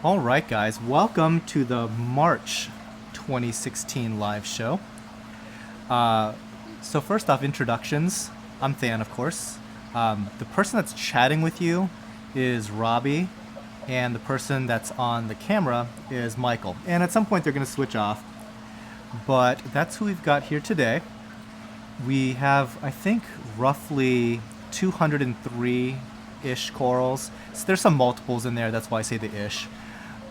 All right, guys, welcome to the March 2016 live show. So first off, introductions. I'm Than, of course. The person that's chatting with you is Robbie, and the person that's on the camera is Michael. And at some point, they're going to switch off, but that's who we've got here today. We have, I think, roughly 203-ish corals. So there's some multiples in there, that's why I say the ish.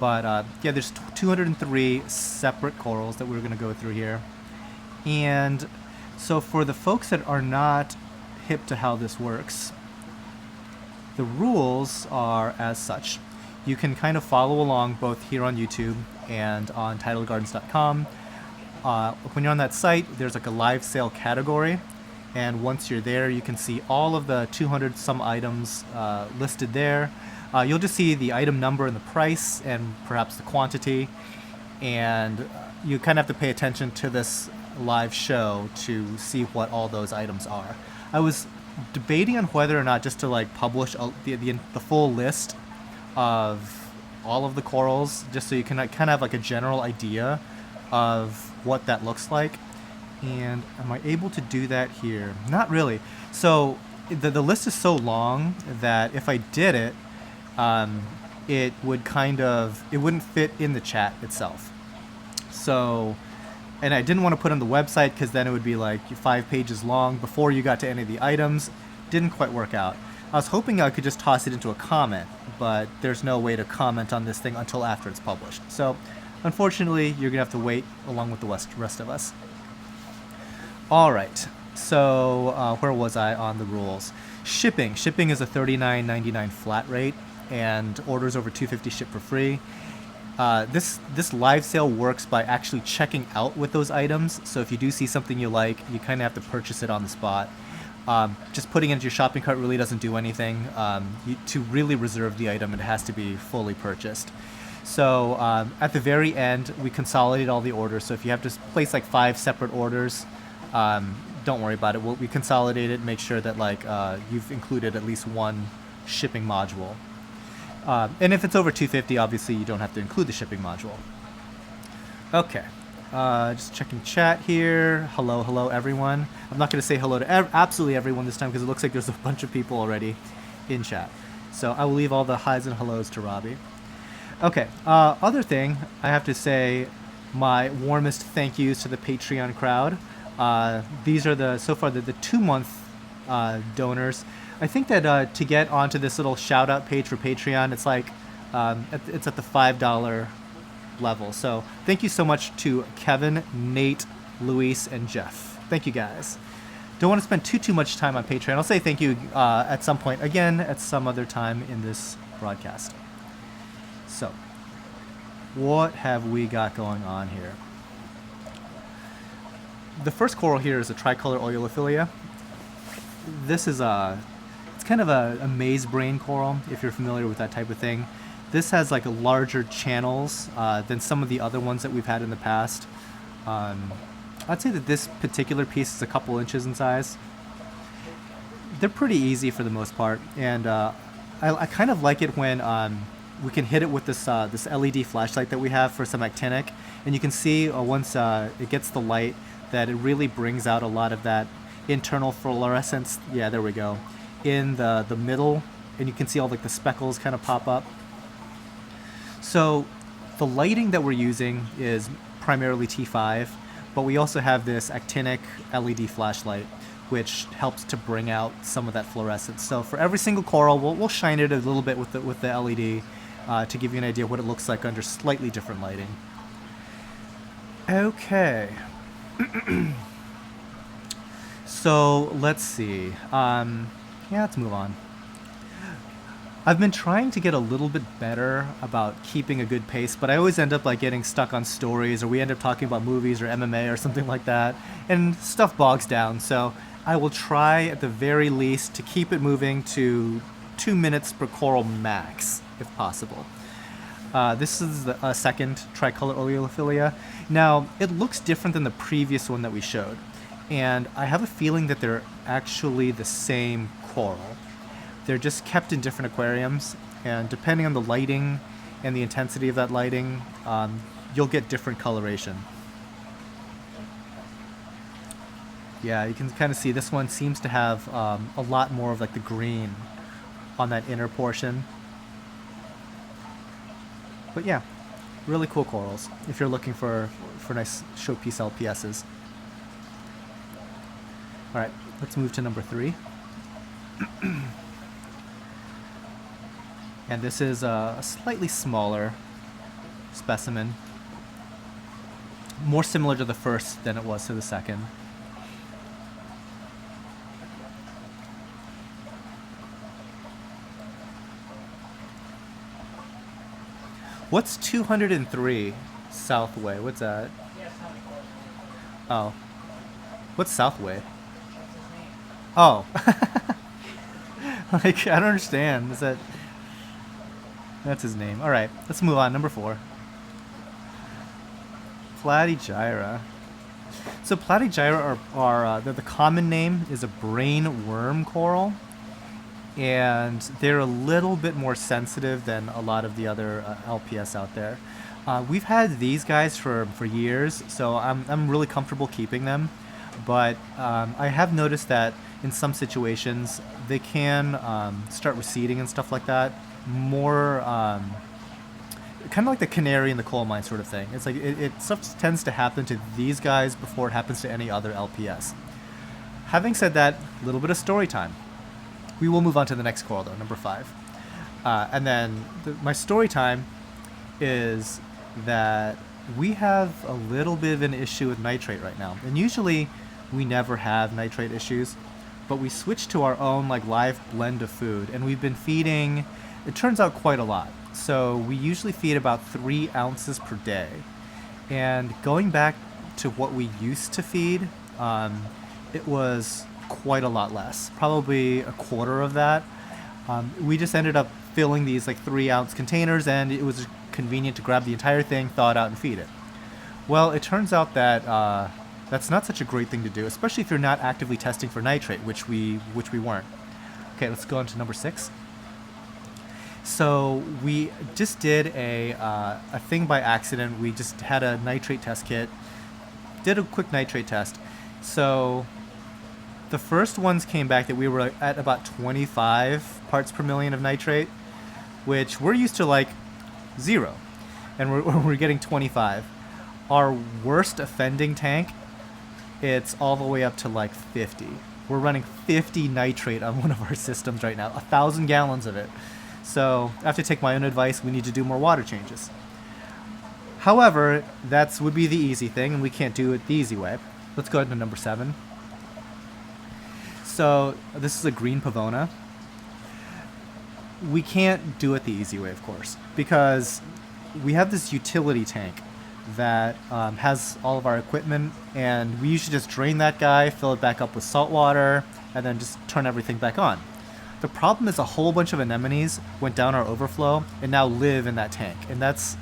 But yeah, there's 203 separate corals that we're going to go through here. And so for the folks that are not hip to how this works, the rules are as such. You can kind of follow along both here on YouTube and on TidalGardens.com. When you're on that site, there's like a live sale category. And once you're there, you can see all of the 200 some items listed there. You'll just see the item number and the price and perhaps the quantity. And you kind of have to pay attention to this live show to see what all those items are. I was debating on whether or not just to like publish the full list of all of the corals, just so you can kind of have like a general idea of what that looks like. And am I able to do that here? Not really. So the list is so long that if I did it, it wouldn't fit in the chat itself. So, and I didn't want to put on the website because then it would be like 5 pages long before you got to any of the items. Didn't quite work out. I was hoping I could just toss it into a comment, but there's no way to comment on this thing until after it's published. So, unfortunately, you're going to have to wait along with the rest of us. All right, so where was I on the rules? Shipping. Shipping is a $39.99 flat rate, and orders over $250 ship for free. This live sale works by actually checking out with those items. So if you do see something you like, you kind of have to purchase it on the spot. Just putting it into your shopping cart really doesn't do anything. To really reserve the item, it has to be fully purchased. So at the very end, we consolidate all the orders. So if you have to place like 5 separate orders, don't worry about it. We consolidate it, make sure that like you've included at least one shipping module. And if it's over $250, obviously you don't have to include the shipping module. Okay, just checking chat here. Hello everyone. I'm not going to say hello to absolutely everyone this time because it looks like there's a bunch of people already in chat. So I will leave all the highs and hellos to Robbie. Okay, other thing, I have to say my warmest thank yous to the Patreon crowd. These are so far the 2-month donors. I think that to get onto this little shout out page for Patreon, it's like it's at the $5 level. So thank you so much to Kevin, Nate, Luis, and Jeff. Thank you guys. Don't want to spend too much time on Patreon. I'll say thank you at some point again at some other time in this broadcast. So what have we got going on here? The first coral here is a tricolor Lobophyllia. This is it's kind of a maze brain coral, if you're familiar with that type of thing. This has like a larger channels than some of the other ones that we've had in the past. I'd say that this particular piece is a couple inches in size. They're pretty easy for the most part, and I kind of like it when we can hit it with this LED flashlight that we have for some actinic, and you can see once it gets the light that it really brings out a lot of that internal fluorescence. Yeah, there we go. In the middle, and you can see all like the speckles kind of pop up. So the lighting that we're using is primarily T5, but we also have this actinic LED flashlight, which helps to bring out some of that fluorescence. So for every single coral, we'll shine it a little bit with the LED to give you an idea of what it looks like under slightly different lighting. Okay. So let's see. Yeah, let's move on. I've been trying to get a little bit better about keeping a good pace, but I always end up like getting stuck on stories, or we end up talking about movies or MMA or something like that, and stuff bogs down. So I will try at the very least to keep it moving to 2 minutes per coral max, if possible. This is the second tricolor Lobophyllia. Now, it looks different than the previous one that we showed, and I have a feeling that they're actually the same coral. They're just kept in different aquariums, and depending on the lighting and the intensity of that lighting, you'll get different coloration. Yeah, you can kind of see this one seems to have a lot more of like the green on that inner portion. But yeah, really cool corals if you're looking for nice showpiece LPSs. All right, let's move to number 3. And this is a slightly smaller specimen, more similar to the first than it was to the second. What's 203 Southway? What's that? Oh. What's Southway? Oh. Like, I don't understand. Is that... That's his name. Alright, let's move on. Number 4. Platygyra. So Platygyra are the common name is a brain worm coral. And they're a little bit more sensitive than a lot of the other LPS out there. We've had these guys for years, so I'm really comfortable keeping them. But I have noticed that in some situations they can start receding and stuff like that. More kind of like the canary in the coal mine sort of thing. It's like it stuff tends to happen to these guys before it happens to any other LPS. Having said that, a little bit of story time. We will move on to the next coral though, number 5. And then my story time is that we have a little bit of an issue with nitrate right now. And usually we never have nitrate issues, but we switched to our own like live blend of food, and we've been feeding, it turns out, quite a lot. So we usually feed about 3 ounces per day. And going back to what we used to feed, it was quite a lot less, probably a quarter of that. We just ended up filling these like 3-ounce containers, and it was convenient to grab the entire thing, thaw it out, and feed it. Well, it turns out that that's not such a great thing to do, especially if you're not actively testing for nitrate, which we weren't. Okay, let's go on to number 6. So we just did a thing by accident. We just had a nitrate test kit, did a quick nitrate test. So the first ones came back that we were at about 25 parts per million of nitrate, which we're used to like 0, and we're getting 25. Our worst offending tank, it's all the way up to like 50. We're running 50 nitrate on one of our systems right now, 1,000 gallons of it. So I have to take my own advice. We need to do more water changes. However, that would be the easy thing, and we can't do it the easy way. Let's go ahead to number 7. So this is a green pavona. We can't do it the easy way, of course, because we have this utility tank that has all of our equipment, and we usually just drain that guy, fill it back up with salt water, and then just turn everything back on. The problem is a whole bunch of anemones went down our overflow and now live in that tank, and that's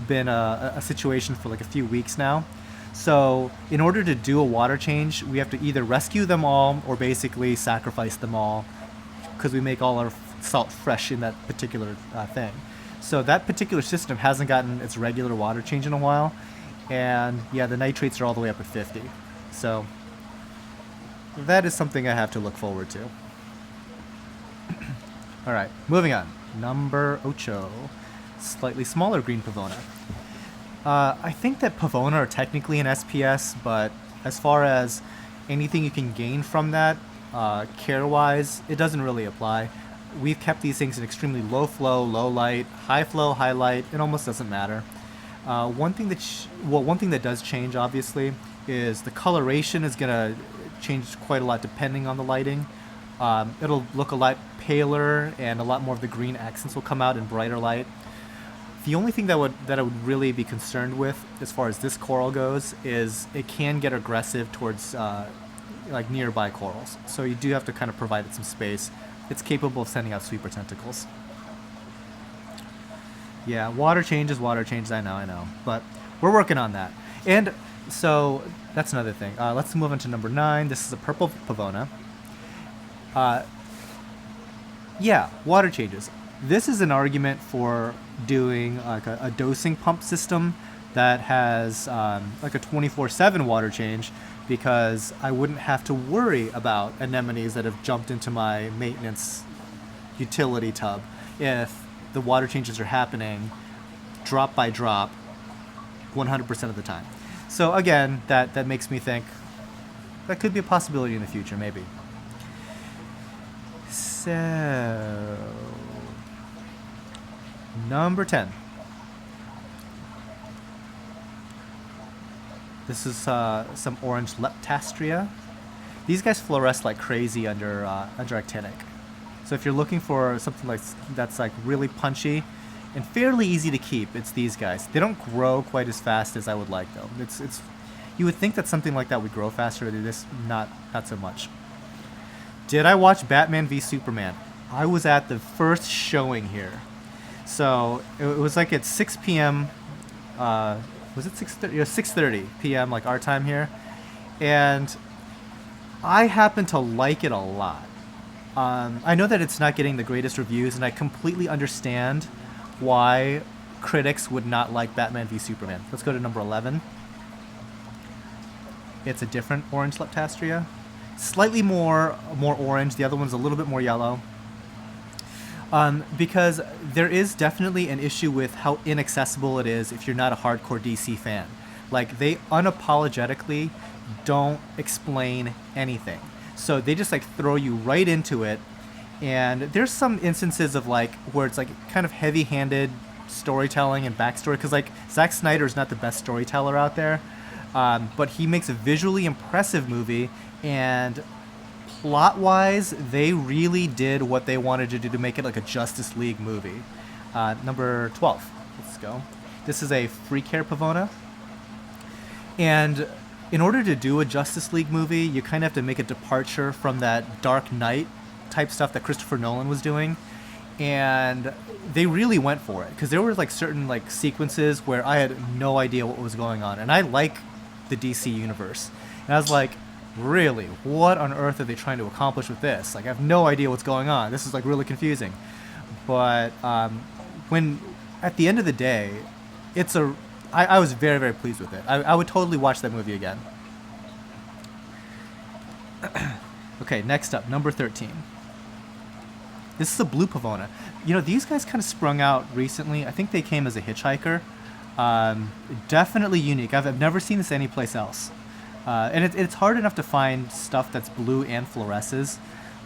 been a situation for like a few weeks now. So in order to do a water change, we have to either rescue them all or basically sacrifice them all, because we make all our salt fresh in that particular thing. So that particular system hasn't gotten its regular water change in a while, and yeah, the nitrates are all the way up at 50. So that is something I have to look forward to. All right, moving on. Number 8, slightly smaller green pavona. I think that pavona are technically an SPS, but as far as anything you can gain from that, care-wise, it doesn't really apply. We've kept these things in extremely low flow, low light, high flow, high light. It almost doesn't matter. One thing that does change, obviously, is the coloration is gonna change quite a lot depending on the lighting. It'll look a lot paler, and a lot more of the green accents will come out in brighter light. The only thing that I would really be concerned with, as far as this coral goes, is it can get aggressive towards like nearby corals. So you do have to kind of provide it some space. It's capable of sending out sweeper tentacles. Yeah, water changes, I know. But we're working on that. And so that's another thing. Let's move on to number 9. This is a purple pavona. Yeah, water changes. This is an argument for doing like a dosing pump system that has like a 24/7 water change, because I wouldn't have to worry about anemones that have jumped into my maintenance utility tub if the water changes are happening drop by drop 100% of the time. So again, that makes me think that could be a possibility in the future, maybe. So, number 10. This is some orange Leptoseris. These guys fluoresce like crazy under actinic. So if you're looking for something like that's like really punchy and fairly easy to keep, it's these guys. They don't grow quite as fast as I would like, though. It's you would think that something like that would grow faster. This not so much. Did I watch Batman v Superman? I was at the first showing here. So it was like at 6 p.m. Was it 6:30? Yeah, 6:30 p.m. like our time here, and I happen to like it a lot. I know that it's not getting the greatest reviews, and I completely understand why critics would not like Batman v Superman. Let's go to number 11. It's a different orange Leptoseris. Slightly more orange. The other one's a little bit more yellow. Because there is definitely an issue with how inaccessible it is if you're not a hardcore DC fan. Like, they unapologetically don't explain anything. So they just like throw you right into it. And there's some instances of like where it's like kind of heavy-handed storytelling and backstory, because like Zack Snyder is not the best storyteller out there, but he makes a visually impressive movie, and plot-wise, they really did what they wanted to do to make it like a Justice League movie. Number 12. Let's go. This is a free care pavona. And in order to do a Justice League movie, you kind of have to make a departure from that Dark Knight type stuff that Christopher Nolan was doing. And they really went for it, because there were like certain like sequences where I had no idea what was going on. And I like the DC universe. And I was like, really, what on earth are they trying to accomplish with this? Like, I have no idea what's going on. This is like really confusing. But when at the end of the day, I was very, very pleased with it. I would totally watch that movie again. Okay, next up, number 13. This is a blue pavona. You know, these guys kind of sprung out recently. I think they came as a hitchhiker. Definitely unique. I've never seen this anyplace else. And it's hard enough to find stuff that's blue and fluoresces.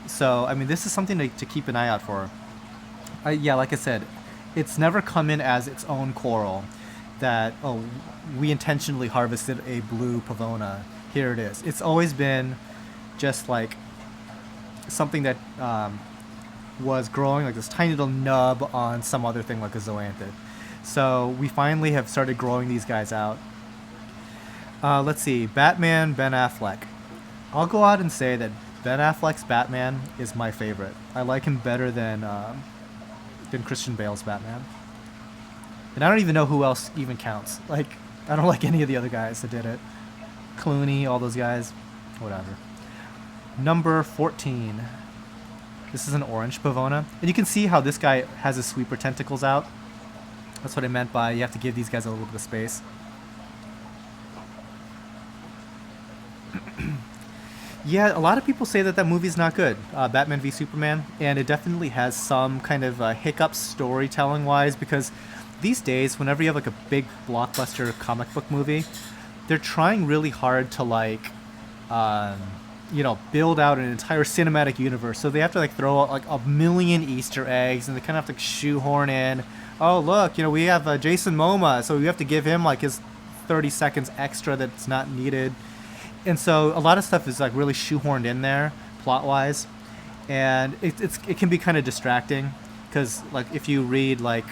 So, I mean, this is something to keep an eye out for. Yeah, like I said, it's never come in as its own coral that, oh, we intentionally harvested a blue pavona. Here it is. It's always been just like something that was growing like this tiny little nub on some other thing like a zoanthid. So we finally have started growing these guys out. Let's see, Batman, Ben Affleck. I'll go out and say that Ben Affleck's Batman is my favorite. I like him better than Christian Bale's Batman. And I don't even know who else even counts. Like, I don't like any of the other guys that did it. Clooney, all those guys, whatever. Number 14. This is an orange pavona. And you can see how this guy has his sweeper tentacles out. That's what I meant by you have to give these guys a little bit of space. Yeah, a lot of people say that movie's not good, Batman v Superman, and it definitely has some kind of hiccups storytelling-wise, because these days, whenever you have like a big blockbuster comic book movie, they're trying really hard to like, build out an entire cinematic universe. So they have to like throw out like a million Easter eggs, and they kind of have to shoehorn in, oh look, we have Jason Momoa, so we have to give him like his 30 seconds extra that's not needed. And so a lot of stuff is like really shoehorned in there, plot-wise, and it can be kind of distracting, because like if you read like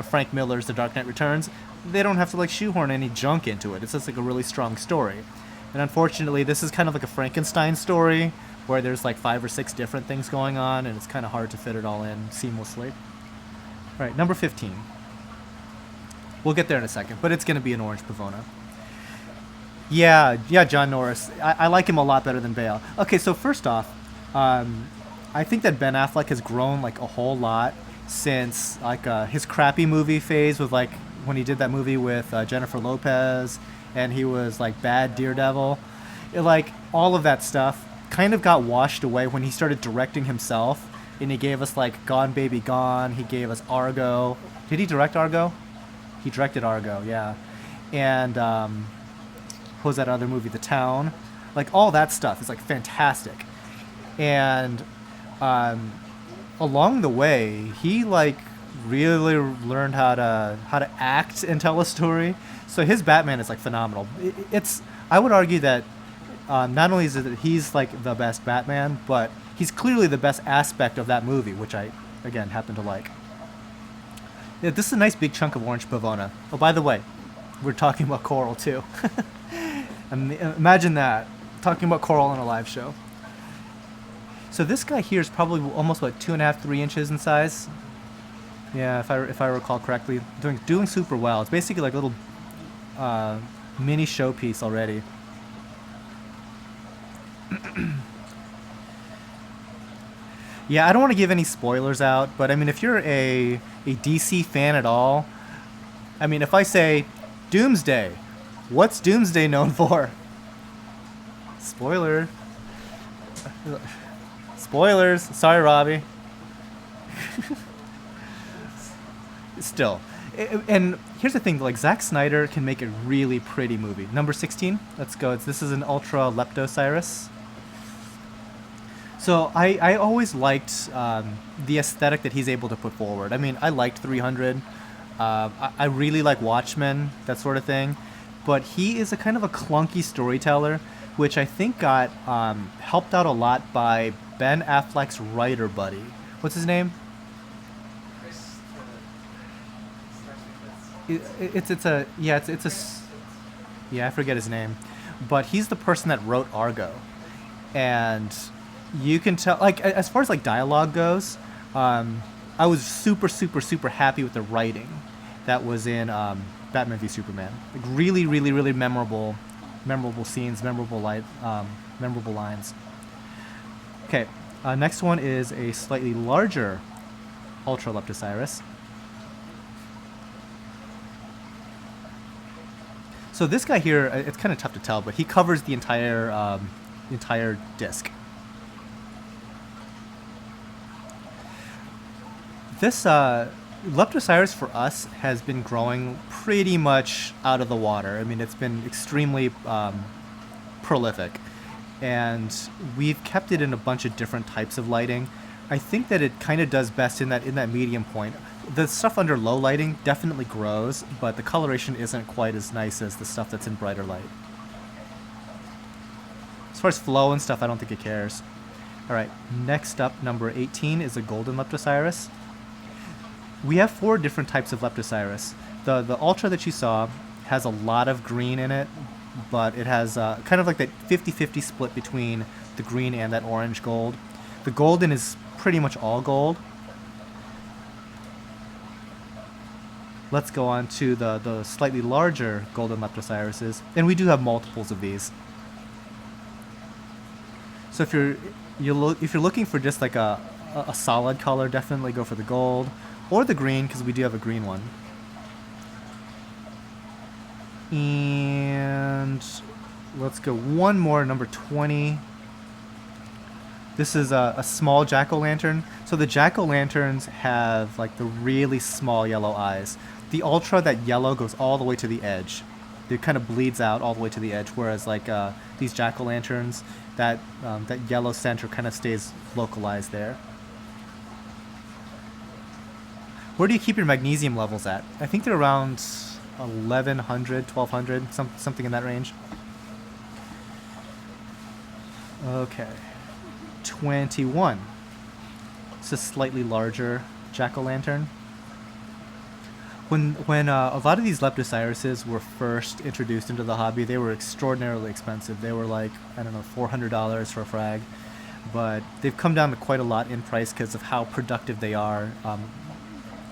Frank Miller's The Dark Knight Returns, they don't have to like shoehorn any junk into it. It's just like a really strong story. And unfortunately, this is kind of like a Frankenstein story where there's like 5 or 6 different things going on, and it's kind of hard to fit it all in seamlessly. All right, number 15. We'll get there in a second, but it's going to be an orange pavona. Yeah, John Norris. I like him a lot better than Bale. Okay, so first off, I think that Ben Affleck has grown like a whole lot since like his crappy movie phase with like when he did that movie with Jennifer Lopez and he was like bad Daredevil. Like all of that stuff kind of got washed away when he started directing himself, and he gave us like Gone Baby Gone. He gave us Argo. Did he direct Argo? He directed Argo, yeah. And what was that other movie, The Town? Like all that stuff is like fantastic. And along the way, he like really learned how to act and tell a story. So his Batman is like phenomenal. It's I would argue that not only is it that he's like the best Batman, but he's clearly the best aspect of that movie, which I again happen to like. Yeah, this is a nice big chunk of orange pavona. Oh, by the way, we're talking about coral too. Imagine that, talking about coral on a live show. So this guy here is probably almost like 2.5, 3 inches in size. Yeah, if I recall correctly, doing super well. It's basically like a little mini showpiece already. Yeah, I don't want to give any spoilers out, but I mean, if you're a DC fan at all, I mean, if I say Doomsday, what's Doomsday known for? Spoiler. Spoilers. Sorry, Robbie. Still. And here's the thing, like Zack Snyder can make a really pretty movie. Number 16, let's go. This is an Ultra Leptoseris. So I always liked the aesthetic that he's able to put forward. I mean, I liked 300. I really like Watchmen, that sort of thing. But he is a kind of a clunky storyteller, which I think got helped out a lot by Ben Affleck's writer buddy. What's his name? I forget his name, but he's the person that wrote Argo, and you can tell, like, as far as like dialogue goes, I was super happy with the writing that was in Batman v Superman. Like really memorable scenes, memorable lines. Okay, next one is a slightly larger Ultra Leptoseris. So this guy here, it's kind of tough to tell, but he covers the entire disc. This Leptoseris for us has been growing pretty much out of the water. I mean, it's been extremely prolific, and we've kept it in a bunch of different types of lighting. I think that it kind of does best in that medium point. The stuff under low lighting definitely grows, but the coloration isn't quite as nice as the stuff that's in brighter light. As far as flow and stuff, I don't think it cares. All right, next up, number 18 is a golden Leptoseris. We have 4 different types of Leptoseris. The Ultra that you saw has a lot of green in it, but it has kind of like that 50-50 split between the green and that orange gold. The golden is pretty much all gold. Let's go on to the slightly larger golden Leptoserises, and we do have multiples of these. So if you're looking for just like a solid color, definitely go for the gold or the green, because we do have a green one. And let's go one more, number 20. This is a small jack-o'-lantern. So the jack-o'-lanterns have like the really small yellow eyes. The Ultra, that yellow goes all the way to the edge. It kind of bleeds out all the way to the edge, whereas like these jack-o'-lanterns, that yellow center kind of stays localized there. Where do you keep your magnesium levels at? I think they're around 1100, 1200, something in that range. Okay. 21. It's a slightly larger jack-o'-lantern. When a lot of these Leptoserises were first introduced into the hobby, they were extraordinarily expensive. They were like, I don't know, $400 for a frag. But they've come down to quite a lot in price because of how productive they are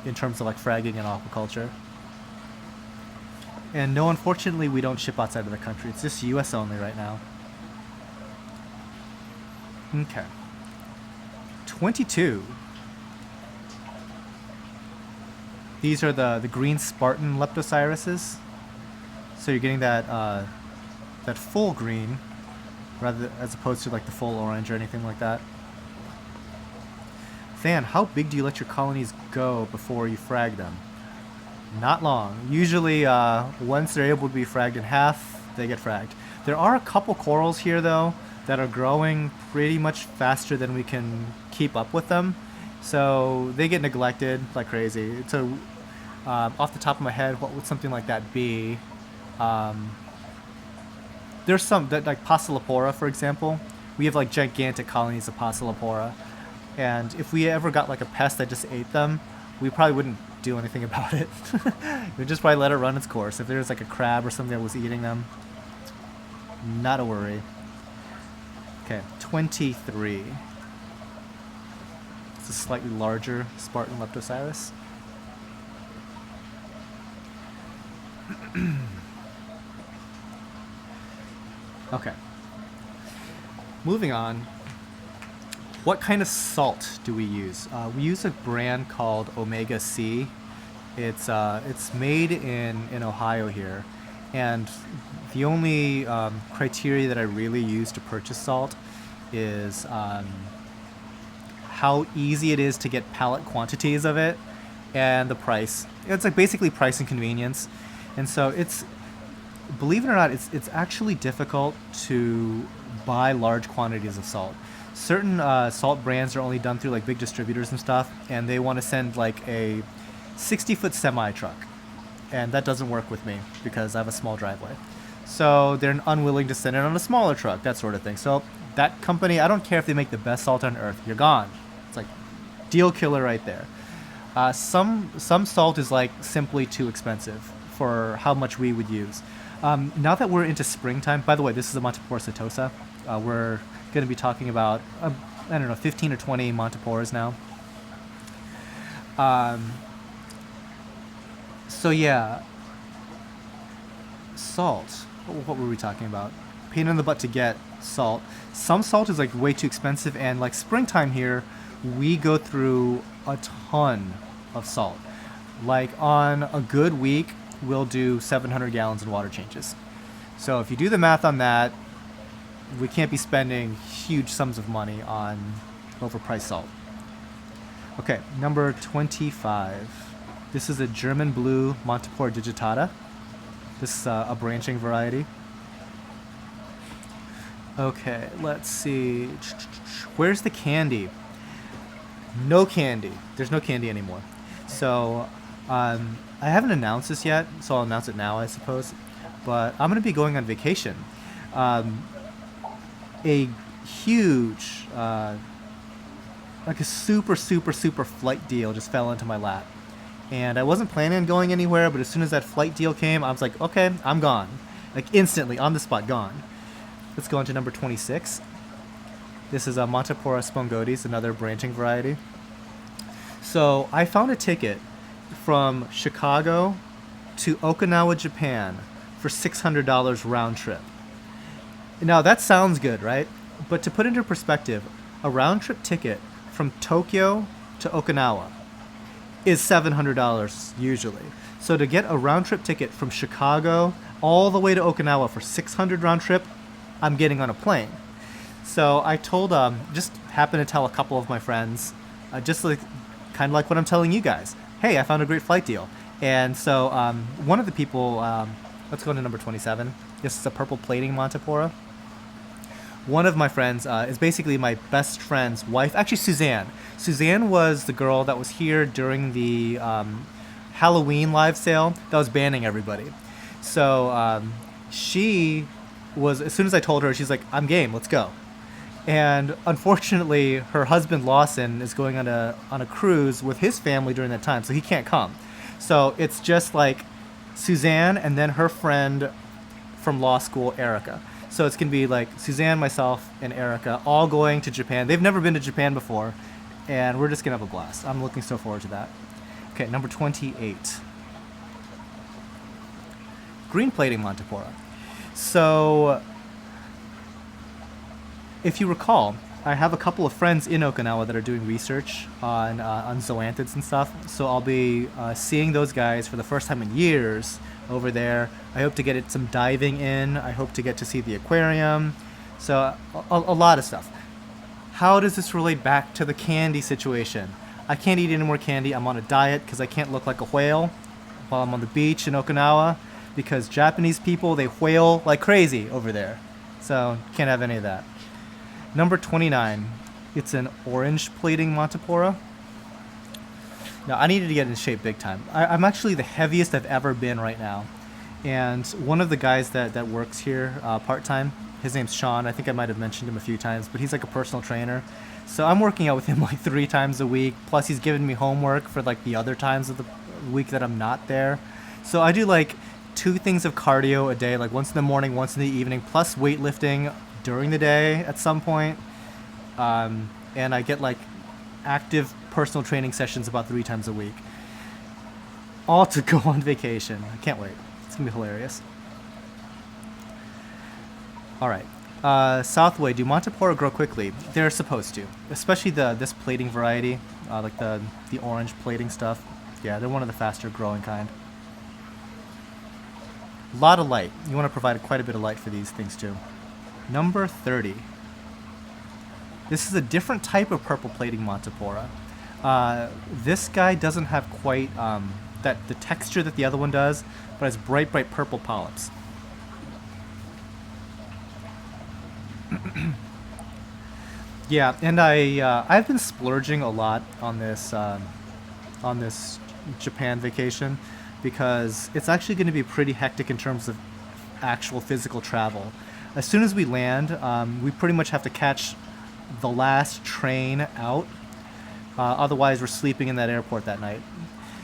in terms of like fragging and aquaculture. And no, unfortunately, we don't ship outside of the country. It's just US only right now. Okay. 22. These are the green Spartan Leptoserises. So you're getting that that full green, as opposed to like the full orange or anything like that. Than, how big do you let your colonies go before you frag them? Not long. Usually, once they're able to be fragged in half, they get fragged. There are a couple corals here, though, that are growing pretty much faster than we can keep up with them. So they get neglected like crazy. So, off the top of my head, what would something like that be? There's some, that, like Pocillopora, for example. We have like gigantic colonies of Pocillopora. And if we ever got like a pest that just ate them, we probably wouldn't do anything about it. We'd just probably let it run its course. If there's like a crab or something that was eating them, not a worry. Okay, 23. It's a slightly larger Spartan Leptoseris. Okay. Moving on. What kind of salt do we use? We use a brand called Omega C. It's made in Ohio here, and the only criteria that I really use to purchase salt is how easy it is to get pallet quantities of it, and the price. It's like basically price and convenience, and so it's, believe it or not, it's actually difficult to buy large quantities of salt. Certain salt brands are only done through like big distributors and stuff, and they want to send like a 60-foot semi truck, and that doesn't work with me because I have a small driveway. So they're unwilling to send it on a smaller truck, that sort of thing. So that company, I don't care if they make the best salt on earth, you're gone. It's like deal killer right there. Some salt is like simply too expensive for how much we would use. Now that we're into springtime, by the way, this is a Montipora setosa. We're going to be talking about, I don't know, 15 or 20 Montiporas now. So yeah, salt. What were we talking about? Pain in the butt to get salt. Some salt is like way too expensive, and like springtime here, we go through a ton of salt. Like on a good week, we'll do 700 gallons in water changes. So if you do the math on that, we can't be spending huge sums of money on overpriced salt. Okay, number 25. This is a German blue Montipora digitata. This is a branching variety. Okay, let's see. Where's the candy? No candy. There's no candy anymore. So, I haven't announced this yet, so I'll announce it now, I suppose. But I'm going to be going on vacation. A huge, like a super flight deal just fell into my lap. And I wasn't planning on going anywhere, but as soon as that flight deal came, I was like, okay, I'm gone. Like instantly, on the spot, gone. Let's go on to number 26. This is a Montipora spongotes, another branching variety. So I found a ticket from Chicago to Okinawa, Japan for $600 round trip. Now that sounds good, right? But to put into perspective, a round trip ticket from Tokyo to Okinawa is $700 usually. So to get a round trip ticket from Chicago all the way to Okinawa for $600 round trip, I'm getting on a plane. So I told, just happened to tell a couple of my friends, just like, kind of like what I'm telling you guys. Hey, I found a great flight deal. And so one of the people, let's go to number 27. This is a purple plating Montipora. One of my friends is basically my best friend's wife. Actually, Suzanne. Suzanne was the girl that was here during the Halloween live sale that was banning everybody. So she was, as soon as I told her, she's like, I'm game, let's go. And unfortunately, her husband Lawson is going on a cruise with his family during that time, so he can't come. So it's just like Suzanne and then her friend from law school, Erica. So it's going to be like Suzanne, myself, and Erica all going to Japan. They've never been to Japan before, and we're just going to have a blast. I'm looking so forward to that. Okay, number 28. Green plating Montipora. So if you recall, I have a couple of friends in Okinawa that are doing research on zoanthids and stuff, so I'll be seeing those guys for the first time in years over there. I hope to get some diving in. I hope to get to see the aquarium. So a lot of stuff. How does this relate back to the candy situation? I can't eat any more candy. I'm on a diet because I can't look like a whale while I'm on the beach in Okinawa, because Japanese people, they whale like crazy over there. So can't have any of that. Number 29, it's an orange plating Montipora. Now, I needed to get in shape big time. I'm actually the heaviest I've ever been right now. And one of the guys that works here part-time, his name's Sean. I think I might have mentioned him a few times, but he's like a personal trainer. So I'm working out with him like 3 times a week. Plus, he's giving me homework for like the other times of the week that I'm not there. So I do like 2 things of cardio a day, like once in the morning, once in the evening, plus weightlifting during the day at some point. And I get like active personal training sessions about 3 times a week. All to go on vacation. I can't wait. It's gonna be hilarious. All right. Southway, do Montipora grow quickly? They're supposed to, especially this plating variety, like the orange plating stuff. Yeah, they're one of the faster growing kind. A lot of light. You want to provide quite a bit of light for these things too. Number 30. This is a different type of purple plating Montipora. This guy doesn't have quite the texture that the other one does, but has bright purple polyps. Yeah, and I've been splurging a lot on this Japan vacation, because it's actually going to be pretty hectic in terms of actual physical travel. As soon as we land, we pretty much have to catch the last train out. Otherwise, we're sleeping in that airport that night.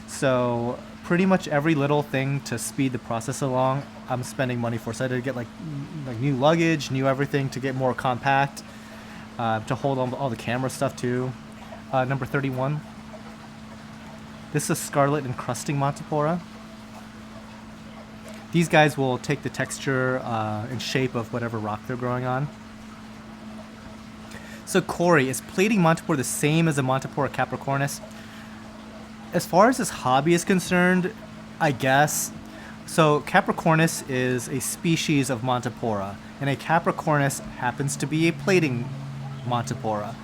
So pretty much every little thing to speed the process along, I'm spending money for. So I had to get like new luggage, new everything to get more compact, to hold all the camera stuff too. Number 31. This is a scarlet encrusting Montipora. These guys will take the texture and shape of whatever rock they're growing on. So Corey, is plating Montipora the same as a Montipora capricornis? As far as this hobby is concerned, I guess. So Capricornis is a species of Montipora, and a Capricornis happens to be a plating Montipora.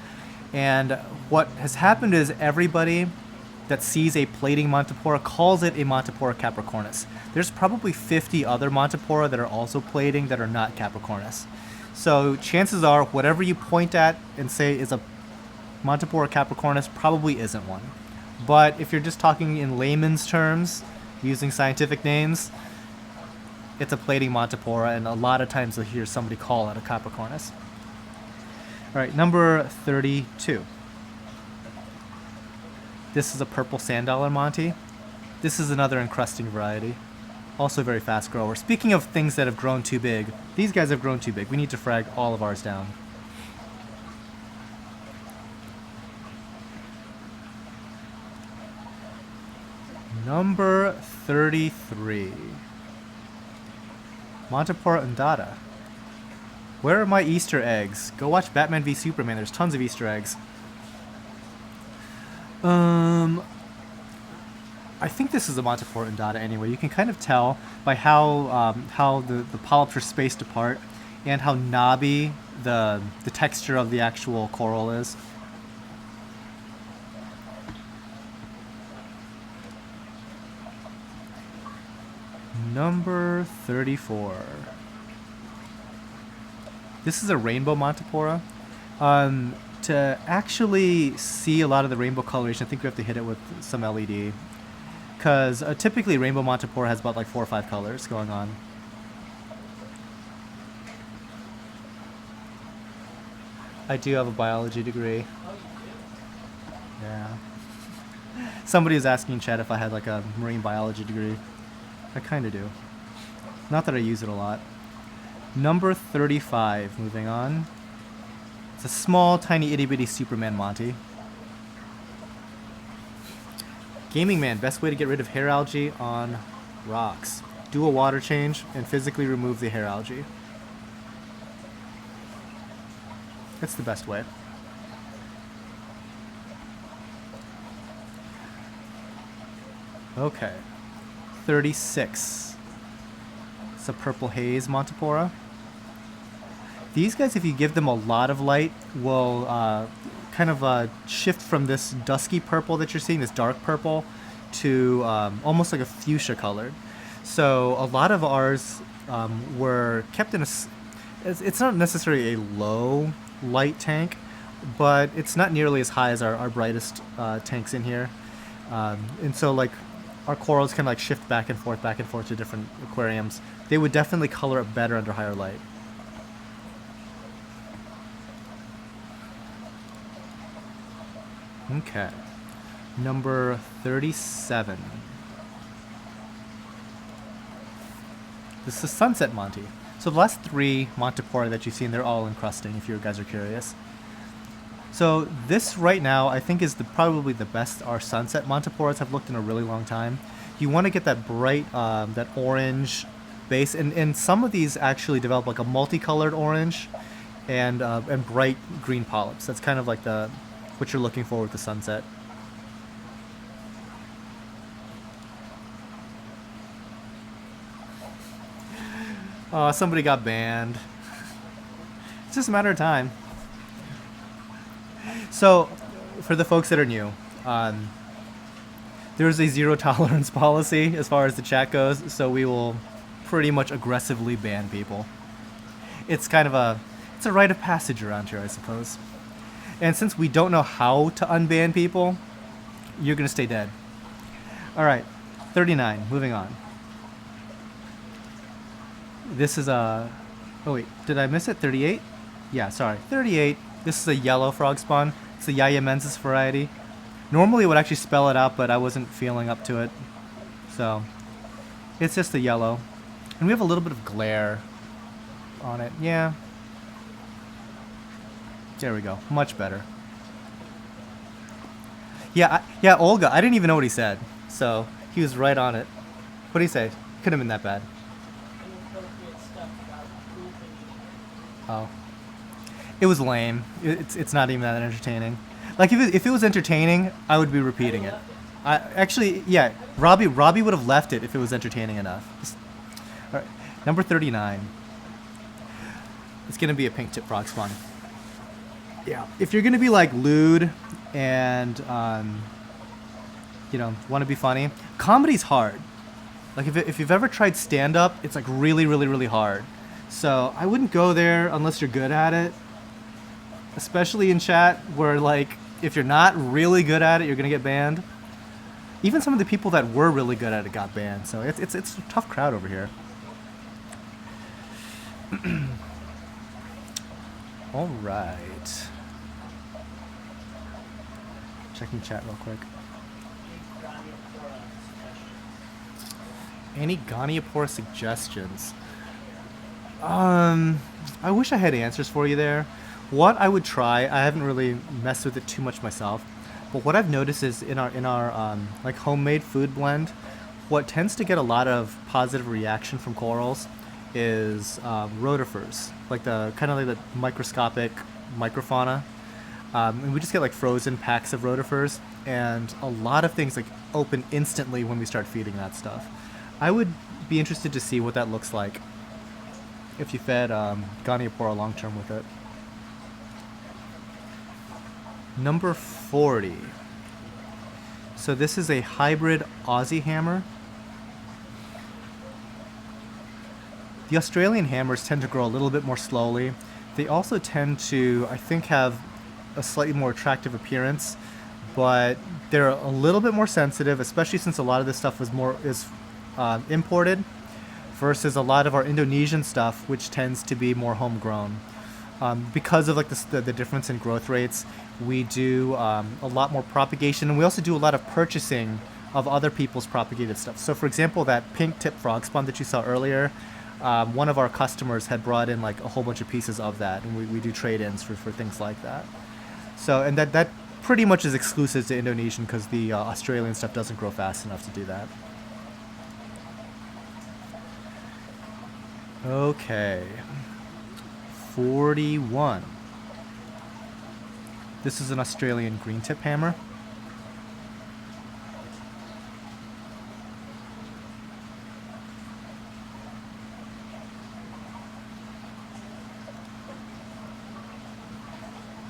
And what has happened is everybody that sees a plating Montipora calls it a Montipora capricornis. There's probably 50 other Montipora that are also plating that are not capricornis. So chances are whatever you point at and say is a Montipora capricornis probably isn't one. But if you're just talking in layman's terms, using scientific names, it's a plating Montipora, and a lot of times you'll hear somebody call it a capricornis. All right, number 32. This is a purple sand dollar Monty. This is another encrusting variety. Also a very fast grower. Speaking of things that have grown too big, these guys have grown too big. We need to frag all of ours down. Number 33. Montipora undata. Where are my Easter eggs? Go watch Batman v Superman. There's tons of Easter eggs. I think this is a Montipora undata anyway. You can kind of tell by how the polyps are spaced apart and how knobby the texture of the actual coral is. Number 34. This is a rainbow Montipora. To actually see a lot of the rainbow coloration, I think we have to hit it with some LED. Because typically rainbow Montipora has about like 4 or 5 colors going on. I do have a biology degree. Yeah. Somebody was asking in chat if I had like a marine biology degree. I kind of do. Not that I use it a lot. Number 35, moving on. It's a small, tiny, itty-bitty Superman Monty. Gaming Man, best way to get rid of hair algae on rocks. Do a water change and physically remove the hair algae. That's the best way. Okay. 36. It's a purple haze Montipora. These guys, if you give them a lot of light, will kind of shift from this dusky purple that you're seeing, this dark purple, to almost like a fuchsia colored. So a lot of ours were kept in a... It's not necessarily a low light tank, but it's not nearly as high as our brightest tanks in here. And so like our corals can like shift back and forth to different aquariums. They would definitely color it better under higher light. Okay, number 37. This is Sunset Monty. So the last 3 Montipora that you've seen, they're all encrusting, if you guys are curious. So this right now, I think is probably the best our Sunset Montiporas have looked in a really long time. You want to get that bright, that orange base, and some of these actually develop like a multicolored orange and bright green polyps. That's kind of like what you're looking for with the Sunset. Oh, somebody got banned. It's just a matter of time. So, for the folks that are new, there's a zero tolerance policy as far as the chat goes, so we will pretty much aggressively ban people. It's kind of it's a rite of passage around here, I suppose. And since we don't know how to unban people, you're going to stay dead. All right, 39, moving on. This is a... Oh wait, did I miss it? 38? Yeah, sorry. 38. This is a yellow Frogspawn. It's the Yayamensis variety. Normally it would actually spell it out, but I wasn't feeling up to it. So, it's just the yellow. And we have a little bit of glare on it. Yeah. There we go. Much better. Yeah, Olga. I didn't even know what he said. So, he was right on it. What did he say? Couldn't have been that bad. Oh. It was lame. It's not even that entertaining. Like, if it was entertaining, I would be repeating it. Actually, yeah, Robbie would have left it if it was entertaining enough. All right, number 39. It's going to be a pink tip Frogspawn. Yeah, if you're going to be like lewd and, want to be funny, comedy's hard. Like, if you've ever tried stand-up, it's like really, really, really hard. So I wouldn't go there unless you're good at it. Especially in chat where, like, if you're not really good at it, you're going to get banned. Even some of the people that were really good at it got banned. So it's a tough crowd over here. All right. Checking chat real quick. Any Goniopora suggestions? I wish I had answers for you there. What I would try, I haven't really messed with it too much myself, but what I've noticed is in our like homemade food blend, what tends to get a lot of positive reaction from corals is rotifers, like the kind of like the microscopic microfauna. And we just get like frozen packs of rotifers, and a lot of things like open instantly when we start feeding that stuff. I would be interested to see what that looks like if you fed Goniopora long term with it. Number 40. So this is a hybrid Aussie hammer. The Australian hammers tend to grow a little bit more slowly. They also tend to, I think, have a slightly more attractive appearance, but they're a little bit more sensitive, especially since a lot of this stuff is imported, versus a lot of our Indonesian stuff, which tends to be more homegrown. Because of like the difference in growth rates, we do a lot more propagation, and we also do a lot of purchasing of other people's propagated stuff. So for example, that pink tip Frogspawn that you saw earlier, one of our customers had brought in like a whole bunch of pieces of that, and we do trade-ins for things like that. So, and that pretty much is exclusive to Indonesian because the Australian stuff doesn't grow fast enough to do that. Okay. 41. This is an Australian green tip hammer.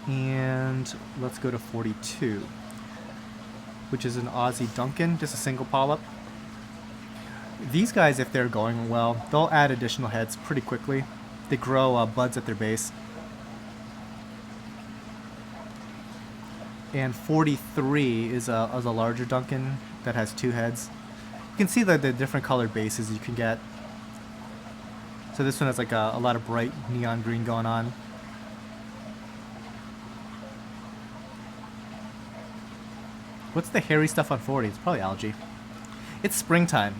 And let's go to 42, which is an Aussie Duncan, just a single polyp. These guys, if they're going well, they'll add additional heads pretty quickly. They grow buds at their base. And 43 is a larger Duncan that has 2 heads. You can see the different colored bases you can get. So this one has like a lot of bright neon green going on. What's the hairy stuff on 40? It's probably algae. It's springtime.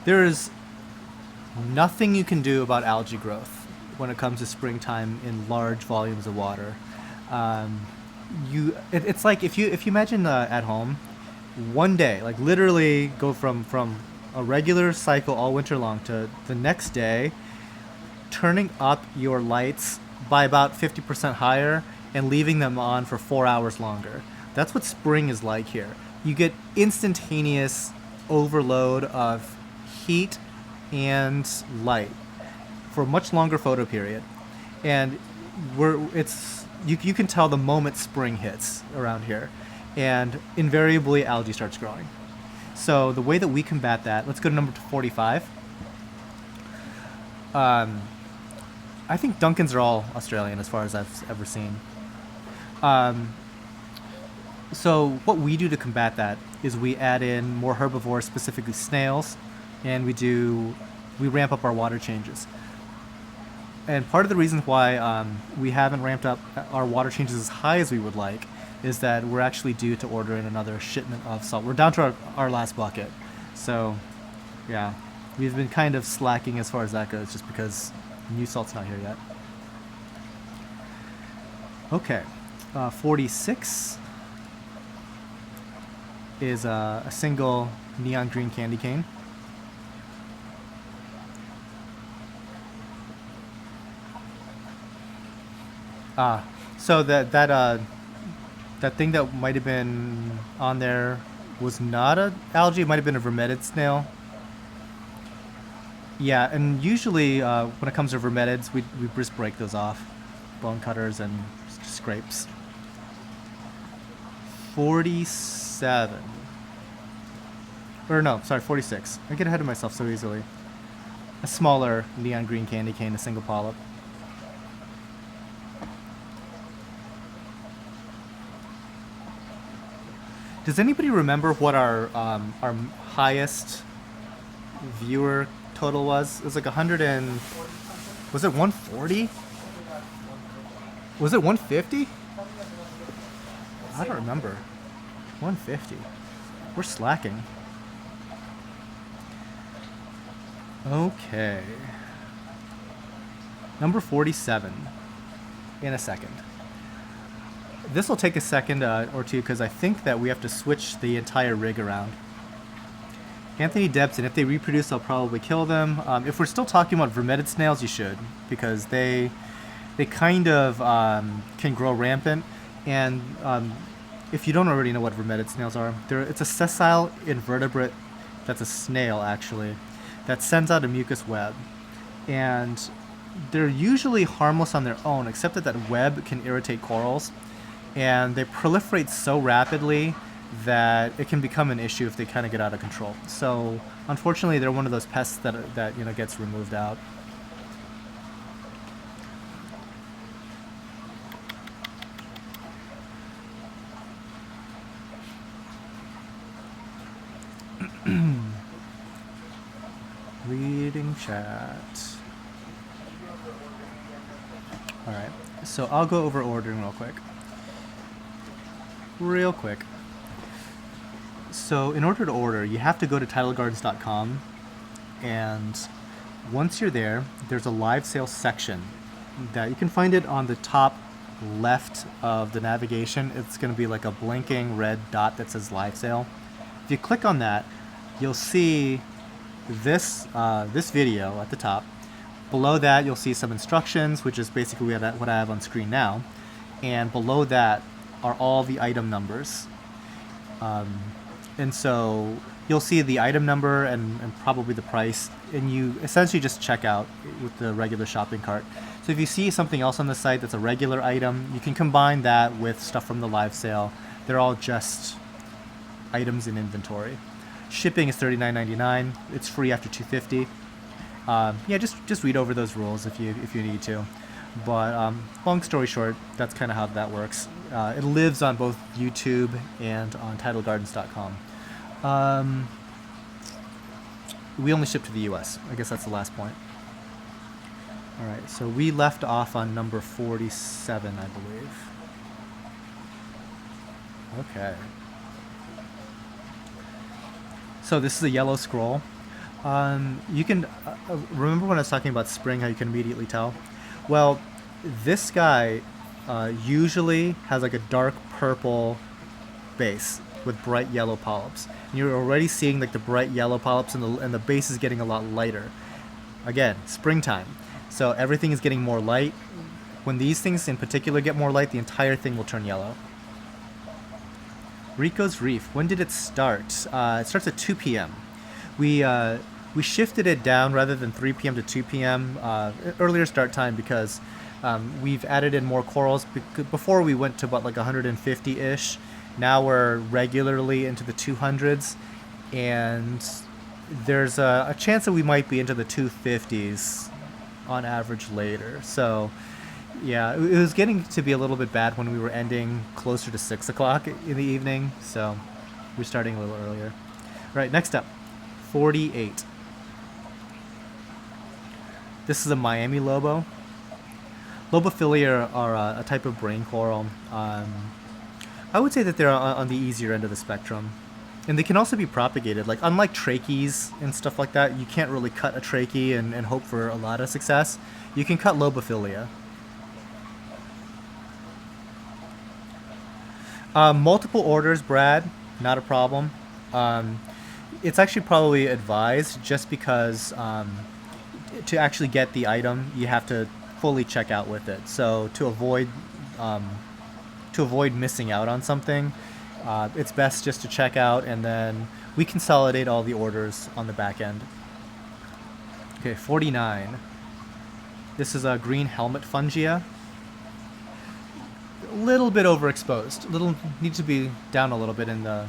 There's nothing you can do about algae growth when it comes to springtime in large volumes of water. It's like if you imagine at home, one day, like literally go from a regular cycle all winter long to the next day, turning up your lights by about 50% higher and leaving them on for 4 hours longer. That's what spring is like here. You get instantaneous overload of heat and light for a much longer photo period, and you can tell the moment spring hits around here, and invariably algae starts growing. So the way that we combat that, let's go to number 45. I think Duncans are all Australian as far as I've ever seen. So what we do to combat that is we add in more herbivores, specifically snails, and we ramp up our water changes. And part of the reason why we haven't ramped up our water changes as high as we would like is that we're actually due to order in another shipment of salt. We're down to our last bucket. So, yeah, we've been kind of slacking as far as that goes just because new salt's not here yet. Okay, 46 is a single neon green candy cane. So that thing that might have been on there was not a algae. It might have been a vermetid snail. Yeah, and usually when it comes to vermetids, we just break those off, bone cutters and scrapes. 47. Or no, sorry, 46. I get ahead of myself so easily. A smaller neon green candy cane, a single polyp. Does anybody remember what our highest viewer total was? It was like 100 and... Was it 140? Was it 150? I don't remember. 150. We're slacking. Okay. Number 47. In a second. This will take a second or two because I think that we have to switch the entire rig around. Anthony Debson, if they reproduce, I'll probably kill them. If we're still talking about vermetid snails, you should, because they kind of can grow rampant. And if you don't already know what vermetid snails are, it's a sessile invertebrate that's a snail, actually, that sends out a mucus web. And they're usually harmless on their own, except that that web can irritate corals. And they proliferate so rapidly that it can become an issue if they kind of get out of control. So unfortunately, they're one of those pests that gets removed out. Reading chat. All right, so I'll go over ordering real quick. So in order to order, you have to go to tidalgardens.com, and once you're there, there's a live sale section that you can find it on the top left of the navigation. It's going to be like a blinking red dot that says live sale. If you click on that, you'll see this video at the top. Below that, you'll see some instructions, which is basically what I have on screen now. And below that are all the item numbers. And so you'll see the item number and probably the price, and you essentially just check out with the regular shopping cart. So So if you see something else on the site that's a regular item, you can combine that with stuff from the live sale. They're all just items in inventory. Shipping is $39.99. It's free after $250. Yeah, just read over those rules if you need to. But long story short, that's kind of how that works. It lives on both YouTube and on TidalGardens.com. We only ship to the U.S. I guess that's the last point. All right, so we left off on number 47, I believe. Okay. So this is a yellow scroll. You can remember when I was talking about spring, how you can immediately tell? Well, this guy usually has like a dark purple base with bright yellow polyps. And you're already seeing like the bright yellow polyps, and the base is getting a lot lighter. Again, springtime. So everything is getting more light. When these things in particular get more light, the entire thing will turn yellow. Rico's Reef. When did it start? It starts at 2 p.m. We shifted it down rather than 3 p.m. to 2 p.m. Earlier start time because we've added in more corals. Before we went to about like 150-ish. Now we're regularly into the 200s, and there's a chance that we might be into the 250s on average later. So yeah, it was getting to be a little bit bad when we were ending closer to 6 o'clock in the evening, so we're starting a little earlier. All right, next up, 48. This is a Miami lobo. Lobophyllia are a type of brain coral. I would say that they're on the easier end of the spectrum. And they can also be propagated. Like, unlike trachees and stuff like that, you can't really cut a trachea and hope for a lot of success. You can cut lobophyllia. Multiple orders, Brad, not a problem. It's actually probably advised just because to actually get the item, you have to fully check out with it. So to avoid missing out on something, it's best just to check out, and then we consolidate all the orders on the back end. Okay, 49. This is a green helmet fungia. A little bit overexposed. Needs to be down a little bit in the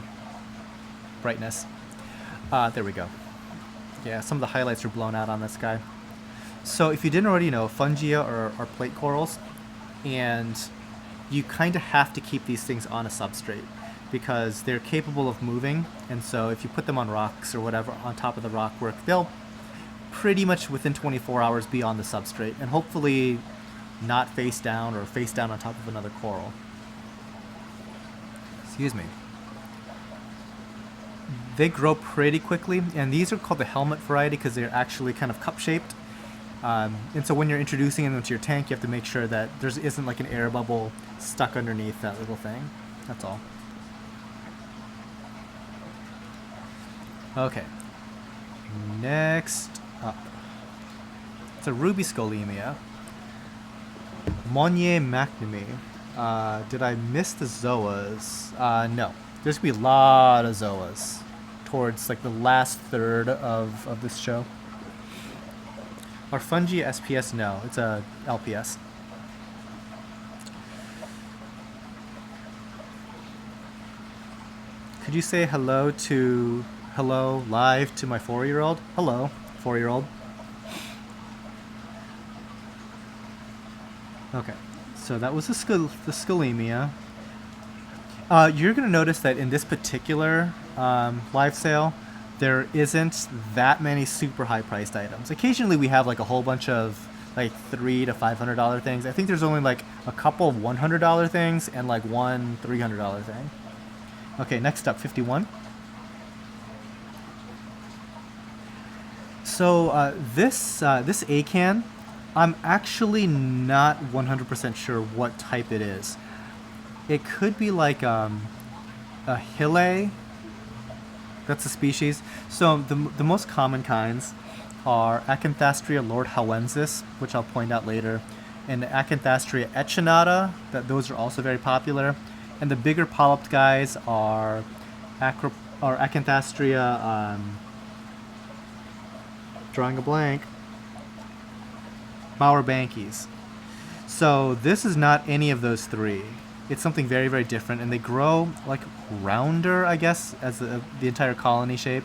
brightness. There we go. Yeah, some of the highlights are blown out on this guy. So if you didn't already know, fungia are plate corals, and you kind of have to keep these things on a substrate because they're capable of moving, and so if you put them on rocks or whatever on top of the rockwork, they'll pretty much within 24 hours be on the substrate, and hopefully not face down or face down on top of another coral. Excuse me. They grow pretty quickly, and these are called the helmet variety because they're actually kind of cup-shaped. And so when you're introducing them into your tank, you have to make sure that there isn't like an air bubble stuck underneath that little thing. That's all. Okay. Next up. It's a ruby scolemia. Monnier McNamee. Did I miss the zoas? No. There's going to be a lot of zoas towards like the last third of this show. Are fungi SPS? No, it's a LPS. Could you say hello live to my 4-year-old? Hello, 4-year-old. Okay, so that was the scolemia. You're going to notice that in this particular live sale, there isn't that many super high priced items. Occasionally we have like a whole bunch of like $300 to $500 things. I think there's only like a couple of $100 things and like one $300 thing. Okay, next up, 51. So this acan, I'm actually not 100% sure what type it is. It could be like a Hille. That's a species. So the most common kinds are Acanthastrea lordhowensis, which I'll point out later, and Acanthastrea Echinata. Those are also very popular. And the bigger polyped guys are Acanthastrea. Drawing a blank. Bowerbankies. So this is not any of those three. It's something very, very different, and they grow like rounder, I guess, as the entire colony shape.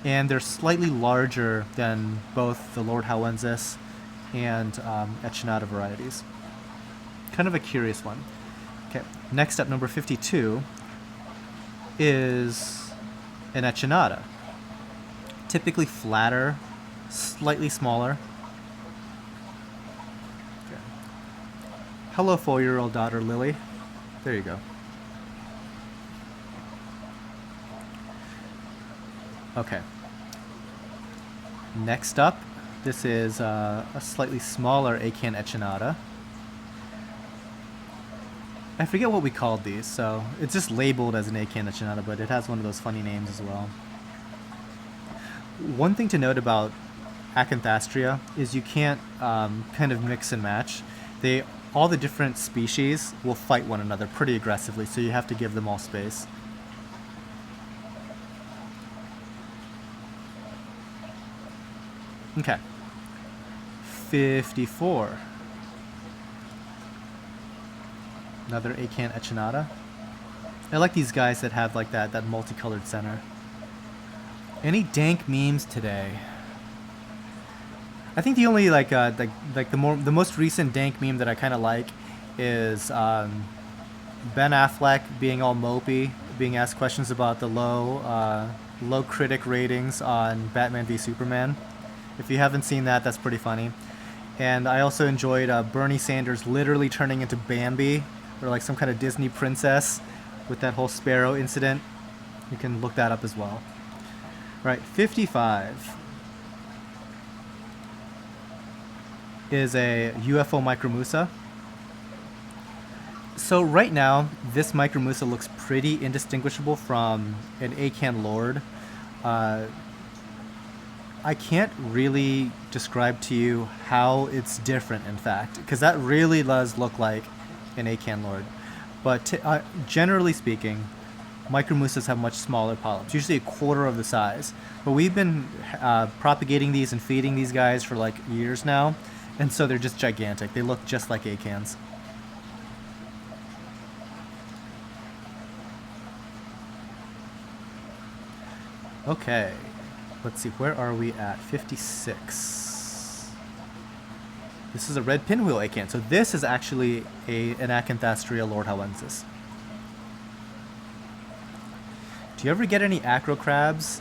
And they're slightly larger than both the Lord Howensis and Echinata varieties. Kind of a curious one. Okay, next up, number 52, is an Echinata. Typically flatter, slightly smaller. Okay. Hello, 4-year-old daughter Lily. There you go. Okay. Next up, this is a slightly smaller Acan Echinata. I forget what we called these, so it's just labeled as an Acan Echinata, but it has one of those funny names as well. One thing to note about Acanthastrea is you can't kind of mix and match. All the different species will fight one another pretty aggressively, so you have to give them all space. Okay. 54. Another Acan Echinata. I like these guys that have like that multicolored center. Any dank memes today? I think the only the most recent dank meme that I kind of like is Ben Affleck being all mopey, being asked questions about the low critic ratings on Batman v Superman. If you haven't seen that, that's pretty funny. And I also enjoyed Bernie Sanders literally turning into Bambi, or like some kind of Disney princess, with that whole sparrow incident. You can look that up as well. Right, 55 is a UFO Micromussa. So right now, this Micromussa looks pretty indistinguishable from an Acan Lord. I can't really describe to you how it's different, in fact, because that really does look like an Acan Lord. But generally speaking, Micromussas have much smaller polyps, usually a quarter of the size. But we've been propagating these and feeding these guys for like years now, and so they're just gigantic. They look just like Acans. Okay, let's see, where are we at? 56. This is a red pinwheel Acan. So this is actually an Acanthastrea Lord Howensis. Do you ever get any acro crabs?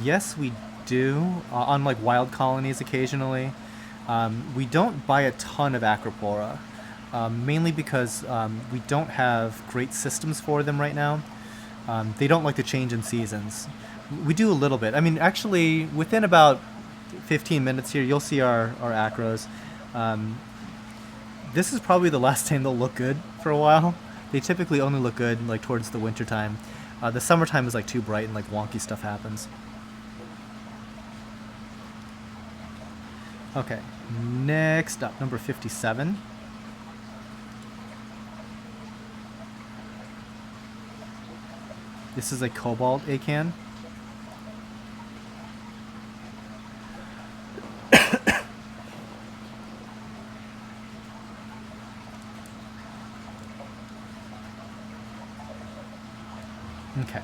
Yes, we do, on like wild colonies occasionally. We don't buy a ton of Acropora, mainly because we don't have great systems for them right now. They don't like to change in seasons. We do a little bit. I mean, actually, within about 15 minutes here, you'll see our acros. This is probably the last time they'll look good for a while. They typically only look good like towards the winter time. The summertime is like too bright and like wonky stuff happens. Okay, next up, number 57. This is a cobalt Acan. Okay.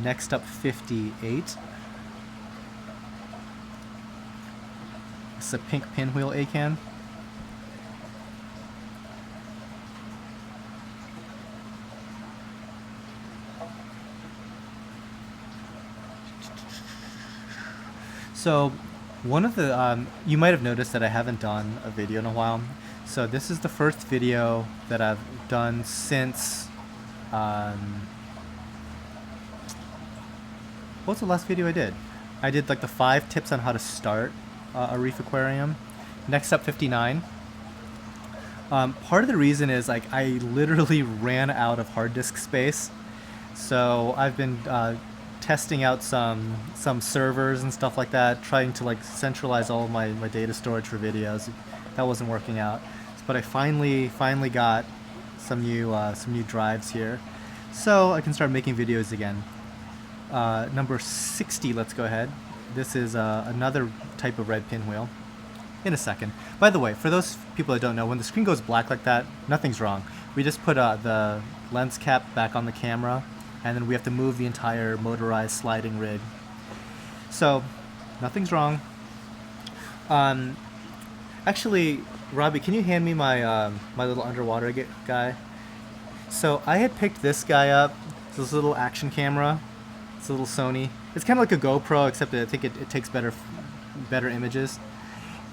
Next up, 58. This is a pink pinwheel Acan. So, one of the, you might have noticed that I haven't done a video in a while. So this is the first video that I've done since, what's the last video I did? I did like the 5 tips on how to start a reef aquarium. Next up, 59. Part of the reason is like I literally ran out of hard disk space. So I've been testing out some servers and stuff like that, trying to like centralize all of my data storage for videos. That wasn't working out, but I finally got some new drives here, so I can start making videos again. Number 60, let's go ahead. This is another type of red pinwheel. in a second. By the way, for those people that don't know, when the screen goes black like that, nothing's wrong. We just put the lens cap back on the camera, and then we have to move the entire motorized sliding rig. So, nothing's wrong. Actually, Robbie, can you hand me my my little underwater guy? So I had picked this guy up, this little action camera. It's a little Sony. It's kind of like a GoPro, except that I think it takes better images.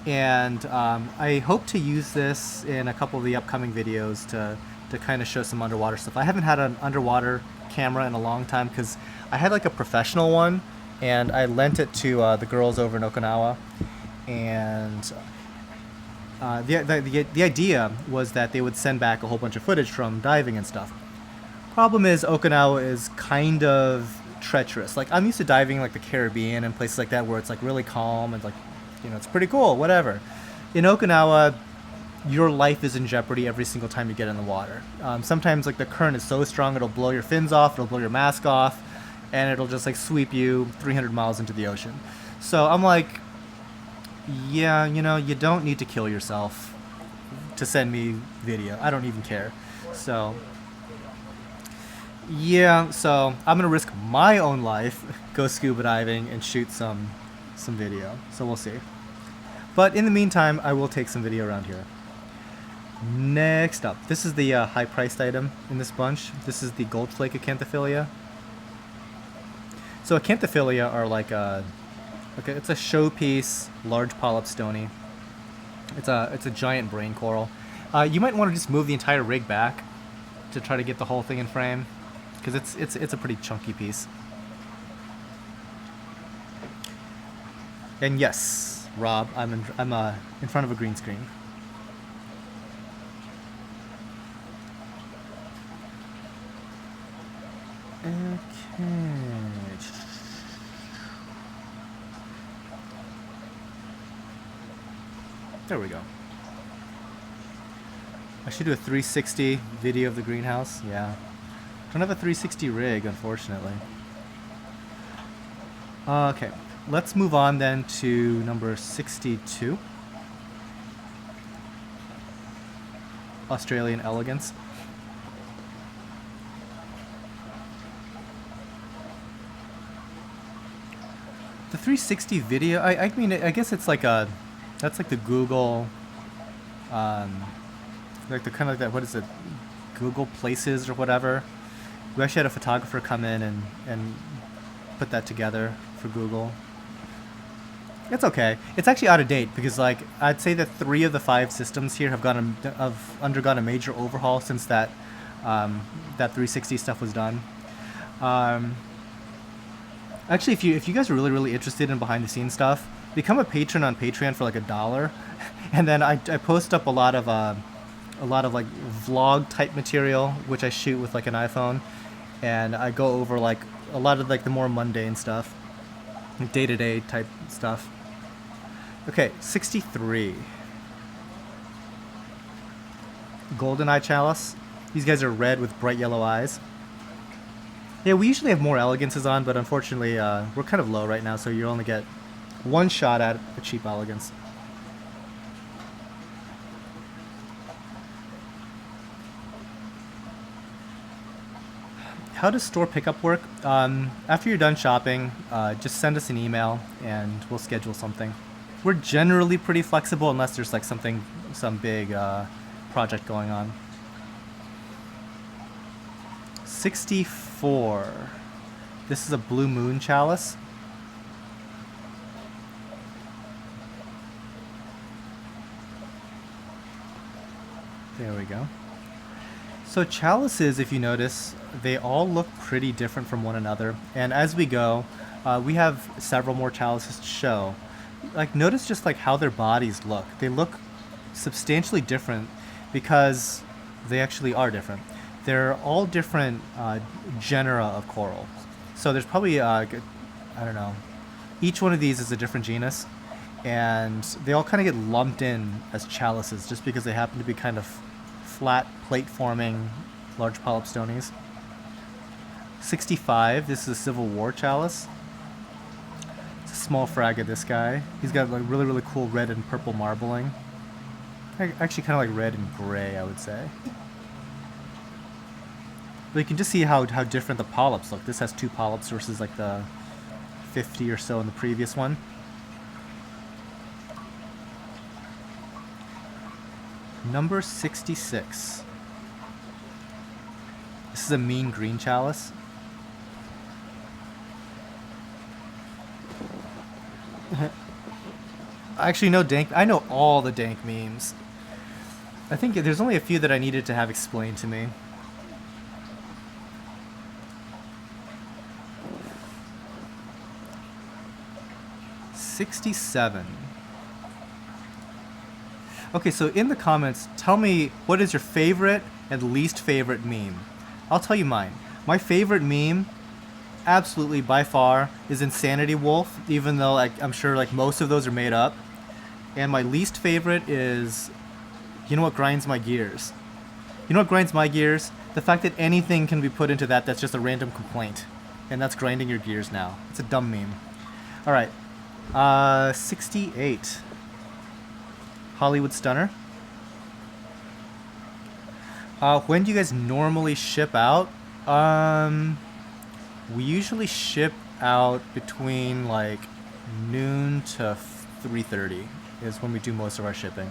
And I hope to use this in a couple of the upcoming videos to kind of show some underwater stuff. I haven't had an underwater camera in a long time because I had like a professional one, and I lent it to the girls over in Okinawa. And the idea was that they would send back a whole bunch of footage from diving and stuff. Problem is, Okinawa is kind of treacherous. Like, I'm used to diving like the Caribbean and places like that where it's like really calm and like, you know, it's pretty cool, whatever. In Okinawa, your life is in jeopardy every single time you get in the water. Sometimes like the current is so strong it'll blow your fins off, it'll blow your mask off, and it'll just like sweep you 300 miles into the ocean. So I'm like, yeah, you know, you don't need to kill yourself to send me video. I don't even care. So yeah, so I'm gonna risk my own life, go scuba diving, and shoot some video. So we'll see. But in the meantime, I will take some video around here. Next up, this is the high-priced item in this bunch. This is the gold flake Acanthopyllia. So Acantophyllia are like it's a showpiece, large polyp stony. It's a giant brain coral. You might want to just move the entire rig back to try to get the whole thing in frame, because it's a pretty chunky piece. And yes, Rob, I'm in front of a green screen. Okay. There we go. I should do a 360 video of the greenhouse. Yeah. Don't have a 360 rig, unfortunately. Okay. Let's move on then to number 62. Australian elegance. The 360 video, I mean, I guess it's like that's like the Google, like the kind of that, what is it, Google Places or whatever. We actually had a photographer come in and put that together for Google. It's okay. It's actually out of date because, like, I'd say that 3 of the 5 systems here have undergone a major overhaul since that 360 stuff was done. Actually, if you guys are really interested in behind the scenes stuff, become a patron on Patreon for like $1, and then I post up a lot of like vlog type material which I shoot with like an iPhone, and I go over like a lot of like the more mundane stuff, day-to-day type stuff. Okay, 63. GoldenEye Chalice. These guys are red with bright yellow eyes. Yeah, we usually have more elegances on, but unfortunately we're kind of low right now, so you only get one shot at a cheap elegance. How does store pickup work? After you're done shopping, just send us an email and we'll schedule something. We're generally pretty flexible unless there's like some big project going on. 64. This is a Blue Moon Chalice. There we go. So chalices, if you notice, they all look pretty different from one another. And as we go, we have several more chalices to show. Like, notice just like how their bodies look. They look substantially different because they actually are different. They're all different genera of coral. So there's probably, I don't know, each one of these is a different genus. And they all kind of get lumped in as chalices just because they happen to be kind of flat plate-forming large polyp stonies. 65, this is a Civil War chalice. It's a small frag of this guy. He's got like really, really cool red and purple marbling. Actually kind of like red and gray, I would say. But you can just see how different the polyps look. This has 2 polyps versus like the 50 or so in the previous one. Number 66. This is a mean green chalice. Actually, no dank. I know all the dank memes. I think there's only a few that I needed to have explained to me. $67. Okay, so in the comments, tell me what is your favorite and least favorite meme. I'll tell you mine. My favorite meme, absolutely by far, is Insanity Wolf, even though I'm sure like most of those are made up. And my least favorite is, you know what grinds my gears? You know what grinds my gears? The fact that anything can be put into that's just a random complaint. And that's grinding your gears now. It's a dumb meme. Alright. 68. Hollywood Stunner. When do you guys normally ship out? We usually ship out between like noon to 3:30 is when we do most of our shipping.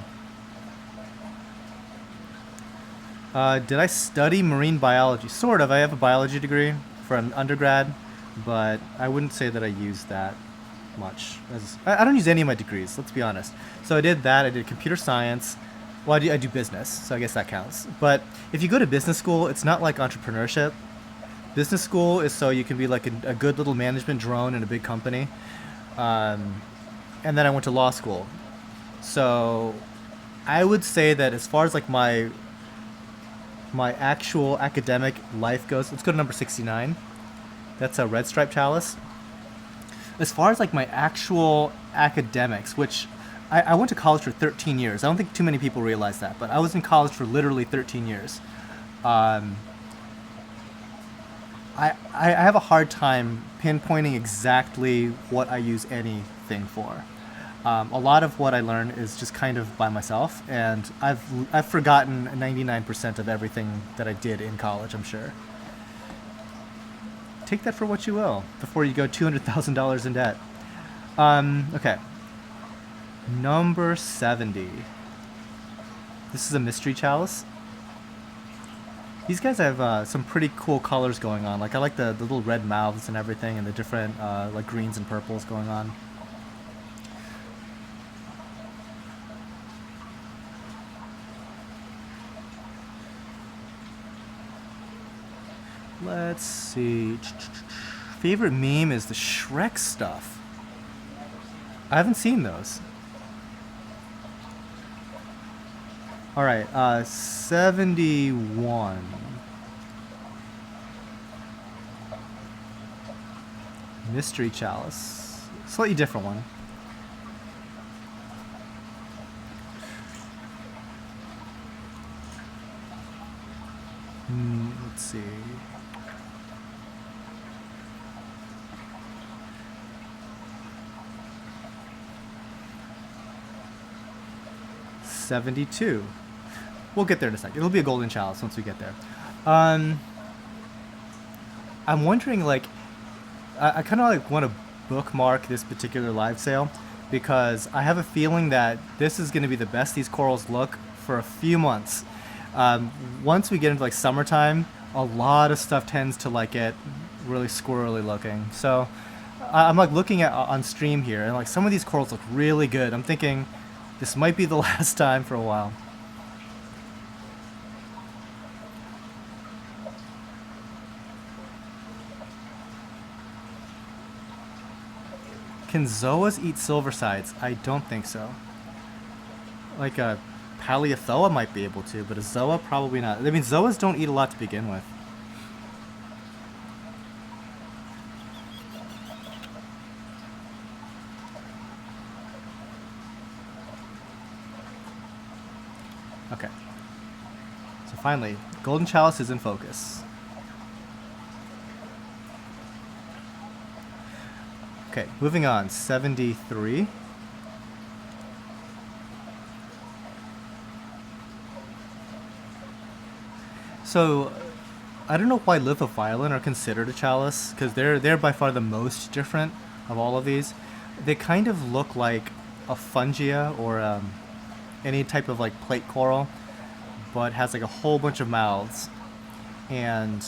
Did I study marine biology? Sort of. I have a biology degree for an undergrad, but I wouldn't say that I use that much. I don't use any of my degrees, let's be honest. So I did that. I did computer science. Well, I do business, so I guess that counts. But if you go to business school, it's not like entrepreneurship. Business school is so you can be like a good little management drone in a big company. And then I went to law school. So I would say that as far as like my actual academic life goes, let's go to number 69. That's a red stripe chalice. As far as like my actual academics, which I went to college for 13 years. I don't think too many people realize that, but I was in college for literally 13 years. I have a hard time pinpointing exactly what I use anything for. A lot of what I learn is just kind of by myself, and I've forgotten 99% of everything that I did in college, I'm sure. Take that for what you will before you go $200,000 in debt. Okay. Number 70. This is a mystery chalice. These guys have some pretty cool colors going on. Like I like the little red mouths and everything, and the different like greens and purples going on. Let's see. Favorite meme is the Shrek stuff. I haven't seen those. Alright, 71. Mystery chalice. Slightly different one. Let's see. $72. We'll get there in a second. It'll be a golden chalice once we get there. I'm wondering, like, I kind of like want to bookmark this particular live sale because I have a feeling that this is going to be the best these corals look for a few months. Once we get into like summertime, a lot of stuff tends to like get really squirrely looking. So I'm like looking at on stream here, and like some of these corals look really good. I'm thinking this might be the last time for a while. Can zoas eat silver sides? I don't think so. Like a Paleothoa might be able to, but a zoa probably not. I mean, zoas don't eat a lot to begin with. Okay. So finally, golden chalice is in focus. Okay, Okay, moving on. 73. So, I don't know why Lithophyllon are considered a chalice, because they're by far the most different of all of these. They kind of look like a fungia or any type of like plate coral, but has like a whole bunch of mouths. And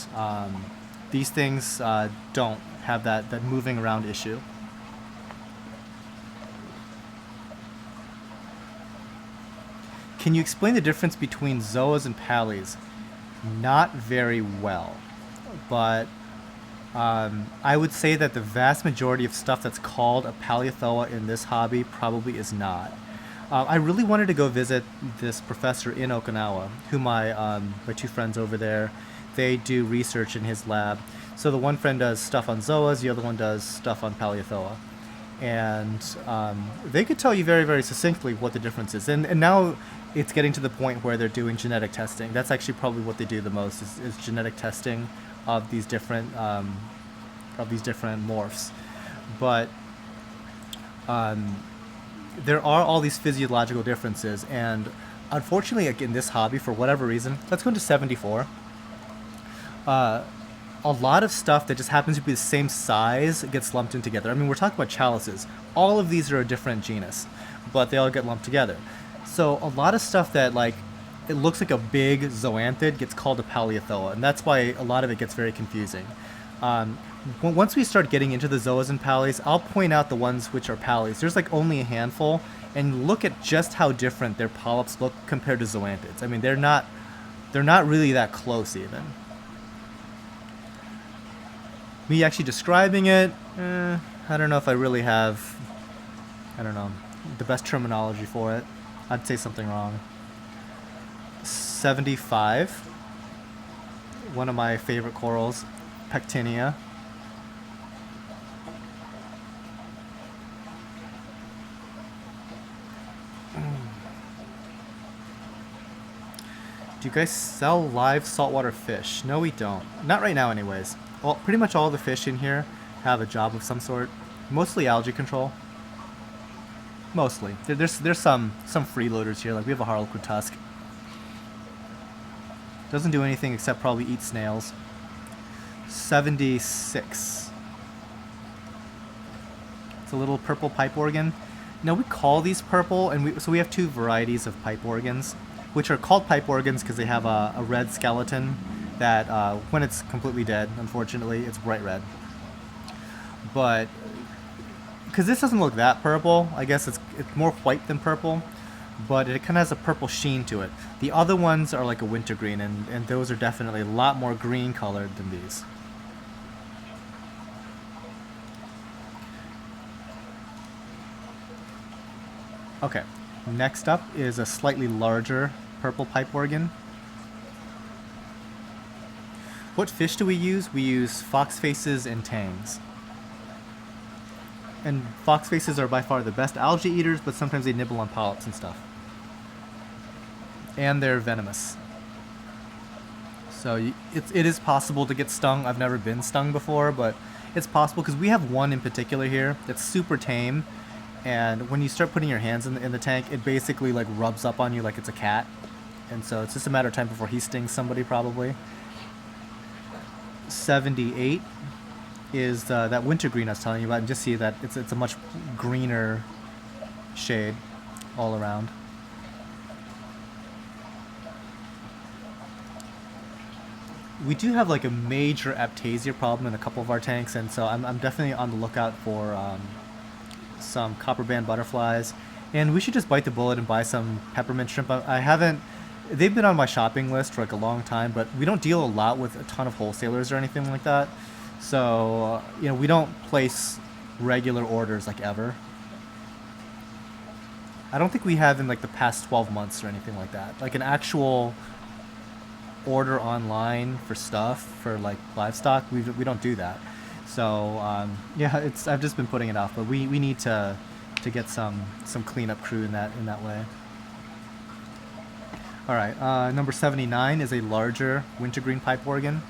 these things don't have that moving around issue. Can you explain the difference between zoas and pallies? Not very well, but I would say that the vast majority of stuff that's called a paleothoa in this hobby probably is not. I really wanted to go visit this professor in Okinawa, who my two friends over there, they do research in his lab. So the one friend does stuff on zoas, the other one does stuff on paleothoa. And they could tell you very, very succinctly what the difference is. And now it's getting to the point where they're doing genetic testing. That's actually probably what they do the most is genetic testing of these different morphs. But there are all these physiological differences, and unfortunately, like in this hobby, for whatever reason, let's go into 74. A lot of stuff that just happens to be the same size gets lumped in together. I mean, we're talking about chalices. All of these are a different genus, but they all get lumped together. So a lot of stuff that like it looks like a big zoanthid gets called a paleothoa, and that's why a lot of it gets very confusing. Once we start getting into the zoas and pallies, I'll point out the ones which are pallies. There's like only a handful, and look at just how different their polyps look compared to zoanthids. I mean, they're not really that close even. Me actually describing it, I don't know if I really have, the best terminology for it. I'd say something wrong. 75. One of my favorite corals, pectinia. Do you guys sell live saltwater fish? No, we don't. Not right now anyways. Well, pretty much all the fish in here have a job of some sort. Mostly algae control. Mostly. There's some freeloaders here, like we have a harlequin tusk. Doesn't do anything except probably eat snails. 76. It's a little purple pipe organ. Now we call these purple, and so we have two varieties of pipe organs, which are called pipe organs because they have a red skeleton that when it's completely dead, unfortunately, it's bright red. But because this doesn't look that purple, I guess it's more white than purple, but it kind of has a purple sheen to it. The other ones are like a wintergreen, and those are definitely a lot more green colored than these. Okay, next up is a slightly larger purple pipe organ. What fish do we use? We use foxfaces and tangs. And foxfaces are by far the best algae eaters, but sometimes they nibble on polyps and stuff. And they're venomous. So it is possible to get stung. I've never been stung before, but it's possible because we have one in particular here that's super tame. And when you start putting your hands in the tank, it basically like rubs up on you like it's a cat. And so it's just a matter of time before he stings somebody probably. 78 is that wintergreen I was telling you about, and just see that it's a much greener shade all around. We do have like a major aptasia problem in a couple of our tanks, and so I'm definitely on the lookout for some copper band butterflies, and we should just bite the bullet and buy some peppermint shrimp. I haven't. They've been on my shopping list for like a long time, but we don't deal a lot with a ton of wholesalers or anything like that. So, we don't place regular orders like ever. I don't think we have in like the past 12 months or anything like that. Like an actual order online for stuff for like livestock, we don't do that. So, I've just been putting it off, but we need to get some cleanup crew in that way. All right, number 79 is a larger wintergreen pipe organ.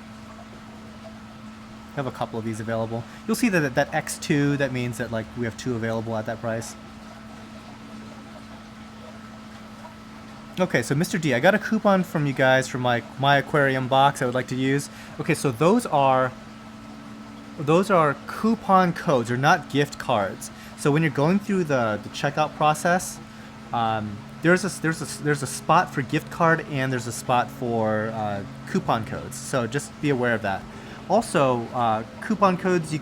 We have a couple of these available. You'll see that X2, that means that like we have 2 available at that price. Okay, so Mr. D, I got a coupon from you guys for my aquarium box I would like to use. Okay, so those are coupon codes, or not gift cards. So when you're going through the checkout process, there's a spot for gift card and there's a spot for coupon codes. So just be aware of that. Also, coupon codes,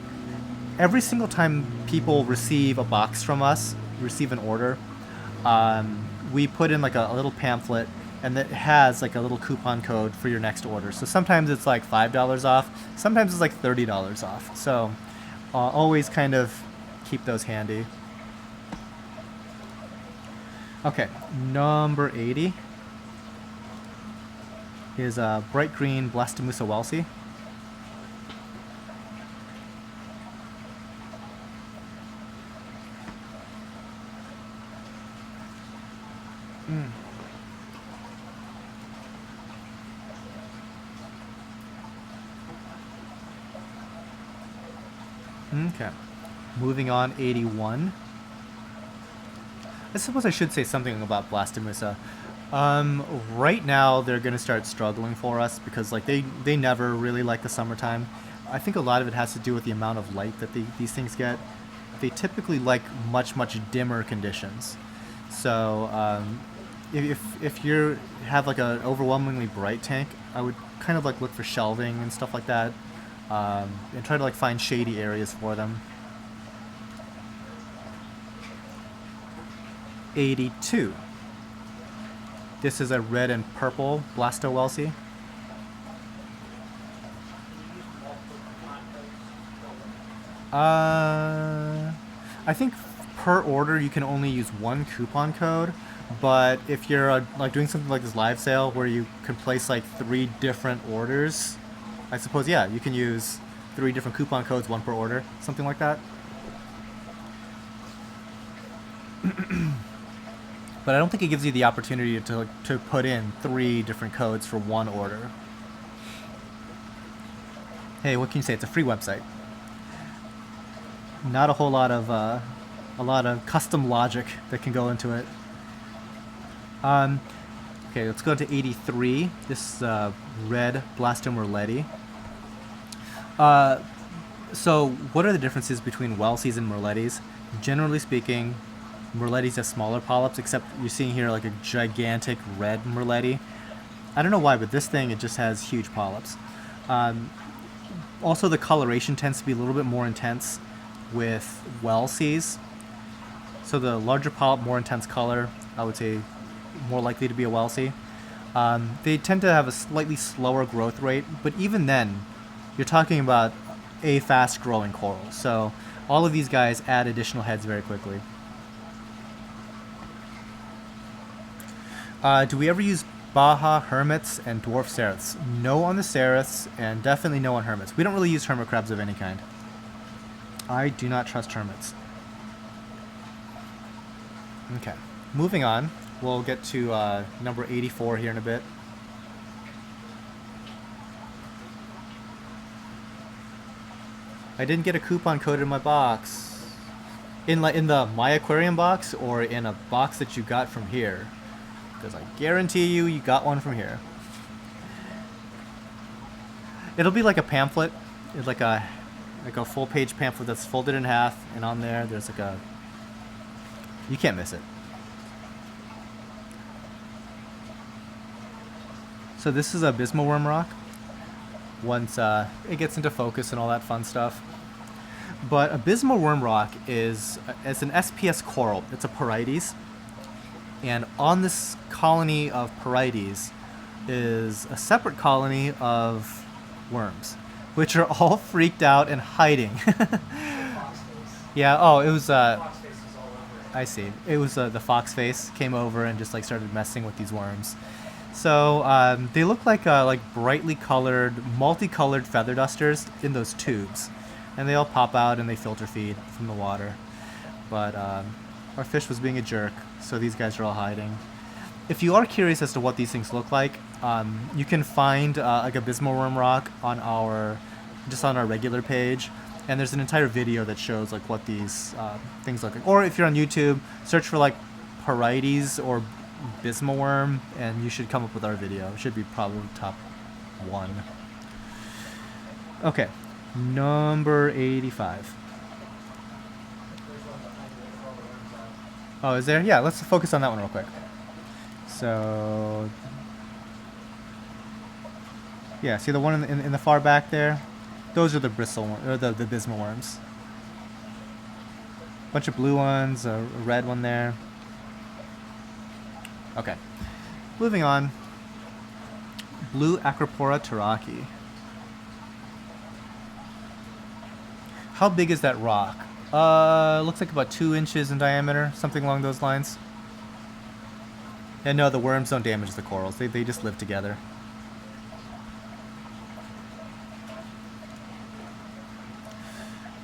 every single time people receive a box from us, receive an order, we put in like a little pamphlet, and it has like a little coupon code for your next order. So sometimes it's like $5 off, sometimes it's like $30 off. So always kind of keep those handy. Okay, number 80 is a bright green Blastomussa welsey. Okay, moving on, 81. I suppose I should say something about Blastomussa. Right now they're going to start struggling for us because like they never really like the summertime. I think a lot of it has to do with the amount of light that these things get. They typically like much dimmer conditions. So if you have like an overwhelmingly bright tank, I would kind of like look for shelving and stuff like that, and try to like find shady areas for them. 82. This is a red and purple Blasto welsey. I think per order you can only use 1 coupon code, but if you're like doing something like this live sale where you can place like 3 different orders, I suppose, yeah, you can use 3 different coupon codes, 1 per order, something like that. But I don't think it gives you the opportunity to put in 3 different codes for 1 order. Hey, what can you say? It's a free website. Not a whole lot of custom logic that can go into it. Okay, let's go to 83. This is red Blastomussa. So what are the differences between welsies and merletes? Generally speaking, merletes have smaller polyps, except you're seeing here like a gigantic red merlete. I don't know why, but this thing, it just has huge polyps. Also, the coloration tends to be a little bit more intense with welsies. So the larger polyp, more intense color, I would say more likely to be a welsey. They tend to have a slightly slower growth rate, but even then, you're talking about a fast-growing coral. So all of these guys add additional heads very quickly. Do we ever use Baja hermits and dwarf ceriths? No on the ceriths, and definitely no on hermits. We don't really use hermit crabs of any kind. I do not trust hermits. Okay, moving on. We'll get to number 84 here in a bit. I didn't get a coupon code in my box. In the My Aquarium box, or in a box that you got from here? Because I guarantee you got one from here. It'll be like a pamphlet. It's like a full-page pamphlet that's folded in half, and on there's like a... You can't miss it. So this is a abysmal worm rock. Once it gets into focus and all that fun stuff. But abysmal worm rock it's an SPS coral. It's a parietes. And on this colony of parietes is a separate colony of worms, which are all freaked out and hiding. Yeah, oh, it was, I see. It was the fox face came over and just like started messing with these worms. So they look like brightly colored, multicolored feather dusters in those tubes. And they all pop out and they filter feed from the water. But our fish was being a jerk, so these guys are all hiding. If you are curious as to what these things look like, you can find like abysmal worm rock on our just on our regular page, and there's an entire video that shows like what these things look like. Or if you're on YouTube, search for like varieties or bisma worm, and you should come up with our video. It should be probably top 1. Okay, number 85. Oh, is there? Yeah, let's focus on that one real quick. So, yeah, see the one in the far back there? Those are the bristle or the bisma worms. Bunch of blue ones, a red one there. Okay, moving on. Blue Acropora taraki. How big is that rock? Looks like about 2 inches in diameter, something along those lines. And no, the worms don't damage the corals. They just live together.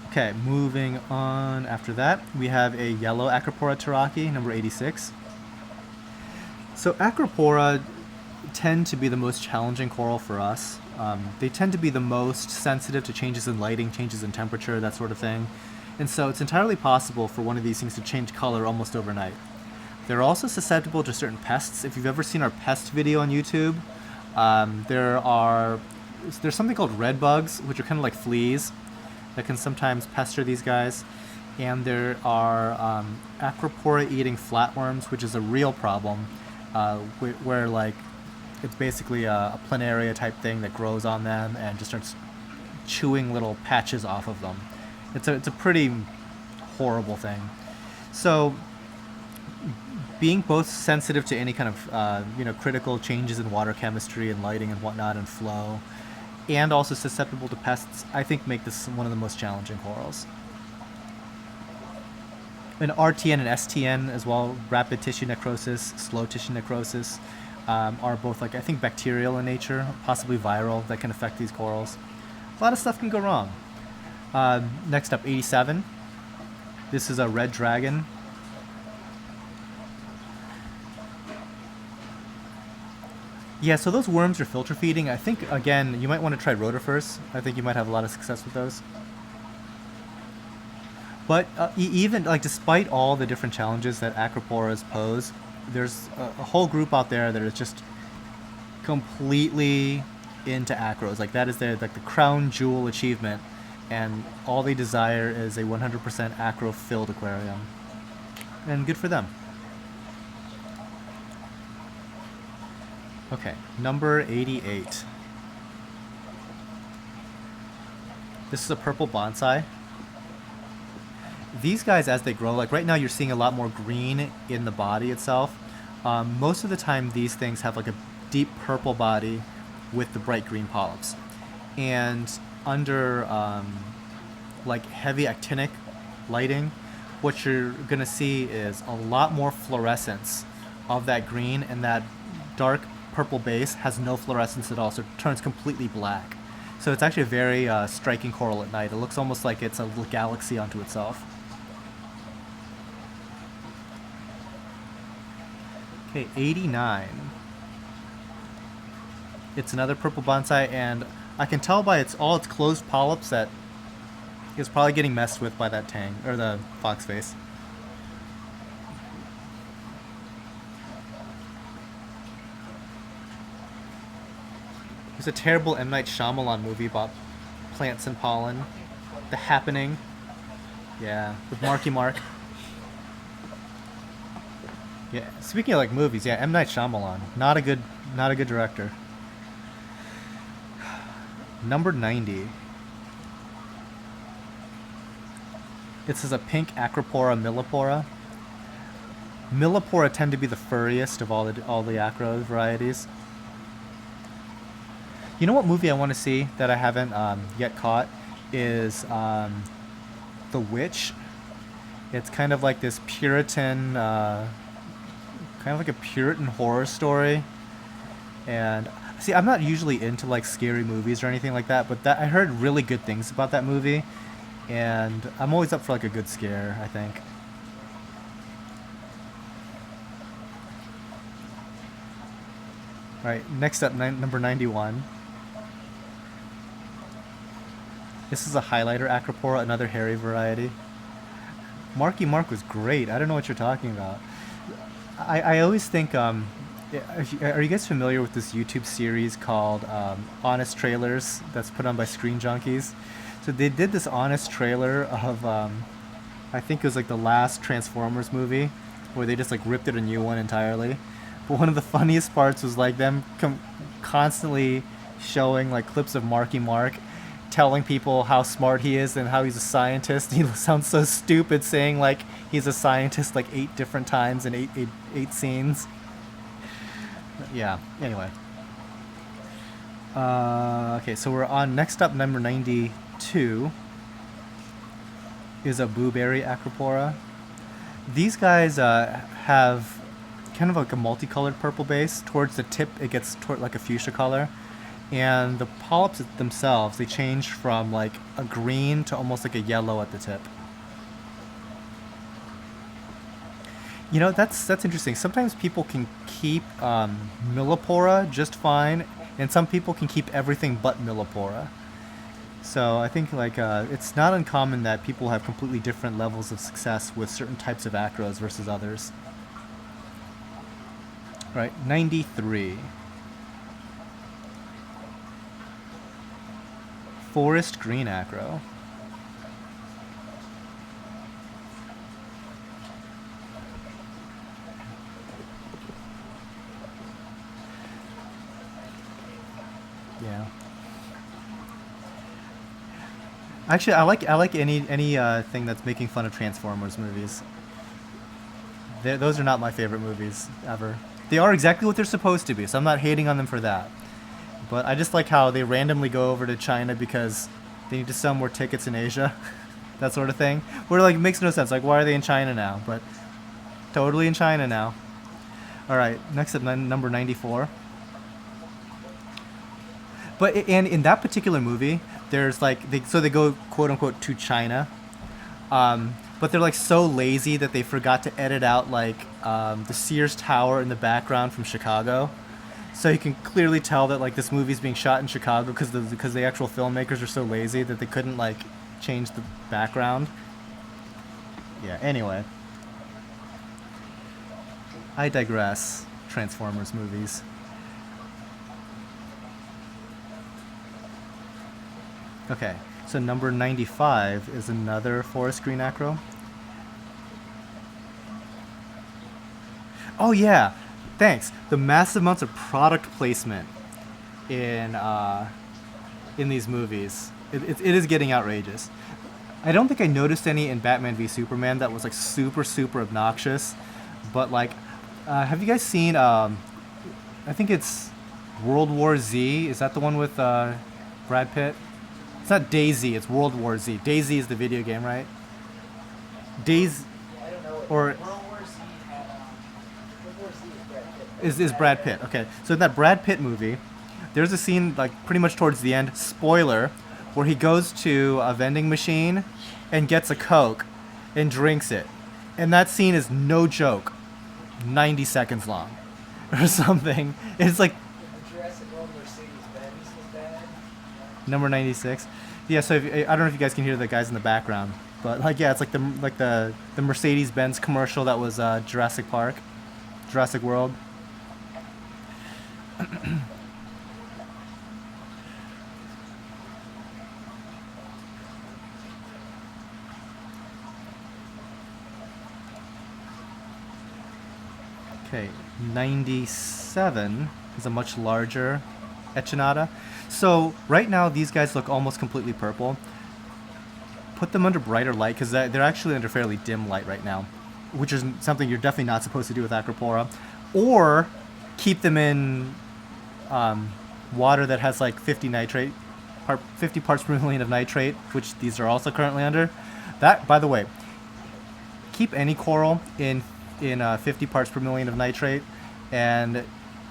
Okay, moving on after that, we have a yellow Acropora taraki, number 86. So Acropora tend to be the most challenging coral for us. They tend to be the most sensitive to changes in lighting, changes in temperature, that sort of thing. And so it's entirely possible for one of these things to change color almost overnight. They're also susceptible to certain pests. If you've ever seen our pest video on YouTube, there's something called red bugs, which are kind of like fleas that can sometimes pester these guys. And there are Acropora eating flatworms, which is a real problem, where like it's basically a planaria type thing that grows on them and just starts chewing little patches off of them. It's a pretty horrible thing. So being both sensitive to any kind of critical changes in water chemistry and lighting and whatnot and flow, and also susceptible to pests, I think make this one of the most challenging corals. And RTN and STN as well, rapid tissue necrosis, slow tissue necrosis, are both I think bacterial in nature, possibly viral, that can affect these corals. A lot of stuff can go wrong. Next up, 87. This is a red dragon. Yeah, so those worms are filter feeding. I think, again, you might want to try rotifers. I think you might have a lot of success with those. But even, despite all the different challenges that Acroporas pose, there's a whole group out there that is just completely into acros. That is the crown jewel achievement. And all they desire is a 100% acro-filled aquarium. And good for them. Okay, number 88. This is a purple bonsai. These guys, as they grow, right now you're seeing a lot more green in the body itself. Most of the time these things have a deep purple body with the bright green polyps. And under heavy actinic lighting, what you're gonna see is a lot more fluorescence of that green, and that dark purple base has no fluorescence at all, so it turns completely black. So it's actually a very striking coral at night. It looks almost like it's a little galaxy unto itself. Okay, 89. It's another purple bonsai, and I can tell by all its closed polyps that it's probably getting messed with by that tang, or the fox face. There's a terrible M. Night Shyamalan movie about plants and pollen. The Happening. Yeah, with Marky Mark. Yeah, speaking of movies, yeah, M. Night Shyamalan. Not a good director. Number 90. This is a pink Acropora millipora. Millipora tend to be the furriest of all the acro varieties. You know what movie I want to see that I haven't yet caught is The Witch. It's kind of like this Puritan, kind of like a Puritan horror story. And see, I'm not usually into scary movies or anything like that, but I heard really good things about that movie, and I'm always up for a good scare, I think. All right, next up, number 91. This is a highlighter Acropora, another hairy variety. Marky Mark was great. I don't know what you're talking about. I always think, are you guys familiar with this YouTube series called Honest Trailers that's put on by Screen Junkies? So they did this honest trailer of, I think it was like the last Transformers movie, where they just like ripped it a new one entirely. But one of the funniest parts was like them constantly showing like clips of Marky Mark telling people how smart he is and how he's a scientist. He sounds so stupid saying like he's a scientist like 8 different times in eight scenes. Yeah, anyway. Okay, so we're on next up, number 92 is a blueberry Acropora. These guys have kind of like a multicolored purple base. Towards the tip it gets toward like a fuchsia color. And the polyps themselves, they change from like a green to almost like a yellow at the tip. You know, that's interesting. Sometimes people can keep Millipora just fine, and some people can keep everything but Millipora. So I think like it's not uncommon that people have completely different levels of success with certain types of acros versus others. Right, 93. Forest green acro. Yeah. Actually, I like any thing that's making fun of Transformers movies. Those are not my favorite movies ever. They are exactly what they're supposed to be, so I'm not hating on them for that. But I just like how they randomly go over to China because they need to sell more tickets in Asia. That sort of thing. Where like it makes no sense. Like, why are they in China now? But totally in China now. Alright, next up, number 94. And in that particular movie, there's like, they go quote unquote to China. But they're like so lazy that they forgot to edit out like the Sears Tower in the background from Chicago. So you can clearly tell that like this movie's being shot in Chicago because the actual filmmakers are so lazy that they couldn't like change the background. Yeah, anyway. I digress. Transformers movies. Okay, so number 95 is another forest green acro. Oh yeah, thanks. The massive amounts of product placement in these movies, it is getting outrageous. I don't think I noticed any in Batman v Superman that was like super obnoxious, but like, have you guys seen? I think it's World War Z. Is that the one with Brad Pitt? It's not DayZ. It's World War Z. DayZ is the video game, right? DayZ, or is Brad Pitt. Okay, so in that Brad Pitt movie, there's a scene like pretty much towards the end, spoiler, where he goes to a vending machine and gets a Coke and drinks it. And that scene is no joke, 90 seconds long or something. It's like number 96. Yeah, so I don't know if you guys can hear the guys in the background, but like yeah, it's like the Mercedes-Benz commercial that was Jurassic World. Okay, 97 is a much larger Echinata. So right now these guys look almost completely purple. Put them under brighter light because they're actually under fairly dim light right now, which is something you're definitely not supposed to do with Acropora. Or keep them in water that has like 50 parts per million of nitrate, which these are also currently under. That, by the way, keep any coral in 50 parts per million of nitrate, and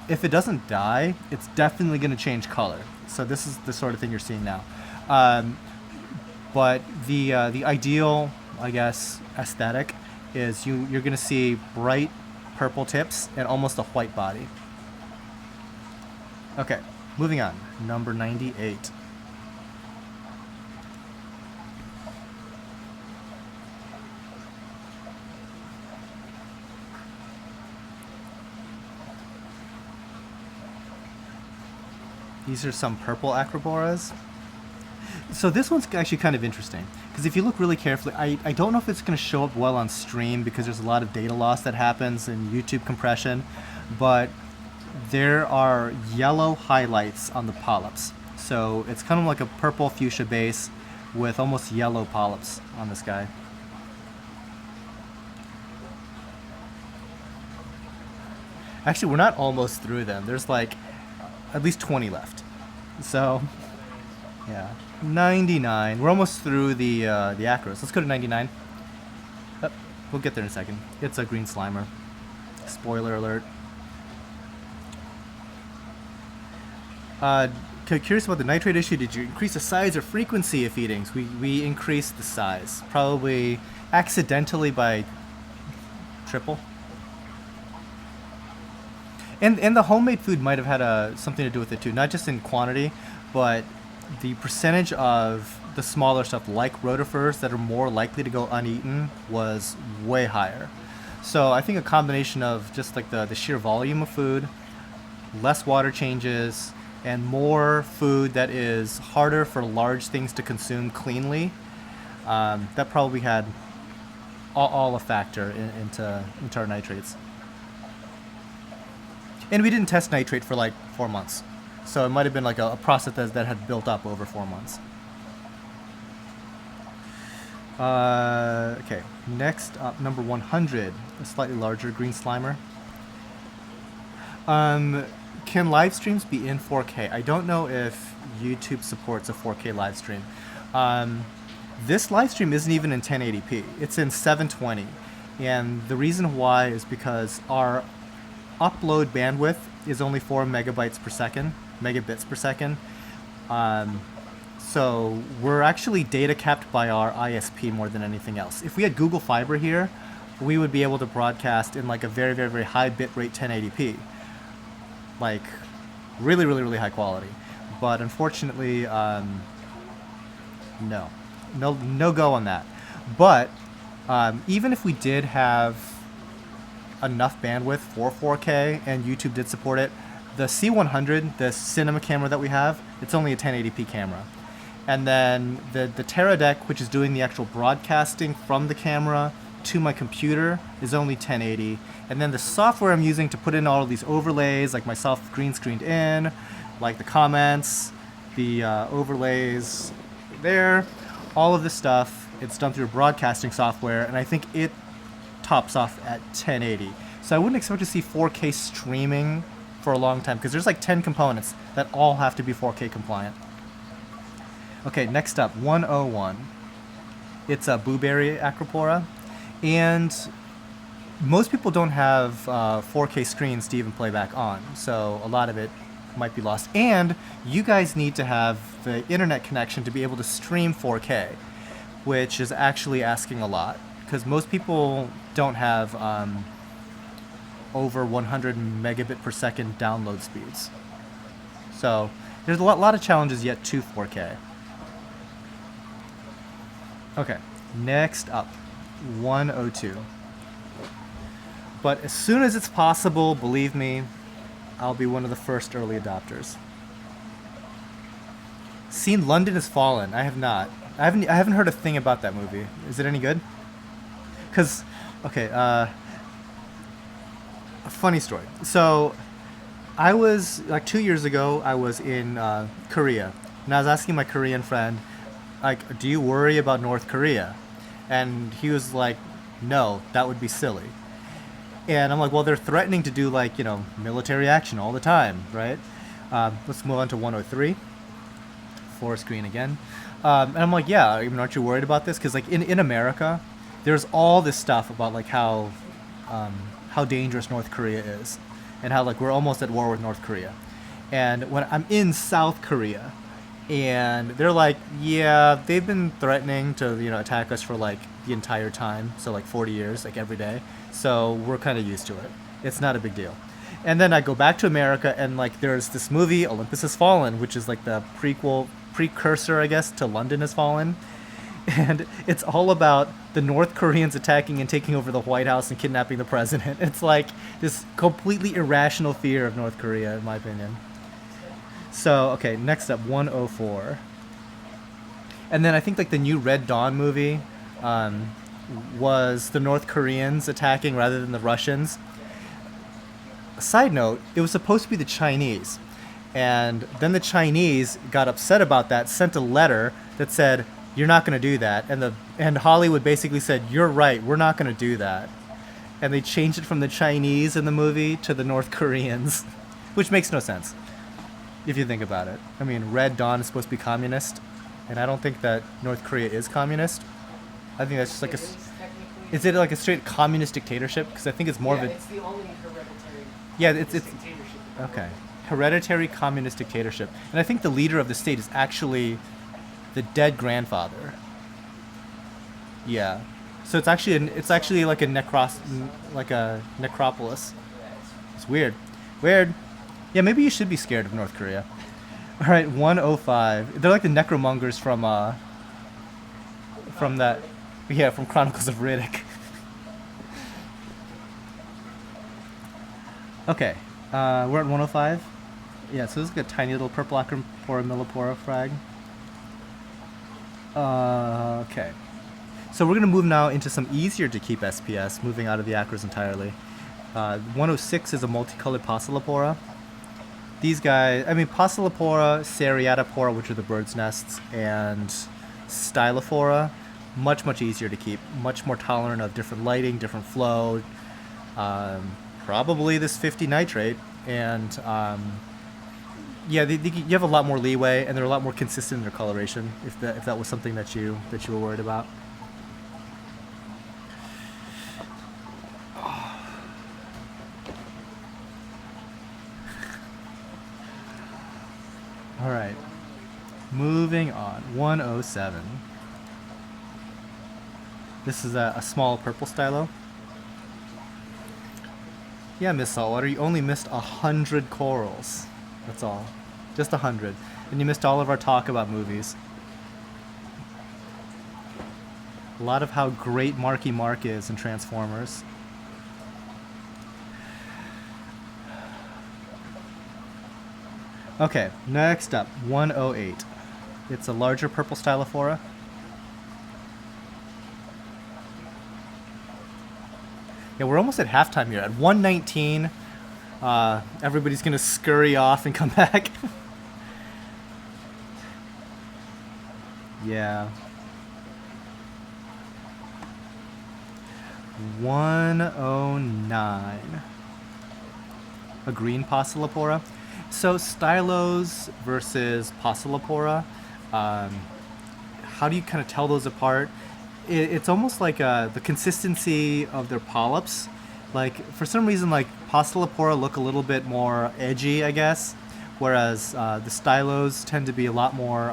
if it doesn't die, it's definitely going to change color. So this is the sort of thing you're seeing now. But the ideal, I guess, aesthetic is you're going to see bright purple tips and almost a white body. Okay, moving on. Number 98. These are some purple acroporas. So this one's actually kind of interesting, because if you look really carefully, I don't know if it's going to show up well on stream because there's a lot of data loss that happens in YouTube compression, but there are yellow highlights on the polyps. So it's kind of like a purple fuchsia base with almost yellow polyps on this guy. Actually, we're not almost through them. There's like at least 20 left. So, yeah. 99. We're almost through the acros. Let's go to 99. We'll get there in a second. It's a green slimer. Spoiler alert. Curious about the nitrate issue. Did you increase the size or frequency of feedings? We increased the size. Probably accidentally by triple. And the homemade food might have had something to do with it too. Not just in quantity, but the percentage of the smaller stuff like rotifers that are more likely to go uneaten was way higher. So I think a combination of just like the sheer volume of food, less water changes, and more food that is harder for large things to consume cleanly, that probably had all a factor into our nitrates. And we didn't test nitrate for like 4 months. So it might have been like a process that had built up over 4 months. Okay, next up, number 100, a slightly larger green slimer. Can live streams be in 4K? I don't know if YouTube supports a 4K live stream. This live stream isn't even in 1080p. It's in 720. And the reason why is because our upload bandwidth is only 4 megabits per second. So we're actually data capped by our ISP more than anything else. If we had Google Fiber here, we would be able to broadcast in like a very, very, very high bitrate 1080p. Like really, really, really high quality. But unfortunately, no go on that. But even if we did have enough bandwidth for 4K and YouTube did support it, the C100, the cinema camera that we have, it's only a 1080p camera. And then the Terra deck, which is doing the actual broadcasting from the camera to my computer, is only 1080. And then the software I'm using to put in all of these overlays, like myself green screened in, like the comments, the overlays there, all of this stuff, it's done through broadcasting software, and I think it tops off at 1080. So I wouldn't expect to see 4K streaming for a long time, because there's like 10 components that all have to be 4K compliant. Okay, next up, 101. It's a blueberry Acropora, and most people don't have 4K screens to even play back on, so a lot of it might be lost. And you guys need to have the internet connection to be able to stream 4K, which is actually asking a lot, because most people don't have over 100 megabit per second download speeds. So there's a lot of challenges yet to 4K. Okay, next up, 102. But as soon as it's possible, believe me, I'll be one of the first early adopters. Seen London Has Fallen? I have not. I haven't heard a thing about that movie. Is it any good? Because, okay, a funny story. So, I was, like 2 years ago, I was in Korea. And I was asking my Korean friend, like, do you worry about North Korea? And he was like, no, that would be silly. And I'm like, well, they're threatening to do, like, you know, military action all the time, right? Let's move on to 103. Full screen again. And I'm like, yeah, I mean, aren't you worried about this? Because, like, in America, there's all this stuff about, like, how dangerous North Korea is. And how, like, we're almost at war with North Korea. And when I'm in South Korea, and they're like, yeah, they've been threatening to, you know, attack us for, like, the entire time. So, like, 40 years, like, every day. So we're kind of used to it. It's not a big deal. And then I go back to America, and, like, there's this movie, Olympus Has Fallen, which is, like, the precursor, I guess, to London Has Fallen. And it's all about the North Koreans attacking and taking over the White House and kidnapping the president. It's like this completely irrational fear of North Korea, in my opinion. So, okay, next up, 104. And then I think like the new Red Dawn movie was the North Koreans attacking rather than the Russians. Side note, it was supposed to be the Chinese. And then the Chinese got upset about that, sent a letter that said, "You're not going to do that." And Hollywood basically said, "You're right, we're not going to do that." And they changed it from the Chinese in the movie to the North Koreans, which makes no sense if you think about it. I mean, Red Dawn is supposed to be communist, and I don't think that North Korea is communist. I think that's just like is it like a straight communist dictatorship? Because I think it's more of a... it's the only hereditary it's dictatorship. okay. Hereditary communist dictatorship. And I think the leader of the state is actually the dead grandfather. Yeah. So it's actually like a necropolis. It's weird. Weird. Yeah, maybe you should be scared of North Korea. All right, 105. They're like the necromongers from that, yeah, from Chronicles of Riddick. Okay, we're at 105. Yeah, so this is like a tiny little purple Acropora millipora frag. Okay. So we're going to move now into some easier to keep SPS, moving out of the acros entirely. 106 is a multicolored Pocillopora. These guys, I mean, Pocillopora, Seriatopora, which are the bird's nests, and stylophora, much easier to keep, much more tolerant of different lighting, different flow, probably this 50 nitrate, and yeah, you have a lot more leeway, and they're a lot more consistent in their coloration, if that was something that you were worried about. All right, moving on. 107. This is a small purple stylo. Yeah, Miss Saltwater, you only missed 100 corals. That's all. Just 100. And you missed all of our talk about movies. A lot of how great Marky Mark is in Transformers. Okay, next up, 108. It's a larger purple stylophora. Yeah, we're almost at halftime here. At 119, everybody's going to scurry off and come back. Yeah. 109. A green Pocillopora. So Stylos versus Pocillopora, how do you kind of tell those apart? It's almost like the consistency of their polyps. Like, for some reason, like, Pocillopora look a little bit more edgy, I guess, whereas the Stylos tend to be a lot more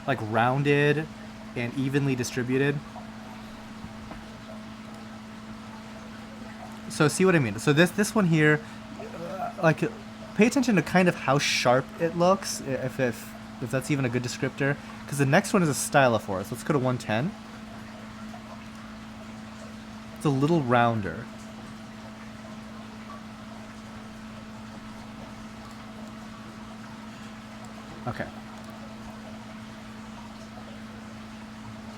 like rounded and evenly distributed. So see what I mean? So this one here, like, pay attention to kind of how sharp it looks, if that's even a good descriptor, because the next one is a stylophora. So let's go to 110. It's a little rounder. Okay.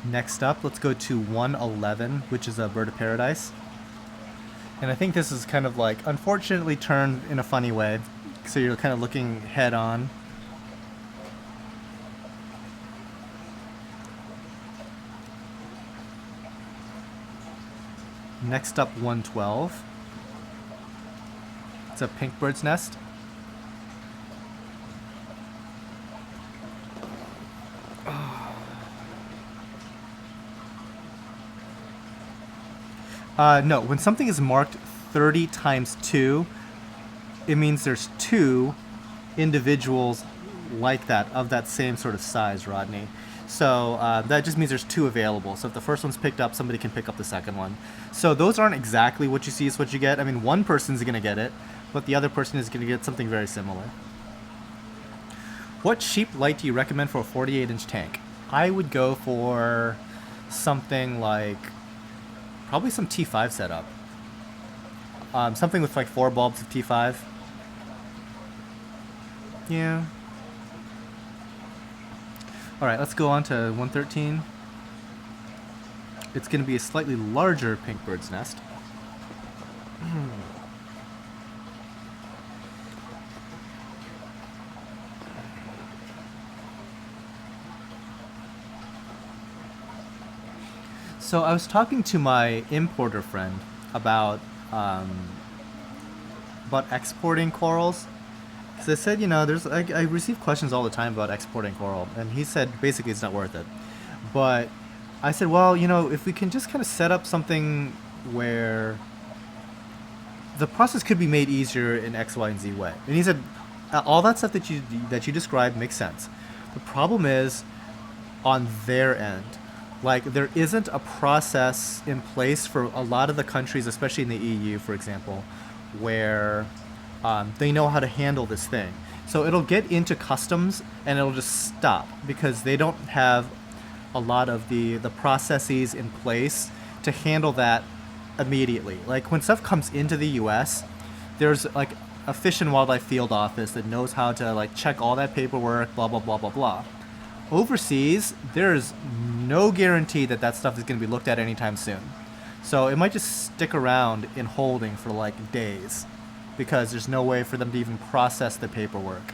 Next up, let's go to 111, which is a bird of paradise. And I think this is kind of like, unfortunately, turned in a funny way. So you're kind of looking head on. Next up, 112. It's a pink bird's nest. No, when something is marked 30 times 2, it means there's 2 individuals like that, of that same sort of size, Rodney. So that just means there's 2 available. So if the first one's picked up, somebody can pick up the second one. So those aren't exactly what you see is what you get. I mean, one person's going to get it, but the other person is going to get something very similar. What sheep light do you recommend for a 48-inch tank? I would go for something like, probably some T5 setup. Something with like 4 bulbs of T5. Yeah. All right, let's go on to 113. It's going to be a slightly larger pink bird's nest. So I was talking to my importer friend about exporting corals. Because I said, you know, I receive questions all the time about exporting coral, and he said basically it's not worth it. But I said, well, you know, if we can just kind of set up something where the process could be made easier in X, Y, and Z way. And he said, all that stuff that you described makes sense. The problem is on their end. Like, there isn't a process in place for a lot of the countries, especially in the EU, for example, where they know how to handle this thing. So it'll get into customs and it'll just stop because they don't have a lot of the processes in place to handle that immediately. Like, when stuff comes into the US, there's like a Fish and Wildlife field office that knows how to like check all that paperwork, blah, blah, blah, blah, blah. Overseas, there's no guarantee that that stuff is going to be looked at anytime soon. So it might just stick around in holding for like days because there's no way for them to even process the paperwork.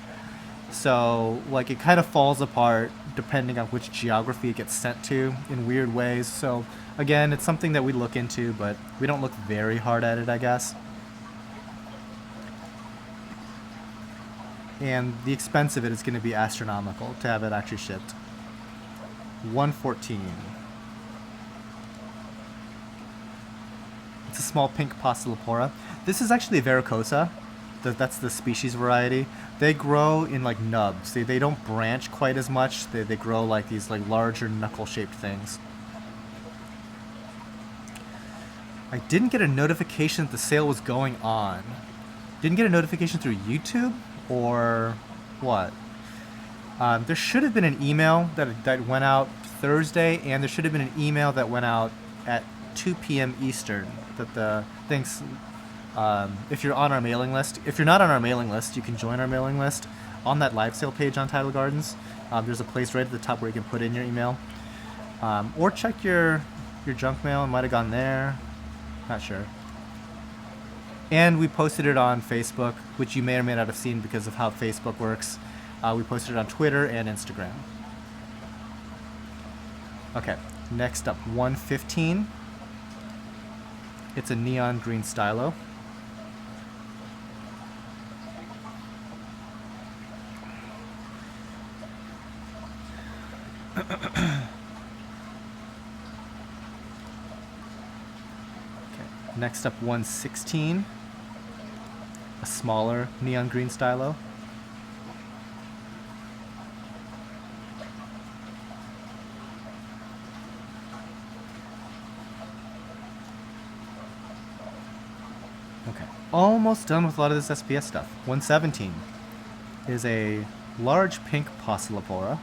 So like it kind of falls apart depending on which geography it gets sent to in weird ways. So again, it's something that we look into, but we don't look very hard at it, I guess. And the expense of it is going to be astronomical to have it actually shipped. 114. It's a small pink Pocillopora. This is actually a Varicosa. That's the species variety. They grow in like nubs. They don't branch quite as much. They grow like these like larger knuckle-shaped things. I didn't get a notification that the sale was going on. Didn't get a notification through YouTube? Or what? There should have been an email that went out Thursday, and there should have been an email that went out at 2 p.m. Eastern. That the thanks. If you're on our mailing list, if you're not on our mailing list, you can join our mailing list on that live sale page on Tidal Gardens. There's a place right at the top where you can put in your email, or check your junk mail. It might have gone there. Not sure. And we posted it on Facebook, which you may or may not have seen because of how Facebook works. We posted it on Twitter and Instagram. Okay, next up, 115. It's a neon green stylo. Okay, next up, 116. A smaller neon green stylo. Okay, almost done with a lot of this SPS stuff. 117 is a large pink Pocillopora.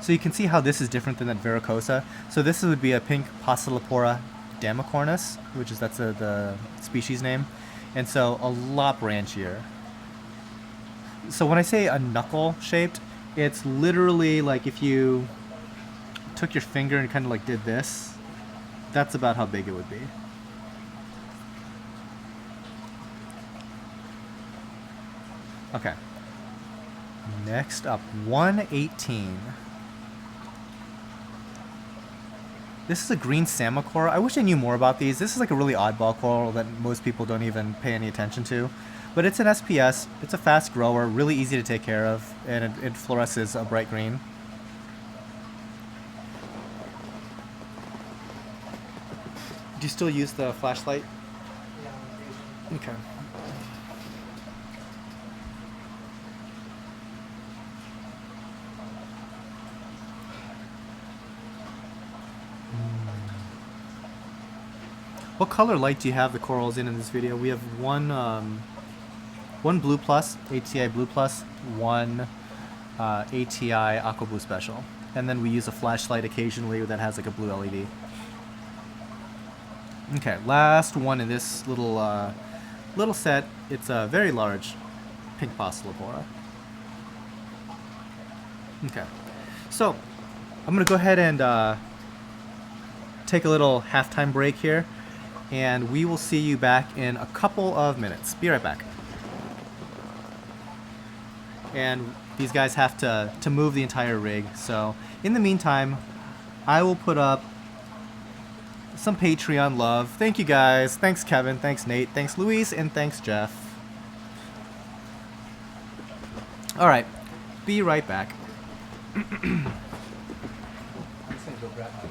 So you can see how this is different than that Varicosa. So this would be a pink Pocillopora Damicornis, which is that's the species name, and so a lot branchier. So when I say a knuckle shaped, it's literally like if you took your finger and kind of like did this, that's about how big it would be. Okay. Next up, 118. This is a green Samacora. I wish I knew more about these. This is like a really oddball coral that most people don't even pay any attention to. But it's an SPS. It's a fast grower, really easy to take care of, and it fluoresces a bright green. Do you still use the flashlight? Yeah. Okay. What color light do you have the corals in this video? We have one blue plus, ATI blue plus, one ATI aqua blue special, and then we use a flashlight occasionally that has like a blue LED. Okay, last one in this little set. It's a very large pink Pocillopora. Okay. So, I'm going to go ahead and take a little halftime break here, and we will see you back in a couple of minutes. Be right back. And these guys have to move the entire rig, so in the meantime, I will put up some Patreon love. Thank you guys. Thanks Kevin, thanks Nate, thanks Luis, and thanks Jeff. Alright, be right back. I'm just gonna go grab my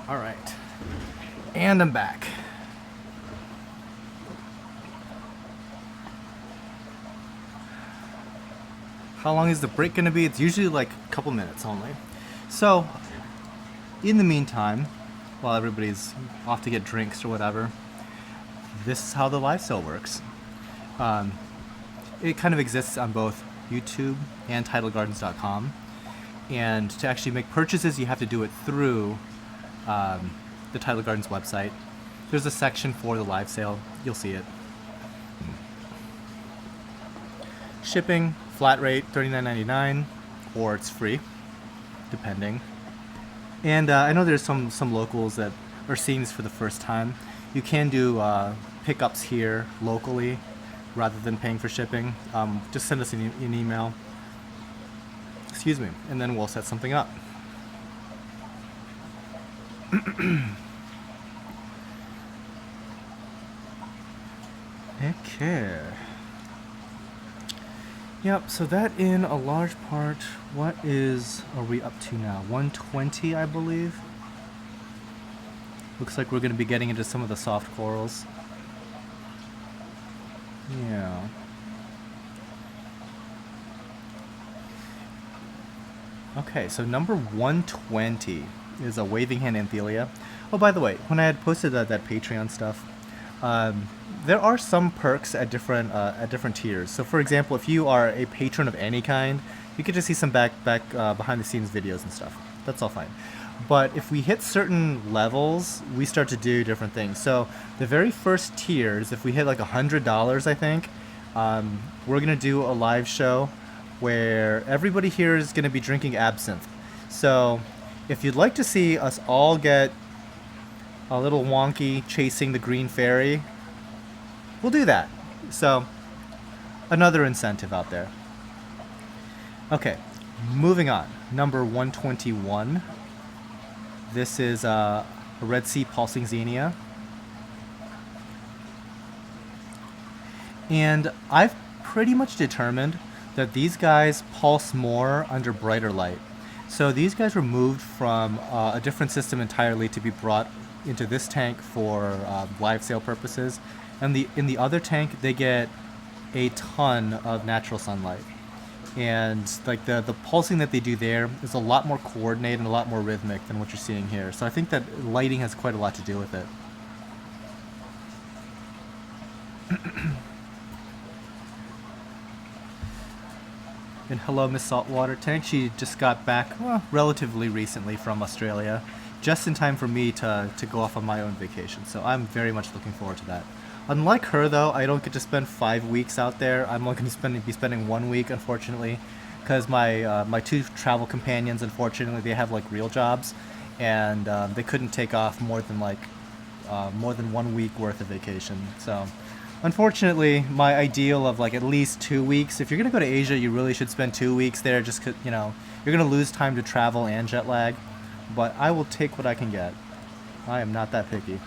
All right, and I'm back. How long is the break gonna be? It's usually like a couple minutes only. So, in the meantime, while everybody's off to get drinks or whatever, this is how the live sale works. It kind of exists on both YouTube and TidalGardens.com. And to actually make purchases, you have to do it through the Tidal Gardens website. There's a section for the live sale. You'll see it. Shipping, flat rate, $39.99, or it's free, depending. And I know there's some locals that are seeing this for the first time. You can do pickups here locally rather than paying for shipping, just send us an email. Excuse me, and then we'll set something up. Okay. Yep, so that in a large part, what are we up to now? 120, I believe. Looks like we're going to be getting into some of the soft corals. Yeah. Okay, so number 120 is a waving hand Anthelia. Oh, by the way, when I had posted that Patreon stuff, there are some perks at different tiers. So, for example, if you are a patron of any kind, you get to see some behind the scenes videos and stuff. That's all fine. But if we hit certain levels, we start to do different things. So the very first tiers, if we hit like $100, I think, we're gonna do a live show where everybody here is gonna be drinking absinthe. So if you'd like to see us all get a little wonky chasing the green fairy, we'll do that. So another incentive out there. Okay, moving on. Number 121. This is a Red Sea pulsing xenia. And I've pretty much determined that these guys pulse more under brighter light. So these guys were moved from a different system entirely to be brought into this tank for live sale purposes. And in the other tank, they get a ton of natural sunlight. And like the pulsing that they do there is a lot more coordinated and a lot more rhythmic than what you're seeing here. So I think that lighting has quite a lot to do with it. And hello, Miss Saltwater Tank. She just got back relatively recently from Australia, just in time for me to go off on my own vacation. So I'm very much looking forward to that. Unlike her, though, I don't get to spend 5 weeks out there. I'm only going to be spending 1 week, unfortunately, because my two travel companions, unfortunately, they have like real jobs, and they couldn't take off more than 1 week worth of vacation. So, unfortunately, my ideal of like at least 2 weeks. If you're going to go to Asia, you really should spend 2 weeks there, just 'cause, you know, you're going to lose time to travel and jet lag. But I will take what I can get. I am not that picky.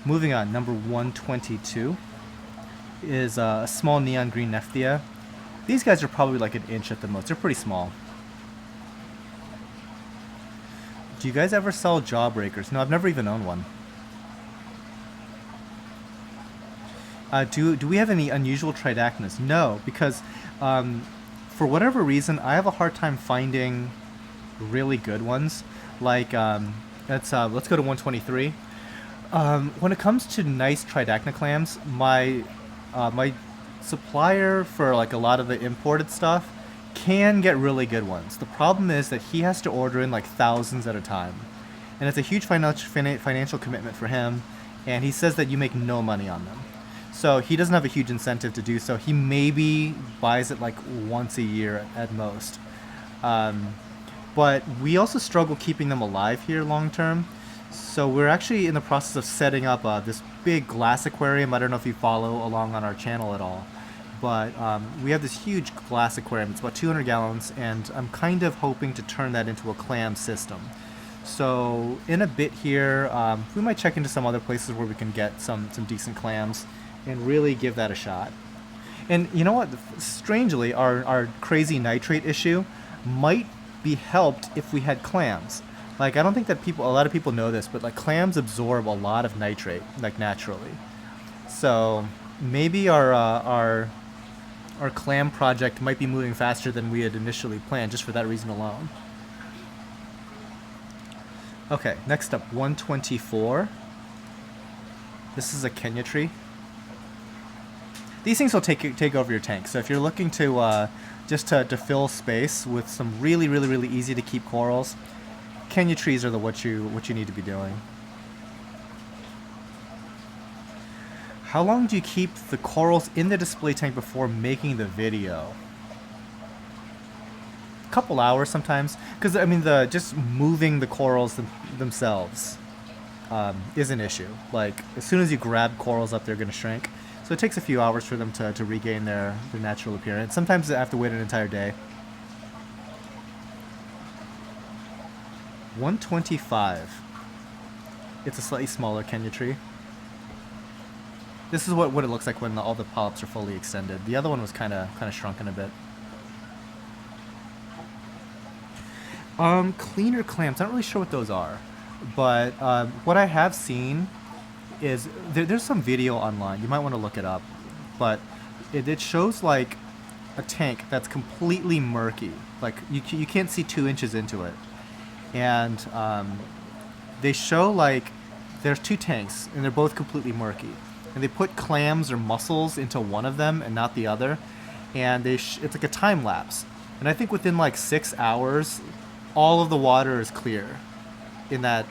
Moving on, number 122 is a small neon green Nefea. These guys are probably like an inch at the most. They're pretty small. Do you guys ever sell jawbreakers? No, I've never even owned one. Do we have any unusual tridacnus? No, because for whatever reason, I have a hard time finding really good ones. Like, let's go to 123. When it comes to nice tridacna clams, my supplier for like a lot of the imported stuff can get really good ones. The problem is that he has to order in like thousands at a time, and it's a huge financial commitment for him, and he says that you make no money on them. So he doesn't have a huge incentive to do so. He maybe buys it like once a year at most. But we also struggle keeping them alive here long term. So we're actually in the process of setting up this big glass aquarium. I don't know if you follow along on our channel at all, but we have this huge glass aquarium. It's about 200 gallons, and I'm kind of hoping to turn that into a clam system. So in a bit here, we might check into some other places where we can get some decent clams and really give that a shot. And you know what? Strangely, our crazy nitrate issue might be helped if we had clams. Like, I don't think that a lot of people know this, but like clams absorb a lot of nitrate, like naturally. So maybe our clam project might be moving faster than we had initially planned, just for that reason alone. Okay, next up, 124. This is a Kenya tree. These things will take over your tank. So if you're looking to just to fill space with some really easy to keep corals, Kenya trees are what you need to be doing. How long do you keep the corals in the display tank before making the video? A couple hours sometimes, because I mean just moving the corals themselves. is an issue. Like, as soon as you grab corals up, they're going to shrink. So it takes a few hours for them to regain their natural appearance. Sometimes they have to wait an entire day. 125. It's a slightly smaller Kenya tree. This is what it looks like when all the polyps are fully extended. The other one was kind of shrunken a bit. Cleaner clams. I'm not really sure what those are, but what I have seen is there's some video online. You might want to look it up, but it shows like a tank that's completely murky. Like you can't see 2 inches into it, and they show like there's 2 tanks and they're both completely murky. And they put clams or mussels into one of them and not the other, and it's like a time lapse. And I think within like 6 hours, all of the water is clear in that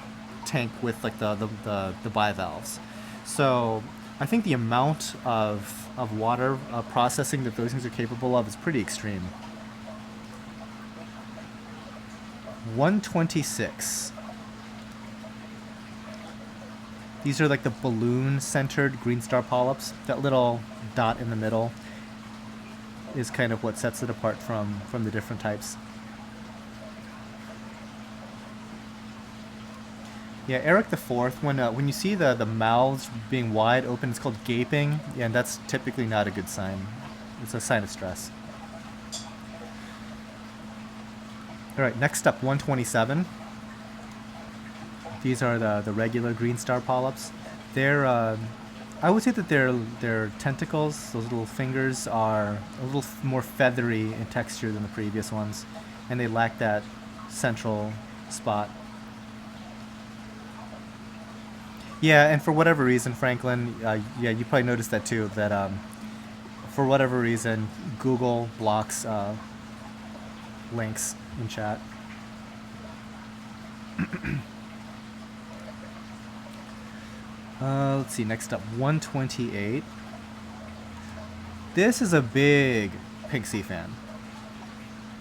tank with like the bivalves. So I think the amount of water processing that those things are capable of is pretty extreme. 126. These are like the balloon-centered green star polyps. That little dot in the middle is kind of what sets it apart from the different types. Yeah, Eric the Fourth. When you see the mouths being wide open, it's called gaping, and that's typically not a good sign. It's a sign of stress. All right, next up, 127. These are the regular green star polyps. They're, I would say that their tentacles, those little fingers, are a little more feathery in texture than the previous ones, and they lack that central spot. Yeah, and for whatever reason, Franklin, yeah, you probably noticed that too, that for whatever reason, Google blocks links in chat. Let's see, next up, 128. This is a big pink sea fan.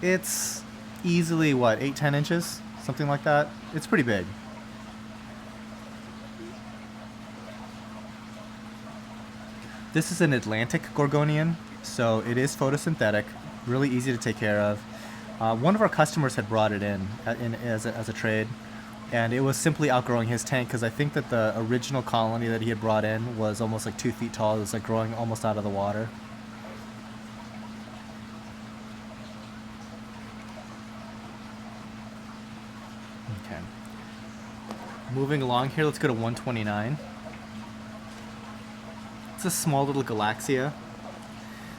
It's easily, what, 8-10 inches? Something like that. It's pretty big. This is an Atlantic gorgonian, so it is photosynthetic, really easy to take care of. One of our customers had brought it in as a trade, and it was simply outgrowing his tank because I think that the original colony that he had brought in was almost like 2 feet tall. It was like growing almost out of the water. Okay. Moving along here, let's go to 129. It's a small little Galaxia.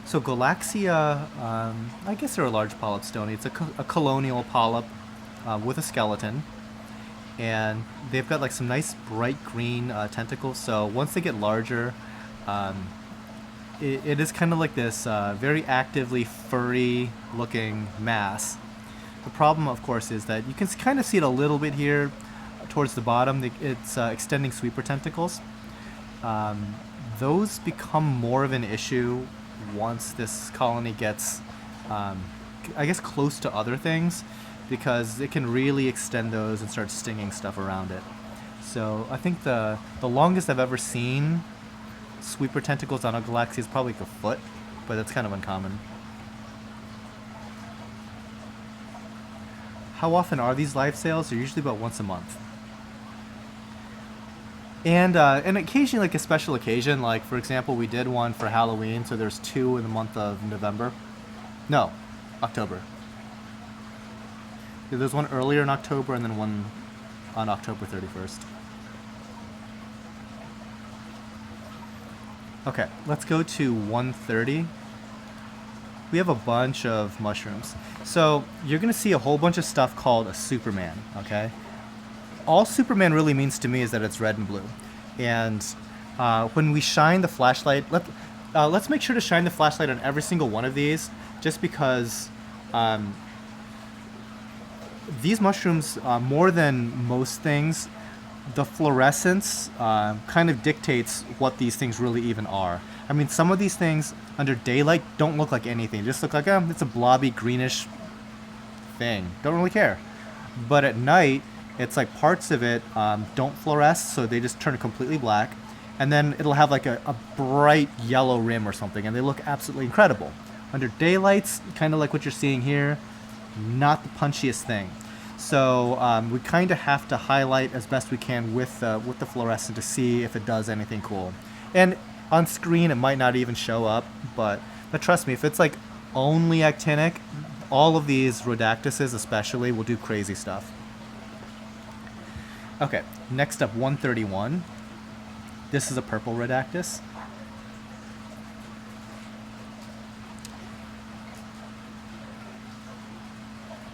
So Galaxia, I guess they're a large polyp stony. It's a colonial polyp with a skeleton. And they've got like some nice bright green tentacles. So once they get larger, it is kind of like this very actively furry looking mass. The problem, of course, is that you can kind of see it a little bit here towards the bottom. It's extending sweeper tentacles. Those become more of an issue once this colony gets, I guess, close to other things, because it can really extend those and start stinging stuff around it. So I think the longest I've ever seen sweeper tentacles on a Galaxia is probably like a foot, but that's kind of uncommon. How often are these live sales? They're usually about once a month. And occasionally, like a special occasion, like for example, we did one for Halloween, so there's 2 in the month of November. No, October. There's one earlier in October and then one on October 31st. Okay, let's go to 130. We have a bunch of mushrooms. So you're going to see a whole bunch of stuff called a Superman, okay? All Superman really means to me is that it's red and blue. And when we shine the flashlight, let's make sure to shine the flashlight on every single one of these, just because these mushrooms, more than most things, the fluorescence kind of dictates what these things really even are. I mean, some of these things under daylight don't look like anything. They just look like, it's a blobby greenish thing. Don't really care. But at night, It's like parts of it don't fluoresce, so they just turn completely black. And then it'll have like a bright yellow rim or something, and they look absolutely incredible. Under daylights, kind of like what you're seeing here, not the punchiest thing. So we kind of have to highlight as best we can with the fluorescent to see if it does anything cool. And on screen, it might not even show up, but trust me, if it's like only actinic, all of these Rhodactuses especially will do crazy stuff. Okay, next up, 131. This is a purple Rhodactus.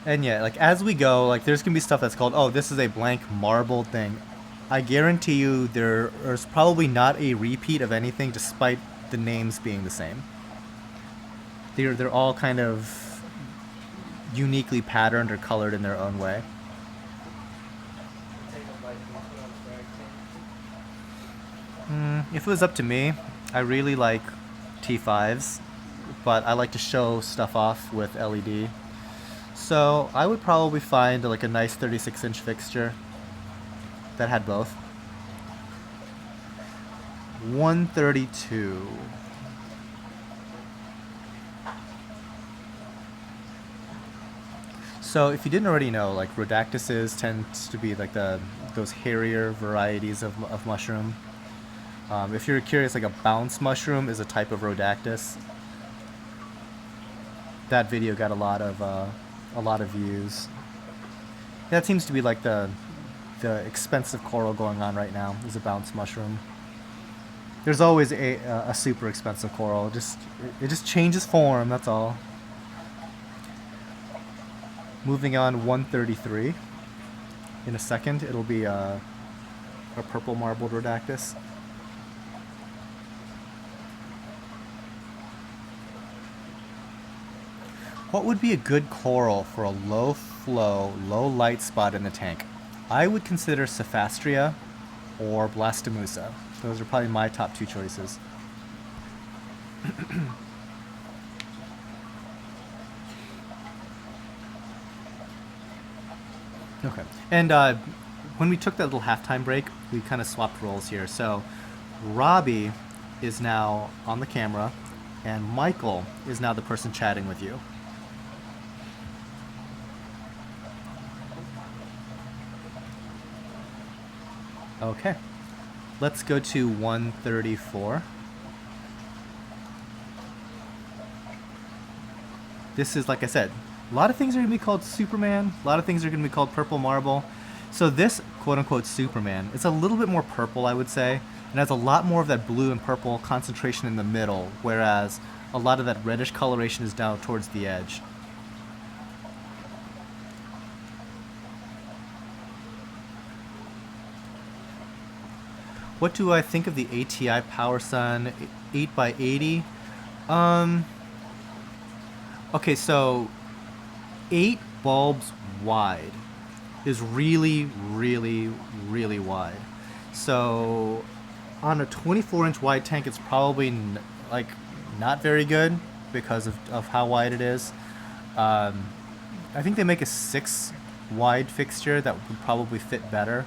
And yeah, like as we go, like there's gonna be stuff that's called, oh, this is a blank marble thing. I guarantee you there's probably not a repeat of anything despite the names being the same. They're all kind of uniquely patterned or colored in their own way. If it was up to me, I really like T5s, but I like to show stuff off with LED. So I would probably find like a nice 36-inch fixture that had both. 132. So if you didn't already know, like Rhodactuses tends to be like those hairier varieties of mushroom. If you're curious, like a bounce mushroom is a type of Rhodactus. That video got a lot of views. That seems to be like the expensive coral going on right now, is a bounce mushroom. There's always a super expensive coral. It just changes form, that's all. Moving on, 133. In a second, it'll be a purple marbled Rhodactus. What would be a good coral for a low flow, low light spot in the tank? I would consider Acanthastrea or Blastomussa. Those are probably my top two choices. Okay. And when we took that little halftime break, we kind of swapped roles here. So Robbie is now on the camera, and Michael is now the person chatting with you. Okay, let's go to 134. This is, like I said, a lot of things are going to be called Superman, a lot of things are going to be called Purple Marble. So this quote-unquote Superman, it's a little bit more purple, I would say, and has a lot more of that blue and purple concentration in the middle, whereas a lot of that reddish coloration is down towards the edge. What do I think of the ATI Power Sun 8x80? Okay, so 8 bulbs wide is really, really, really wide. So on a 24-inch wide tank, it's probably like not very good because of how wide it is. I think they make a 6 wide fixture that would probably fit better.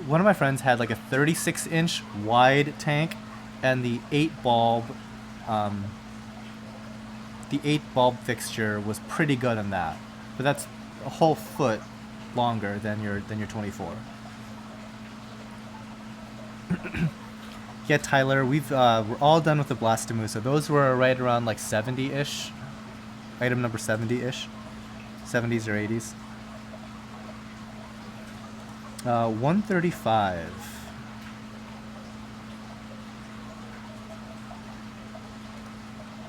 One of my friends had like a 36-inch wide tank, and the 8 bulb fixture was pretty good on that. But that's a whole foot longer than your 24. Yeah, Tyler, we're all done with the Blastomussa. Those were right around like 70-ish. Item number 70-ish. 70s or 80s. 135.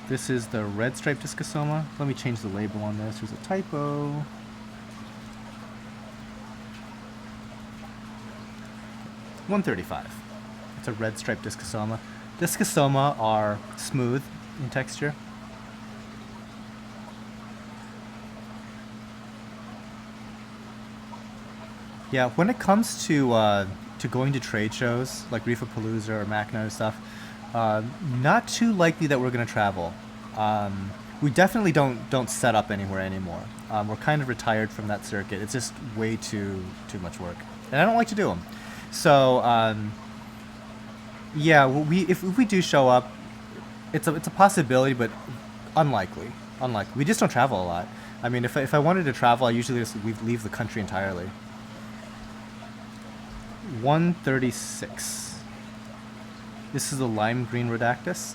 This is the red striped discosoma. Let me change the label on this. There's a typo. $135. It's a red striped discosoma. Discosoma are smooth in texture. Yeah, when it comes to going to trade shows like Lithophyllon or Machina and stuff, not too likely that we're going to travel. we definitely don't set up anywhere anymore. We're kind of retired from that circuit. It's just way too much work, and I don't like to do them. So yeah, if we do show up, it's a possibility, but unlikely. Unlikely. We just don't travel a lot. I mean, if I wanted to travel, I usually just leave the country entirely. 136. This is the lime green Rhodactis.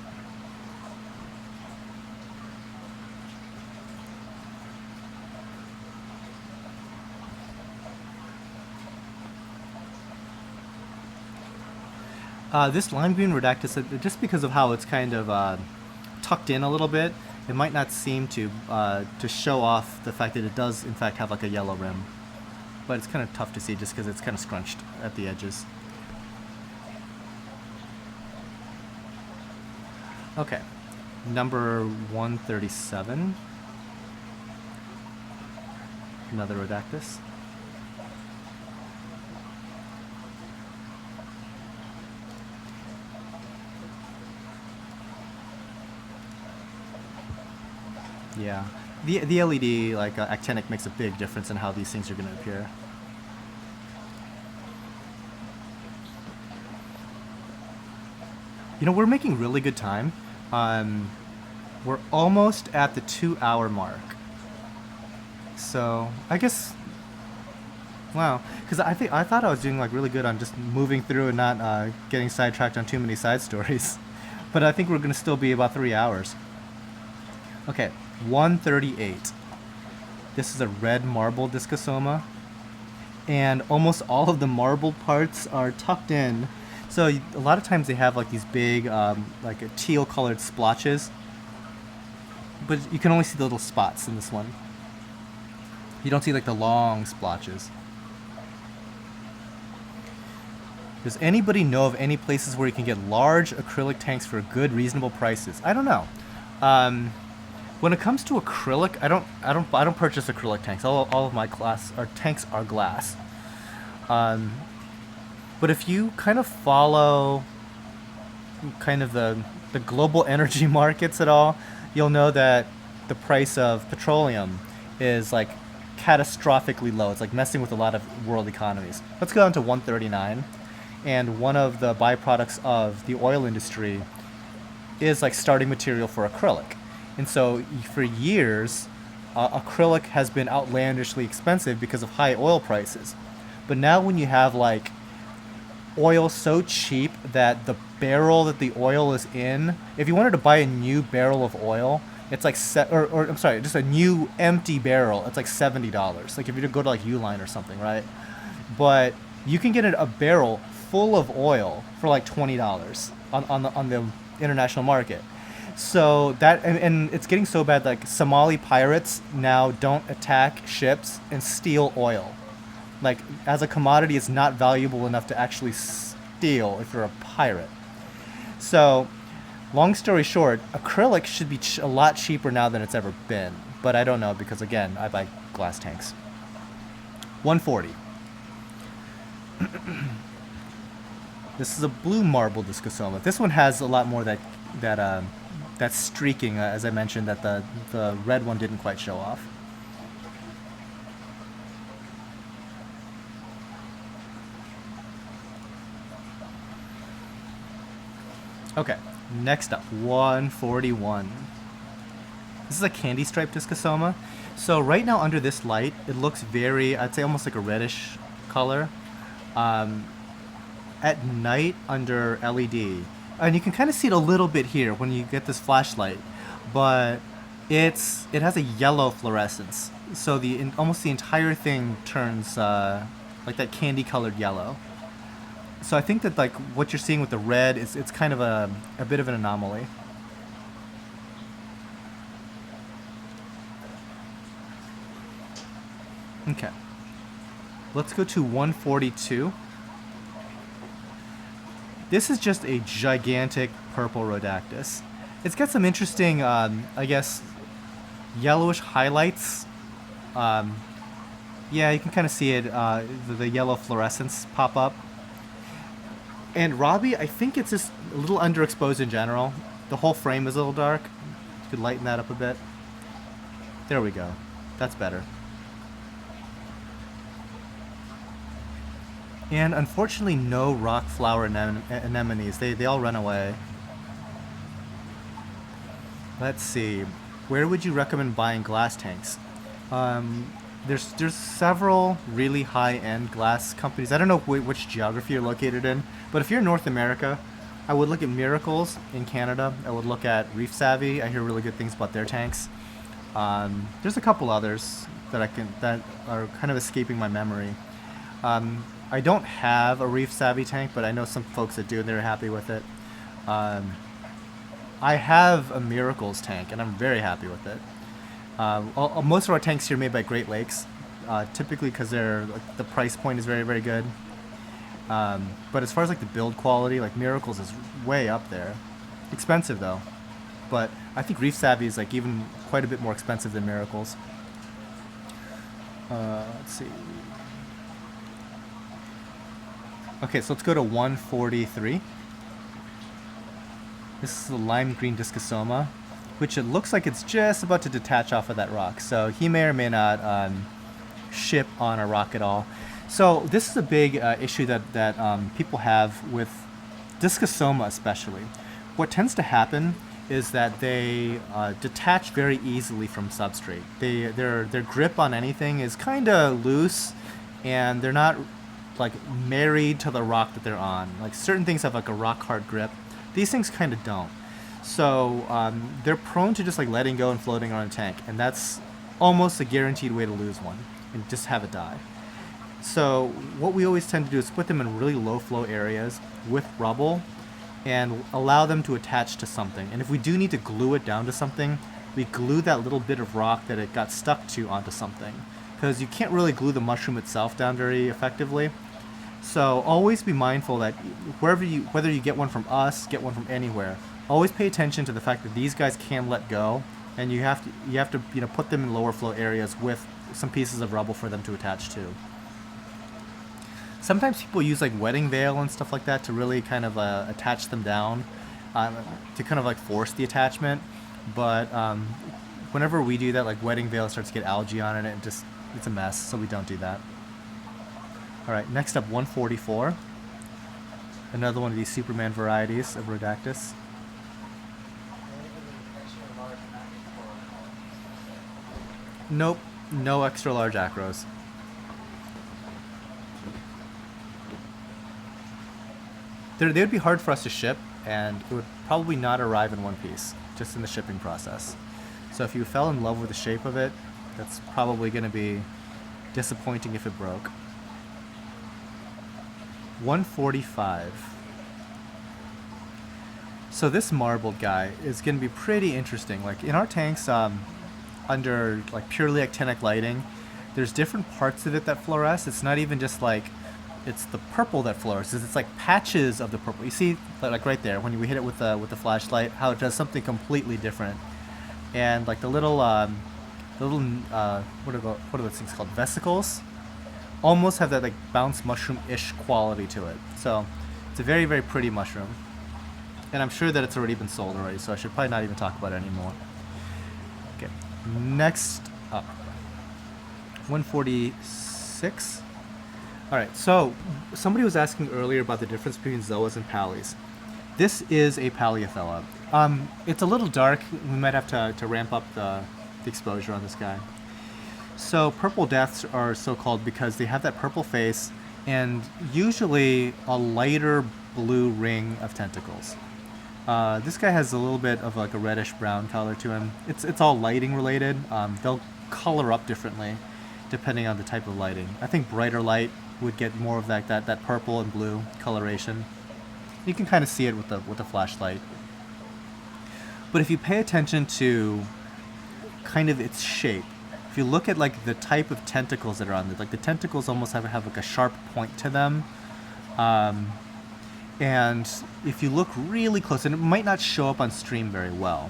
This lime green Rhodactis, just because of how it's kind of tucked in a little bit, it might not seem to show off the fact that it does in fact have like a yellow rim, but it's kind of tough to see just because it's kind of scrunched at the edges. Okay, number 137, another Rhodactis. Yeah, the LED like actinic makes a big difference in how these things are going to appear. You know, we're making really good time. We're almost at the 2-hour mark. So I guess, wow, because I thought I was doing like really good on just moving through and not getting sidetracked on too many side stories, but I think we're going to still be about 3 hours. Okay, 138. This is a red marble discosoma, and almost all of the marbled parts are tucked in. So a lot of times they have like these big, like teal colored splotches, but you can only see the little spots in this one. You don't see like the long splotches. Does anybody know of any places where you can get large acrylic tanks for good, reasonable prices? I don't know. When it comes to acrylic, I don't purchase acrylic tanks. All of my tanks are glass. But if you kind of follow kind of the global energy markets at all, you'll know that the price of petroleum is like catastrophically low. It's like messing with a lot of world economies. Let's go down to 139. And one of the byproducts of the oil industry is like starting material for acrylic. And so for years, acrylic has been outlandishly expensive because of high oil prices. But now when you have like oil so cheap that the barrel that the oil is in, if you wanted to buy a new barrel of oil, it's like I'm sorry, just a new empty barrel, it's like $70. Like if you go to like Uline or something, right? But you can get a barrel full of oil for like $20 on the international market. So that, and it's getting so bad, like Somali pirates now don't attack ships and steal oil. Like, as a commodity, it's not valuable enough to actually steal if you're a pirate. So, long story short, acrylic should be a lot cheaper now than it's ever been. But I don't know because, again, I buy glass tanks. 140. This is a blue marble discosoma. This one has a lot more that streaking, as I mentioned, that the red one didn't quite show off. Okay, next up, 141. This is a candy stripe discosoma. So right now under this light, it looks very, I'd say almost like a reddish color. At night under LED, and you can kind of see it a little bit here when you get this flashlight, but it has a yellow fluorescence. So almost the entire thing turns like that candy colored yellow. So I think that like what you're seeing with the red is it's kind of a bit of an anomaly. Okay. Let's go to 142. This is just a gigantic purple Rhodactis. It's got some interesting, I guess, yellowish highlights. Yeah, you can kind of see it, the yellow fluorescence pop up. And Robbie, I think it's just a little underexposed in general. The whole frame is a little dark. You could lighten that up a bit. There we go. That's better. And unfortunately, no rock flower anemones. They all run away. Let's see. Where would you recommend buying glass tanks? There's several really high-end glass companies. I don't know which geography you're located in, but if you're in North America, I would look at Miracles in Canada. I would look at Reef Savvy. I hear really good things about their tanks. There's a couple others that are kind of escaping my memory. I don't have a Reef Savvy tank, but I know some folks that do, and they're happy with it. I have a Miracles tank, and I'm very happy with it. Most of our tanks here are made by Great Lakes, typically because the price point is very, very good. But as far as like the build quality, like Miracles is way up there. Expensive though, but I think Reef Savvy is like even quite a bit more expensive than Miracles. Let's see. Okay, so let's go to 143. This is the lime green Discosoma, which it looks like it's just about to detach off of that rock. So he may or may not ship on a rock at all. So this is a big issue that people have with Discosoma especially. What tends to happen is that they detach very easily from substrate. Their grip on anything is kind of loose, and they're not like married to the rock that they're on. Like certain things have like a rock hard grip. These things kind of don't. So they're prone to just like letting go and floating around a tank, and that's almost a guaranteed way to lose one and just have it die. So what we always tend to do is put them in really low flow areas with rubble and allow them to attach to something. And if we do need to glue it down to something, we glue that little bit of rock that it got stuck to onto something, because you can't really glue the mushroom itself down very effectively. So always be mindful that whether you get one from us, get one from anywhere, always pay attention to the fact that these guys can let go, and you have to put them in lower flow areas with some pieces of rubble for them to attach to. Sometimes people use like wetting veil and stuff like that to really kind of attach them down, to kind of like force the attachment. But whenever we do that, like wetting veil starts to get algae on it, and it's a mess. So we don't do that. All right, next up, 144. Another one of these Superman varieties of Rhodactis. Nope, no extra large acros. They would be hard for us to ship, and it would probably not arrive in one piece, just in the shipping process. So if you fell in love with the shape of it, that's probably going to be disappointing if it broke. 145. So this marbled guy is going to be pretty interesting. Like in our tanks, under like purely actinic lighting, there's different parts of it that fluoresce. It's not even just like it's the purple that fluoresces. It's like patches of the purple. You see, like right there, when we hit it with the flashlight, how it does something completely different. And like the little what are those things called? Vesicles, almost have that like bounce mushroom-ish quality to it. So it's a very, very pretty mushroom. And I'm sure that it's already been sold already, so I should probably not even talk about it anymore. Okay, next up, 146. All right, so somebody was asking earlier about the difference between zoas and pallies. This is a Palliothella. It's a little dark. We might have to ramp up the exposure on this guy. So purple deaths are so called because they have that purple face and usually a lighter blue ring of tentacles. This guy has a little bit of like a reddish brown color to him. It's all lighting related. They'll color up differently depending on the type of lighting. I think brighter light would get more of that purple and blue coloration. You can kind of see it with the flashlight. But if you pay attention to kind of its shape, if you look at like the type of tentacles that are on it, like the tentacles almost have like a sharp point to them. And if you look really close, and it might not show up on stream very well,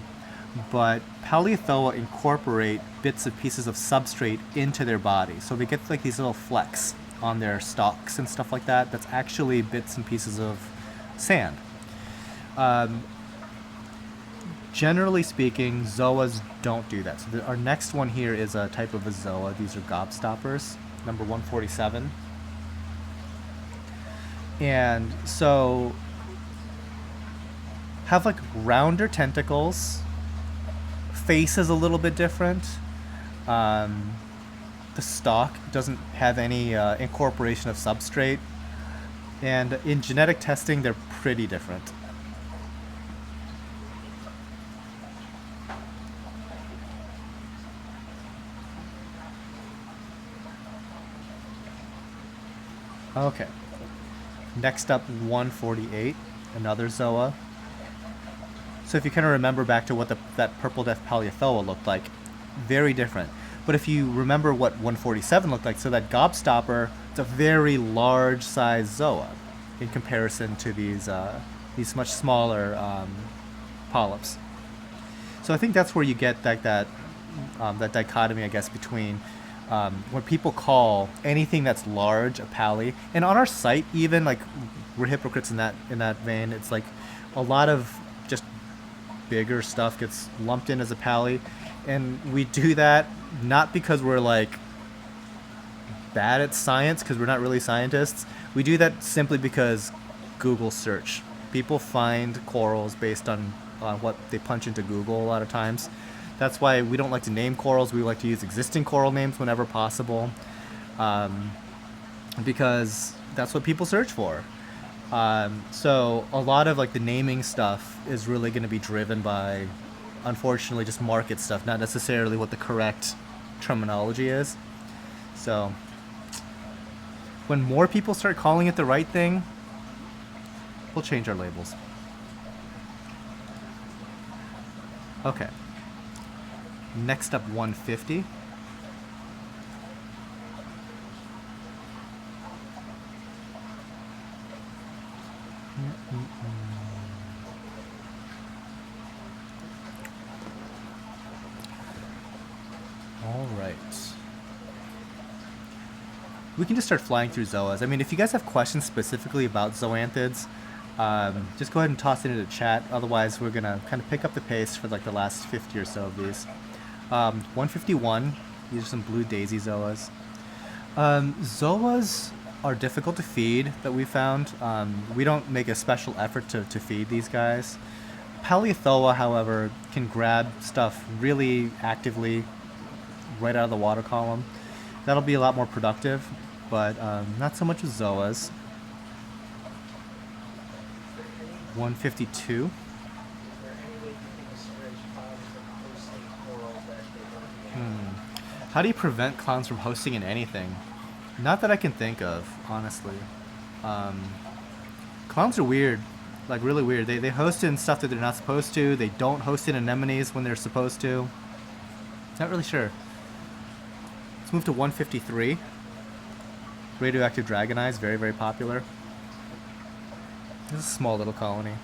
but Palliothella incorporate bits of pieces of substrate into their body. So they get like these little flecks on their stalks and stuff like that. That's actually bits and pieces of sand. generally speaking, zoas don't do that. So our next one here is a type of a zoa. These are gobstoppers, number 147. And so have like rounder tentacles. Face is a little bit different. The stalk doesn't have any incorporation of substrate. And in genetic testing, they're pretty different. Okay. Next up, 148, another zoa. So if you kind of remember back to what that purple death Paleothoa looked like, very different. But if you remember what 147 looked like, so that gobstopper, it's a very large size zoa in comparison to these much smaller polyps. So I think that's where you get that dichotomy, I guess, between when people call anything that's large a pally, and on our site even, like, we're hypocrites in that vein. It's like a lot of just bigger stuff gets lumped in as a pally, and we do that not because we're like bad at science, because we're not really scientists. We do that simply because Google search. People find corals based on what they punch into Google a lot of times. That's why we don't like to name corals. We like to use existing coral names whenever possible, because that's what people search for. So a lot of like the naming stuff is really going to be driven by, unfortunately, just market stuff, not necessarily what the correct terminology is. So when more people start calling it the right thing, we'll change our labels. Okay. Next up, 150. All right. We can just start flying through zoas. I mean, if you guys have questions specifically about zoanthids, just go ahead and toss it into the chat. Otherwise, we're going to kind of pick up the pace for like the last 50 or so of these. 151, these are some blue daisy zoas. Zoas are difficult to feed, that we found. We don't make a special effort to feed these guys. Paleothoa, however, can grab stuff really actively right out of the water column. That'll be a lot more productive, but not so much with zoas. 152. How do you prevent clowns from hosting in anything? Not that I can think of, honestly. Clowns are weird, like really weird. They host in stuff that they're not supposed to. They don't host in anemones when they're supposed to. Not really sure. Let's move to 153. Radioactive dragon eyes, very, very popular. This is a small little colony.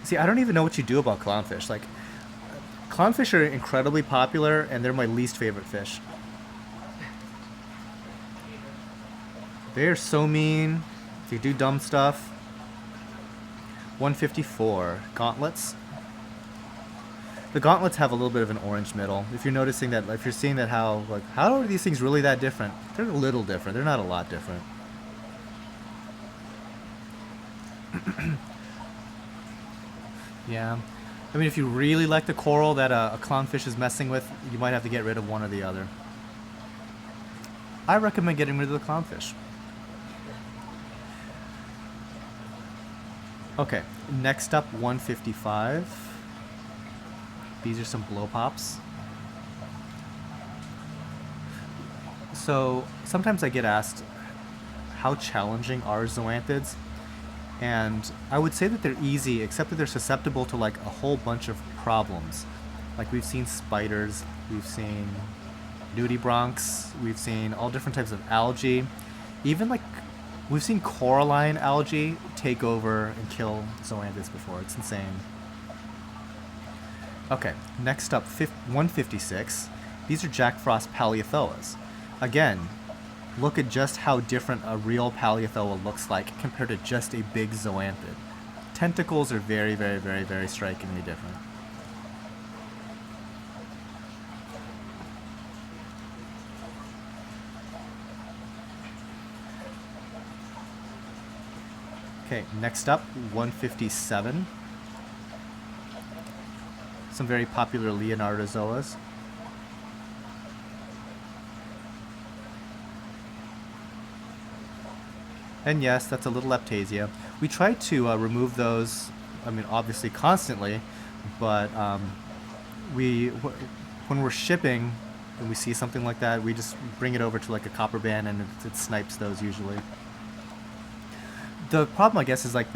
See, I don't even know what you do about clownfish. Like, clownfish are incredibly popular, and they're my least favorite fish. They're so mean. They do dumb stuff. 154. Gauntlets. The gauntlets have a little bit of an orange middle. If you're noticing that, if you're seeing that, how are these things really that different? They're a little different. They're not a lot different. Yeah. I mean, if you really like the coral that a clownfish is messing with, you might have to get rid of one or the other. I recommend getting rid of the clownfish. Okay, next up, 155. These are some blow pops. So sometimes I get asked, how challenging are zoanthids? And I would say that they're easy, except that they're susceptible to like a whole bunch of problems. Like we've seen spiders, we've seen nudibranchs, we've seen all different types of algae. Even like we've seen coralline algae take over and kill zoanthids before. It's insane. Okay, next up, 156. These are Jack Frost Paleothoas. Again, look at just how different a real Paleothoa looks like compared to just a big zoanthid. tentacles are very, very, very, very strikingly different. Okay, next up, 157. Some very popular Leonardozoas. And yes, that's a little Leptasia. We try to remove those, I mean, obviously constantly, but when we're shipping and we see something like that, we just bring it over to like a copper band and it snipes those usually. The problem, I guess, is like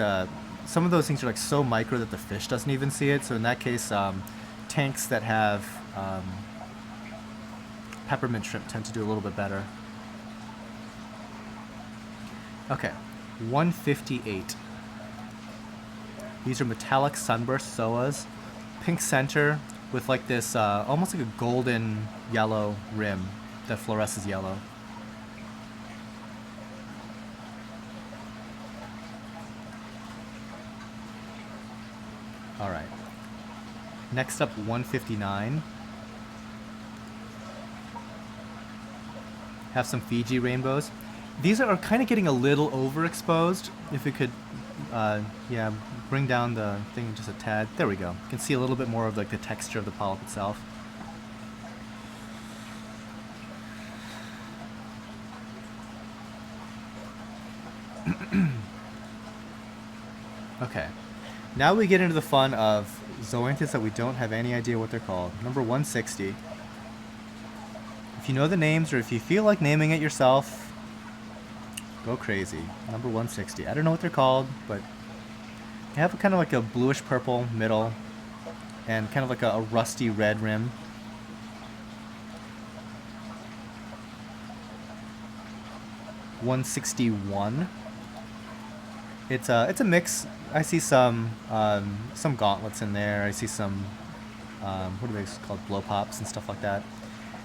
some of those things are like so micro that the fish doesn't even see it. So in that case, tanks that have peppermint shrimp tend to do a little bit better. Okay, 158. These are metallic sunburst zoas, pink center with like this almost like a golden yellow rim that fluoresces yellow. All right. Next up, 159. Have some Fiji rainbows. These are kind of getting a little overexposed. If we could, yeah, bring down the thing just a tad. There we go. You can see a little bit more of like the texture of the polyp itself. Okay. Now we get into the fun of zoanthids that we don't have any idea what they're called. Number 160. If you know the names or if you feel like naming it yourself, go crazy. Number 160. I don't know what they're called, but they have kind of like a bluish purple middle and kind of like a rusty red rim. (161). It's a mix. I see some gauntlets in there. I see some what are they called, blow pops and stuff like that.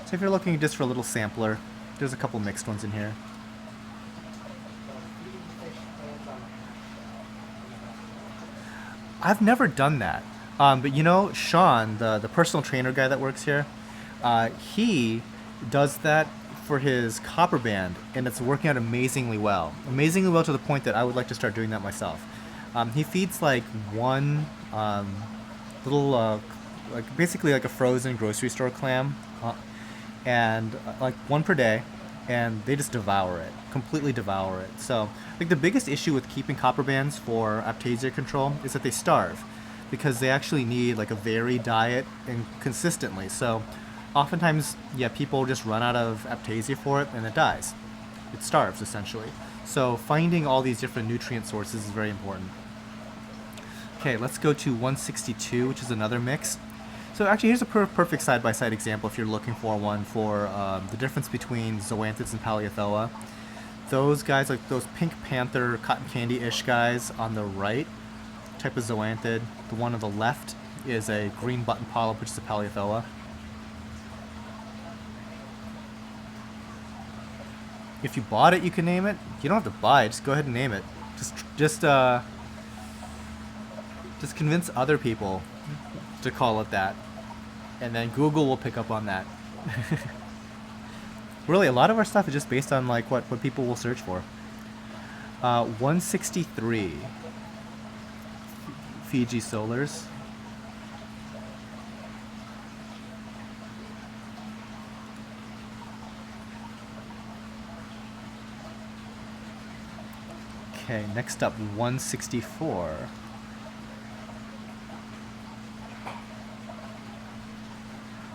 So if you're looking just for a little sampler, there's a couple mixed ones in here. I've never done that, but you know, Sean, the personal trainer guy that works here, he does that for his copper band, and it's working out amazingly well to the point that I would like to start doing that myself. He feeds like one little like basically like a frozen grocery store clam, and like one per day, and they just devour it, completely devour it. So like the biggest issue with keeping copper bands for Aiptasia control is that they starve, because they actually need like a varied diet and consistently. So oftentimes, yeah, people just run out of Aiptasia for it and it dies. It starves essentially. So finding all these different nutrient sources is very important. Okay, let's go to 162, which is another mix. So actually, here's a perfect side-by-side example if you're looking for one for the difference between zoanthids and Paleothoa. Those guys, like those pink panther, cotton candy-ish guys on the right, type of zoanthid. The one on the left is a green button polyp, which is a Paleothoa. If you bought it, you can name it. You don't have to buy it. Just go ahead and name it. Just convince other people to call it that, and then Google will pick up on that. Really, a lot of our stuff is just based on like what people will search for. 163. Fiji solars. Okay, next up, 164.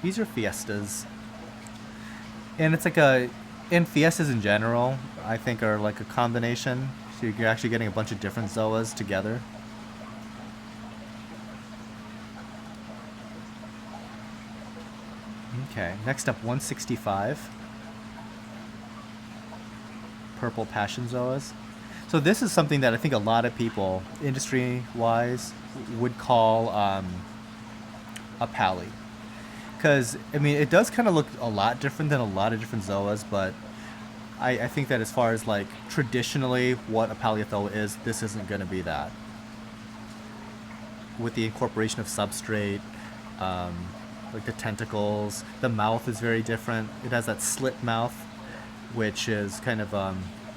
These are fiestas. And it's like and fiestas in general, I think, are like a combination. So you're actually getting a bunch of different zoas together. Okay, next up, 165. Purple passion zoas. So this is something that I think a lot of people, industry-wise, would call a pally. Because, I mean, it does kind of look a lot different than a lot of different zoas, but I think that as far as, like, traditionally what a Paleothoa is, this isn't going to be that. with the incorporation of substrate, like the tentacles. The mouth is very different. It has that slit mouth, which is kind of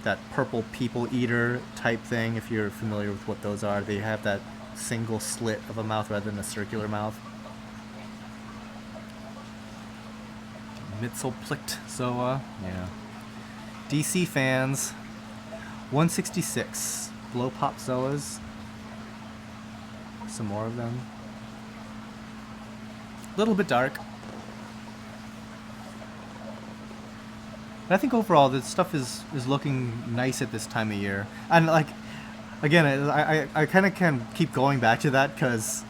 that purple people eater type thing, if you're familiar with what those are. They have that single slit of a mouth rather than a circular mouth. Mitzelplicht Zoa, yeah. DC fans, 166 blow pop Zoas. Some more of them. A little bit dark. But I think overall this stuff is looking nice at this time of year. And like, again, I kind of can keep going back to that because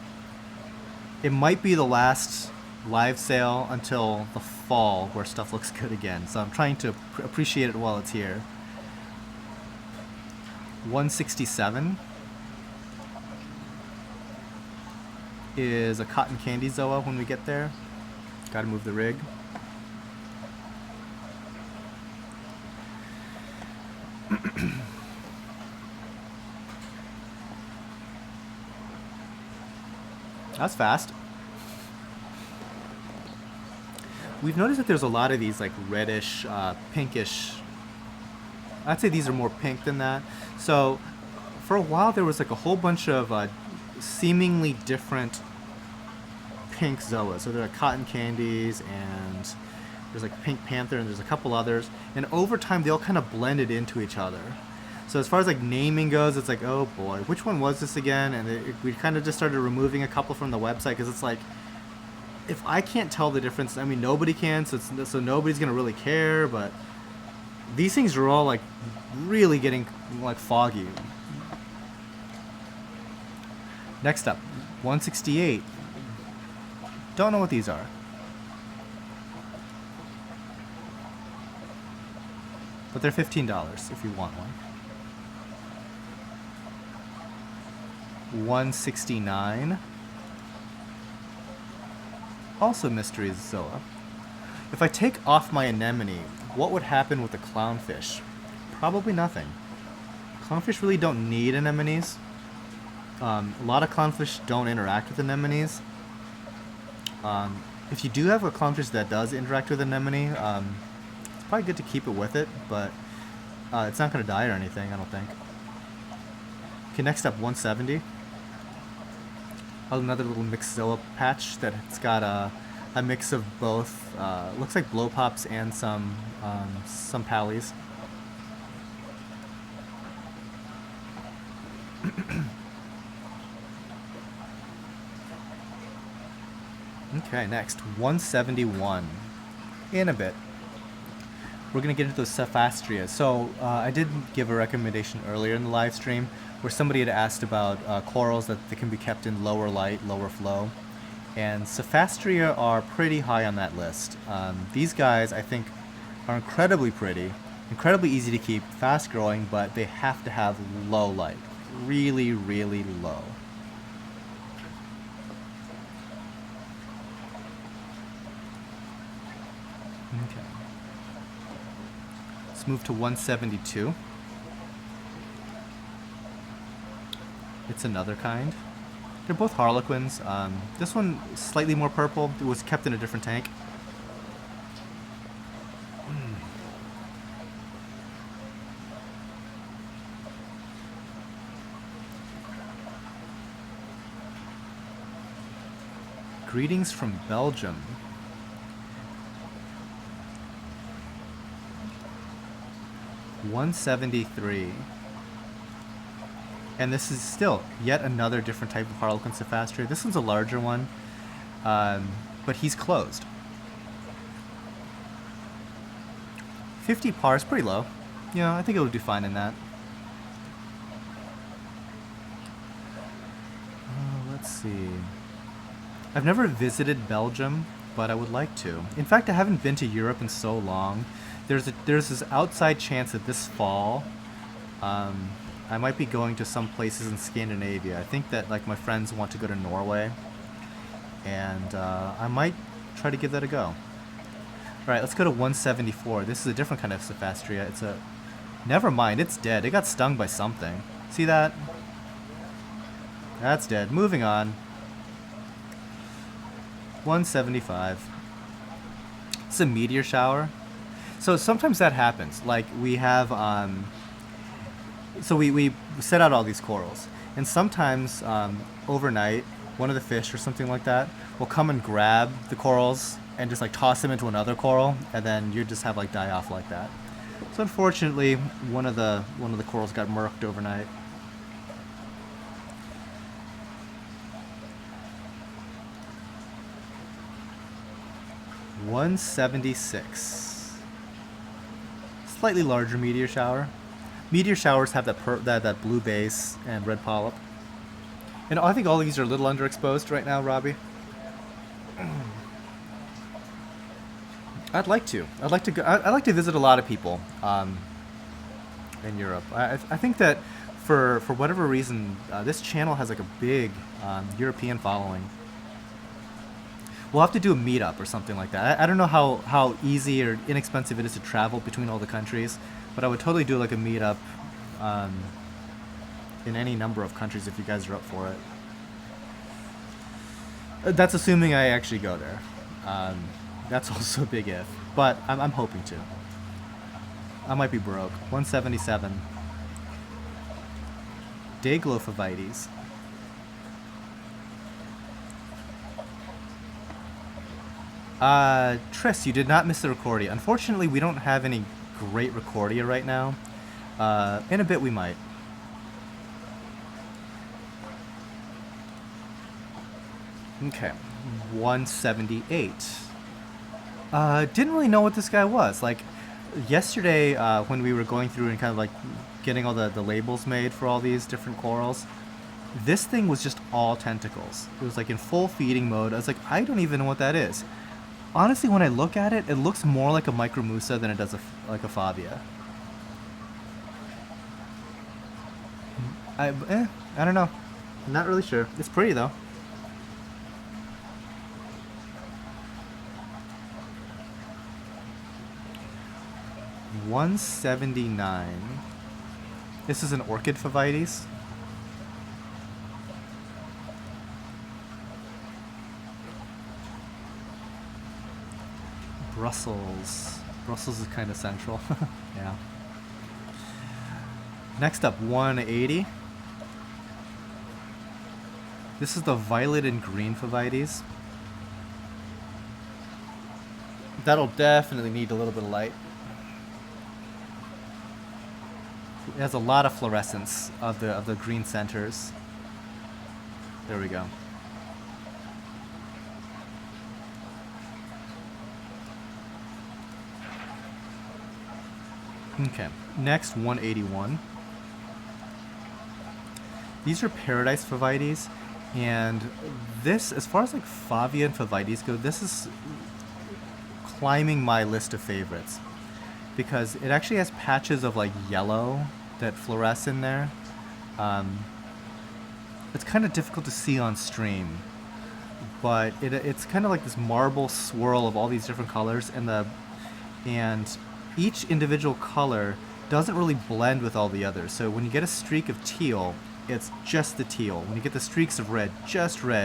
it might be the last live sale until the fall where stuff looks good again. So I'm trying to appreciate it while it's here. 167 is a cotton candy Zoa when we get there. Gotta move the rig. That's fast. We've noticed that there's a lot of these like reddish, pinkish. I'd say these are more pink than that. So for a while there was like a whole bunch of seemingly different pink Zoas. So there are cotton candies, and there's like Pink Panther, and there's a couple others. And over time they all kind of blended into each other. So as far as like naming goes, it's like, oh boy, which one was this again? And we kind of just started removing a couple from the website because it's like, if I can't tell the difference, I mean, nobody can, so nobody's gonna really care. But these things are all like really getting like foggy. Next up, 168. Don't know what these are, but they're $15 if you want one. 169. Also mystery Zoa. If I take off my anemone, what would happen with the clownfish? Probably nothing. Clownfish really don't need anemones. A lot of clownfish don't interact with anemones. If you do have a clownfish that does interact with anemone, it's probably good to keep it with it, but it's not going to die or anything, I don't think. Okay, next up, 170. Another little mixed Zoa patch that it's got a mix of both. Looks like blow pops and some pallies. Okay, next, 171. In a bit, we're going to get into those Acanthastrea. So I did give a recommendation earlier in the live stream where somebody had asked about corals that they can be kept in lower light, lower flow. And Acanthastrea are pretty high on that list. These guys, I think, are incredibly pretty, incredibly easy to keep, fast growing, but they have to have low light. Really, really low. Okay. Let's move to 172. It's another kind. They're both harlequins. This one is slightly more purple. It was kept in a different tank. Greetings from Belgium. $173. And this is still yet another different type of harlequin Acanthastrea. This one's a larger one, but he's closed. 50 par is pretty low. Yeah, I think it would do fine in that. Let's see. I've never visited Belgium, but I would like to. In fact, I haven't been to Europe in so long. There's this outside chance that this fall, I might be going to some places in Scandinavia. I think that like my friends want to go to Norway, and I might try to give that a go. All right, let's go to 174. This is a different kind of Acanthastrea. It's a, never mind, it's dead. It got stung by something. See that? That's dead. Moving on. 175. It's a meteor shower. So sometimes that happens. Like we have, so we set out all these corals, and sometimes overnight, one of the fish or something like that will come and grab the corals and just like toss them into another coral, and then you just have like die off like that. So unfortunately, one of the corals got murked overnight. $176. Slightly larger meteor shower. Meteor showers have that blue base and red polyp. And I think all of these are a little underexposed right now, Robbie. I'd like to go. I'd like to visit a lot of people in Europe. I think that for whatever reason, this channel has like a big European following. We'll have to do a meetup or something like that. I don't know how easy or inexpensive it is to travel between all the countries, but I would totally do like a meetup in any number of countries if you guys are up for it. That's assuming I actually go there. That's also a big if, but I'm hoping to. I might be broke. 177. Daglophyvites. Triss, you did not miss the Recordia. Unfortunately, we don't have any great Recordia right now. In a bit, we might. Okay, 178. Didn't really know what this guy was. Like, yesterday, when we were going through and kind of like getting all the labels made for all these different corals, this thing was just all tentacles. It was like in full feeding mode. I was like, I don't even know what that is. Honestly, when I look at it, it looks more like a Micromussa than it does like a Favia. I don't know. I'm not really sure. It's pretty though. $179. This is an orchid Favites. Brussels. Brussels is kind of central. Yeah. Next up, 180. This is the violet and green Favites. That'll definitely need a little bit of light. It has a lot of fluorescence of the green centers. There we go. Okay, next 181. These are Paradise Favites, and this, as far as like Favia and Favites go, this is climbing my list of favorites because it actually has patches of like yellow that fluoresce in there. It's kind of difficult to see on stream, but it's kind of like this marble swirl of all these different colors, and each individual color doesn't really blend with all the others. So when you get a streak of teal, it's just the teal. When you get the streaks of red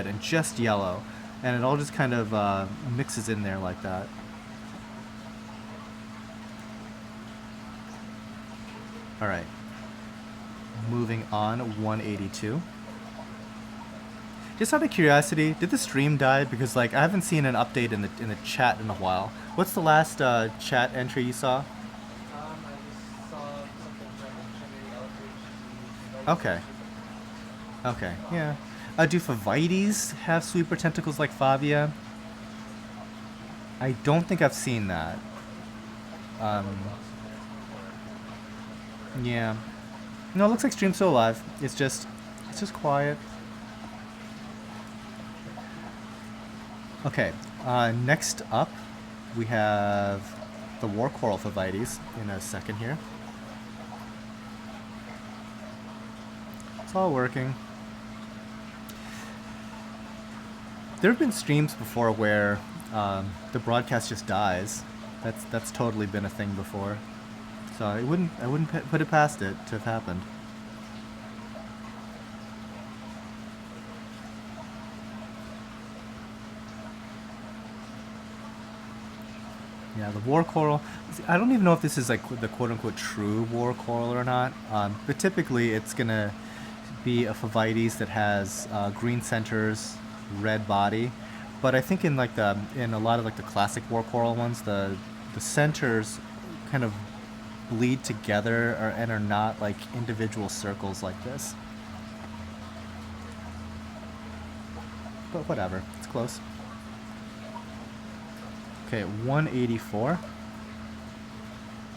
and just yellow, and it all just kind of mixes in there like that. All right, moving on, 182. Just out of curiosity, did the stream die? Because like I haven't seen an update in the chat in a while. What's the last chat entry you saw? I just saw something from Okay. Okay, yeah. Do Favites have sweeper tentacles like Favia? I don't think I've seen that. Yeah. No, it looks like stream's still alive. It's just quiet. Okay, next up we have the war coral Favites in a second here. It's all working. There have been streams before where the broadcast just dies. That's totally been a thing before. So I wouldn't put it past it to have happened. Yeah, the war coral. I don't even know if this is like the quote-unquote true war coral or not. But typically, it's gonna be a Phavites that has green centers, red body. But I think in like the in a lot of like the classic war coral ones, the centers kind of bleed together and are not like individual circles like this. But whatever, it's close. Okay, 184.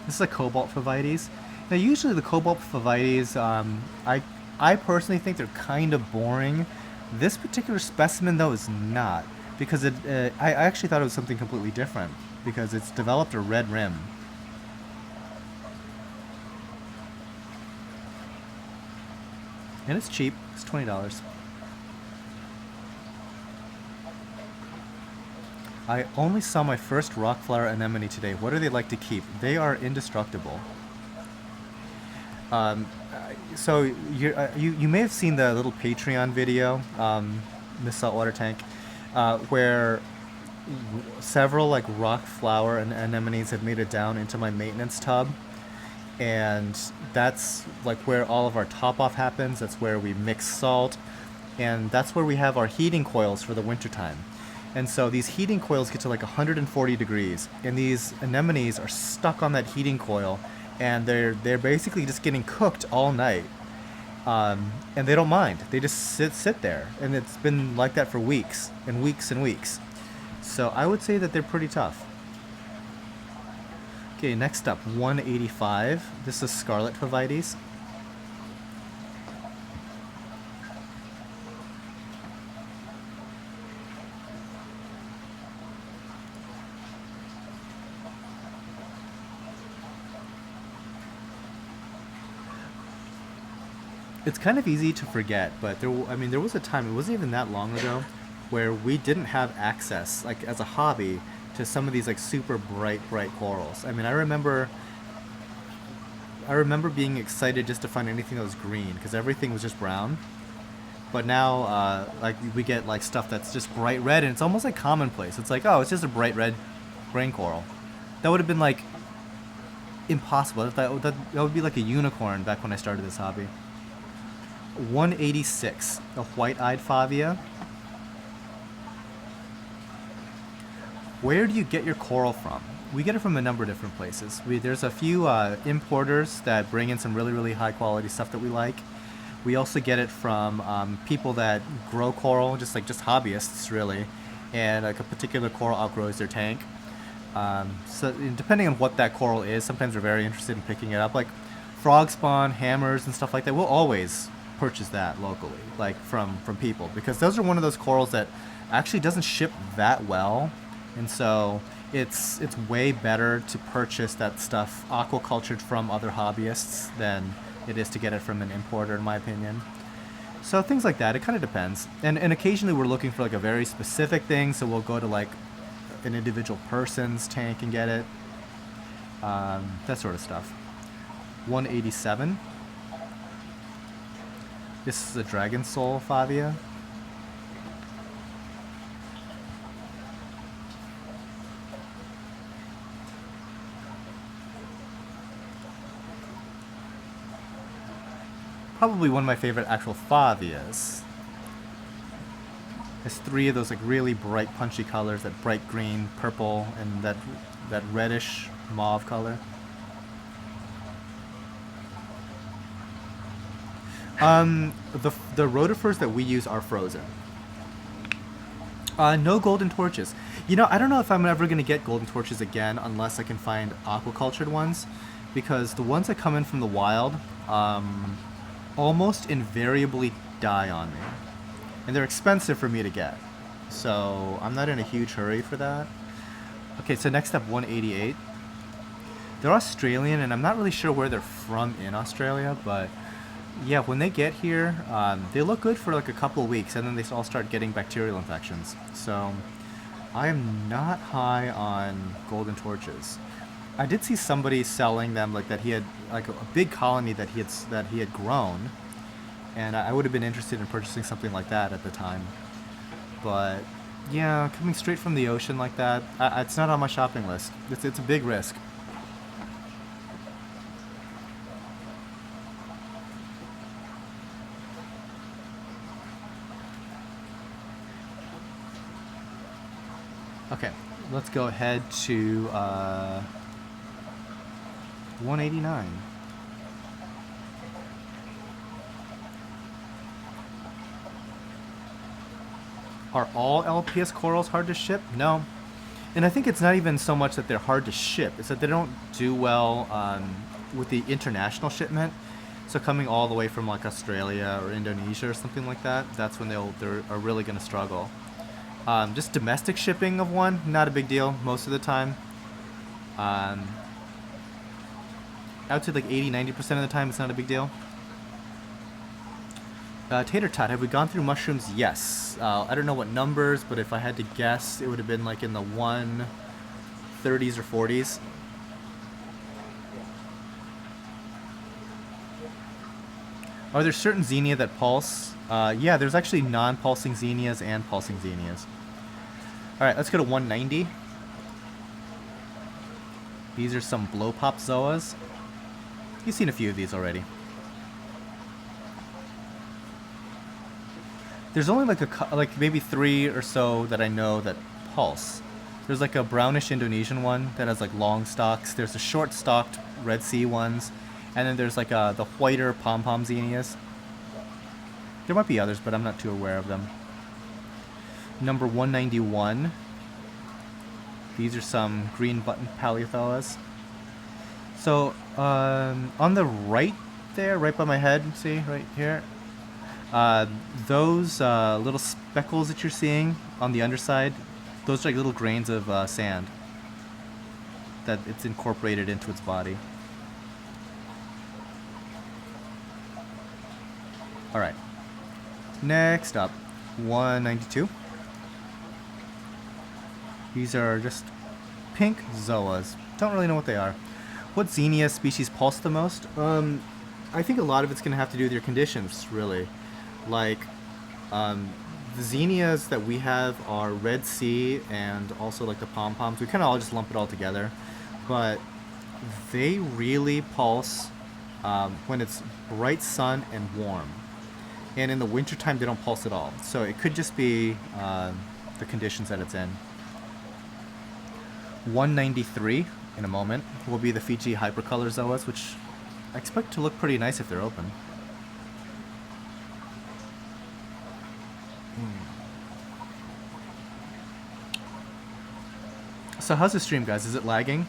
This is a cobalt Phavites. Now, usually the cobalt Phavites, I personally think they're kind of boring. This particular specimen, though, is not, because I actually thought it was something completely different, because it's developed a red rim. And it's cheap. It's $20. I only saw my first rock flower anemone today. What are they like to keep? They are indestructible. So you may have seen the little Patreon video, Miss Saltwater Tank, where several like rock flower and anemones have made it down into my maintenance tub, and that's like where all of our top off happens. That's where we mix salt, and that's where we have our heating coils for the wintertime. And so these heating coils get to like 140 degrees, and these anemones are stuck on that heating coil, and they're basically just getting cooked all night. And they don't mind. They just sit there, and it's been like that for weeks and weeks and weeks. So I would say that they're pretty tough. Okay, next up, 185. This is Scarlet Phavites. It's kind of easy to forget, but there was a time, it wasn't even that long ago, where we didn't have access, like as a hobby, to some of these like super bright corals. I mean, I remember being excited just to find anything that was green, because everything was just brown. But now, like we get like stuff that's just bright red, and it's almost like commonplace. It's like, oh, it's just a bright red grain coral. That would have been like impossible. That would be like a unicorn back when I started this hobby. 186, a white-eyed favia. Where do you get your coral from? We get it from a number of different places. There's a few importers that bring in some really high quality stuff that we like. We also get it from people that grow coral, just hobbyists really, and like a particular coral outgrows their tank. So depending on what that coral is, sometimes we're very interested in picking it up. Like Frogspawn, hammers, and stuff like that. We'll always purchase that locally, like from people, because those are one of those corals that actually doesn't ship that well, and so it's way better to purchase that stuff aquacultured from other hobbyists than it is to get it from an importer, in my opinion. So things like that, it kind of depends, and occasionally we're looking for like a very specific thing, so we'll go to like an individual person's tank and get it, that sort of stuff. 187. This is a dragon soul favia. Probably one of my favorite actual favias. There's three of those like really bright punchy colors, that bright green, purple, and that reddish mauve color. The rotifers that we use are frozen. No golden torches. You know, I don't know if I'm ever going to get golden torches again unless I can find aquacultured ones, because the ones that come in from the wild almost invariably die on me. And they're expensive for me to get. So I'm not in a huge hurry for that. Okay, so next up, 188. They're Australian, and I'm not really sure where they're from in Australia, but yeah, when they get here, they look good for like a couple of weeks, and then they all start getting bacterial infections. So I am not high on golden torches. I did see somebody selling them, like that he had like a big colony that he had grown, and I would have been interested in purchasing something like that at the time. But Yeah, coming straight from the ocean like that, it's not on my shopping list. It's a big risk. Okay, let's go ahead to 189. Are all LPS corals hard to ship? No. And I think it's not even so much that they're hard to ship, it's that they don't do well with the international shipment. So coming all the way from like Australia or Indonesia or something like that, that's when they are really going to struggle. Just domestic shipping of one, not a big deal most of the time. Out to like 80-90% of the time, it's not a big deal. Tater tot, have we gone through mushrooms? Yes. I don't know what numbers, but if I had to guess, it would have been like in the 130s or 40s. Are there certain xenia that pulse? Yeah, there's actually non-pulsing xenias and pulsing xenias. Alright, let's go to 190. These are some blow pop zoas. You've seen a few of these already. There's only like maybe 3 or so that I know that pulse. There's like a brownish Indonesian one that has like long stalks. There's the short stalked Red Sea ones. And then there's like the whiter pom-pom xenias. There might be others, but I'm not too aware of them. Number 191. These are some green button paleothoas. So on the right there, right by my head, see right here, those little speckles that you're seeing on the underside, those are like little grains of sand that it's incorporated into its body. Alright, next up, 192. These are just pink zoas. Don't really know what they are. What xenia species pulse the most? I think a lot of it's going to have to do with your conditions, really. Like, the xenias that we have are Red Sea and also like the pom-poms. We kind of all just lump it all together. But they really pulse when it's bright sun and warm. And in the wintertime, they don't pulse at all. So it could just be the conditions that it's in. 193 in a moment will be the Fiji hypercolor zoas, which I expect to look pretty nice if they're open. So how's the stream, guys? Is it lagging?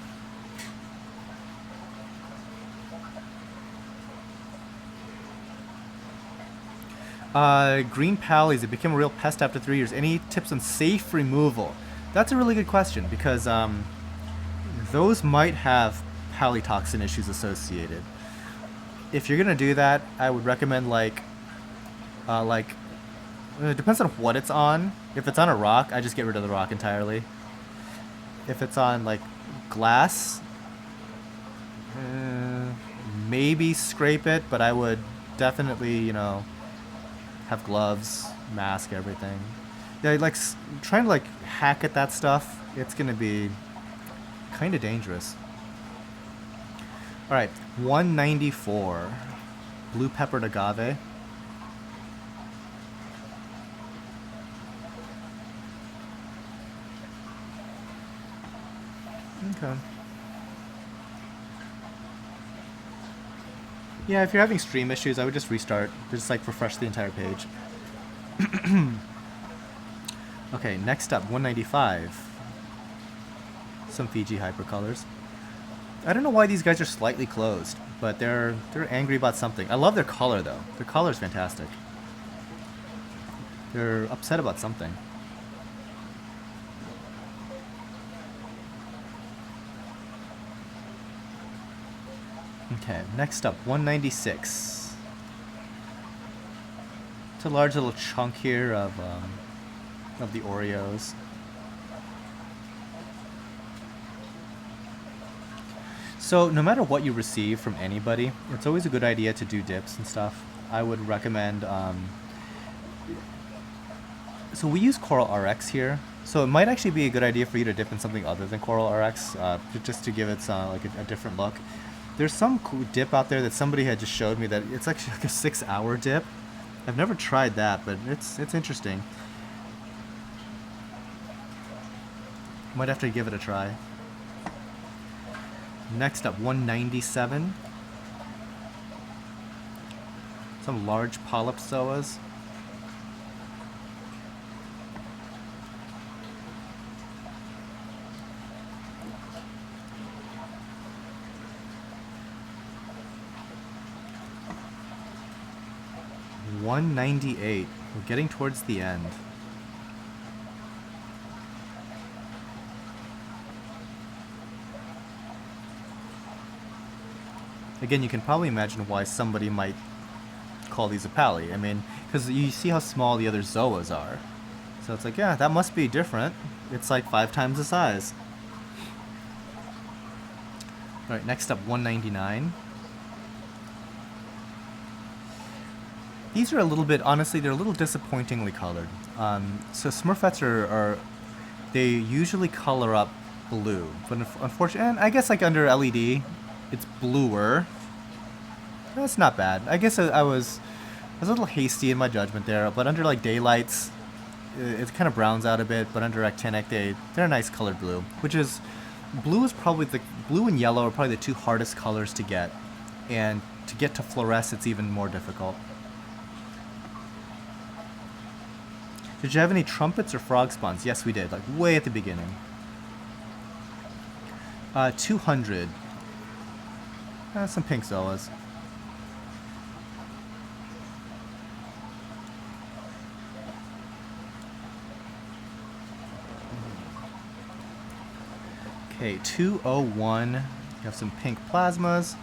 Green pallies, it became a real pest after 3 years. Any tips on safe removal? That's a really good question because those might have palitoxin issues associated. If you're gonna do that, I would recommend it depends on what it's on. If it's on a rock, I just get rid of the rock entirely. If it's on like glass, maybe scrape it, but I would definitely, have gloves, mask, everything. Yeah, like trying to hack at that stuff, it's gonna be kind of dangerous. All right, 194, blue peppered agave. Okay. Yeah, if you're having stream issues, I would just restart. Just refresh the entire page. Okay, next up, 195. Some Fiji hypercolors. I don't know why these guys are slightly closed, but they're angry about something. I love their color though. Their color is fantastic. They're upset about something. Okay, next up, 196. It's a large little chunk here of the Oreos. So no matter what you receive from anybody, it's always a good idea to do dips and stuff. I would recommend. So we use Coral RX here, So it might actually be a good idea for you to dip in something other than Coral RX, just to give it like a different look. There's some cool dip out there that somebody had just showed me that it's actually like a 6-hour dip. I've never tried that, but it's interesting. Might have to give it a try. Next up, 197. Some large polypzoas. $198. We're getting towards the end. Again, you can probably imagine why somebody might call these a pally. I mean, because you see how small the other zoas are. So it's like, yeah, that must be different. It's like 5 times the size. Alright, next up, 199. These are a little bit, honestly, they're a little disappointingly colored. So Smurfettes they usually color up blue. But unfortunately, and I guess like under LED, it's bluer. That's not bad. I guess I was a little hasty in my judgment there, but under like daylights, it kind of browns out a bit, but under actinic, they're a nice colored blue, which is, blue and yellow are probably the 2 hardest colors to get, and to get to fluoresce, it's even more difficult. Did you have any trumpets or frog spawns? Yes, we did, like way at the beginning. 200. Some pink zoas. Okay, 201. You have some pink plasmas.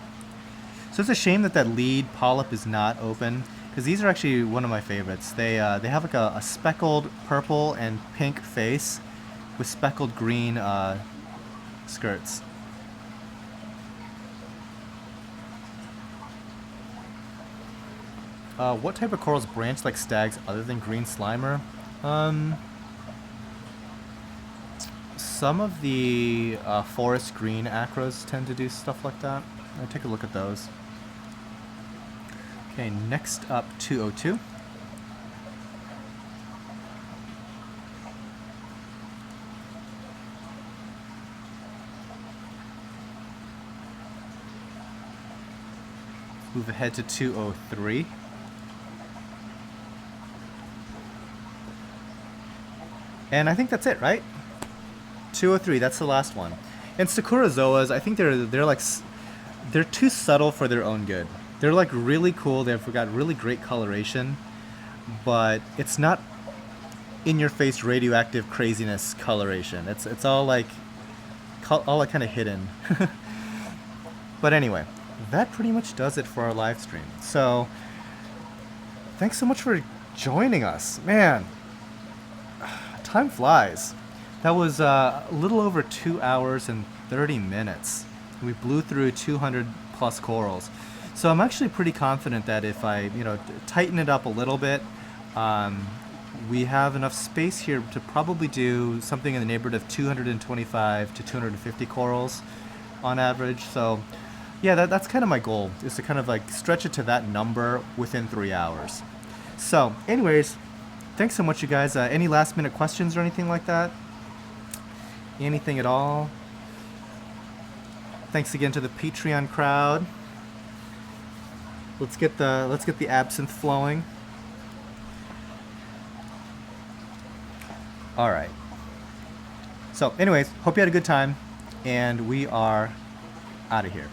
So it's a shame that that lead polyp is not open, because these are actually one of my favorites. They have like a speckled purple and pink face with speckled green skirts. What type of corals branch like stags other than green slimer? Some of the forest green acros tend to do stuff like that. I'll take a look at those. Okay, next up, 202. Move ahead to 203. And I think that's it, right? 203, that's the last one. And Sakurazoas, I think they're too subtle for their own good. They're like really cool, they've got really great coloration, but it's not in your face radioactive craziness coloration. It's all like kind of hidden. But anyway, that pretty much does it for our live stream. So thanks so much for joining us. Man, time flies. That was a little over 2 hours and 30 minutes. We blew through 200 plus corals. So I'm actually pretty confident that if I, tighten it up a little bit, we have enough space here to probably do something in the neighborhood of 225 to 250 corals on average. So yeah, that's kind of my goal, is to kind of like stretch it to that number within 3 hours. So anyways, thanks so much, you guys. Any last minute questions or anything like that? Anything at all? Thanks again to the Patreon crowd. Let's get the absinthe flowing. All right. So anyways, hope you had a good time, and we are out of here.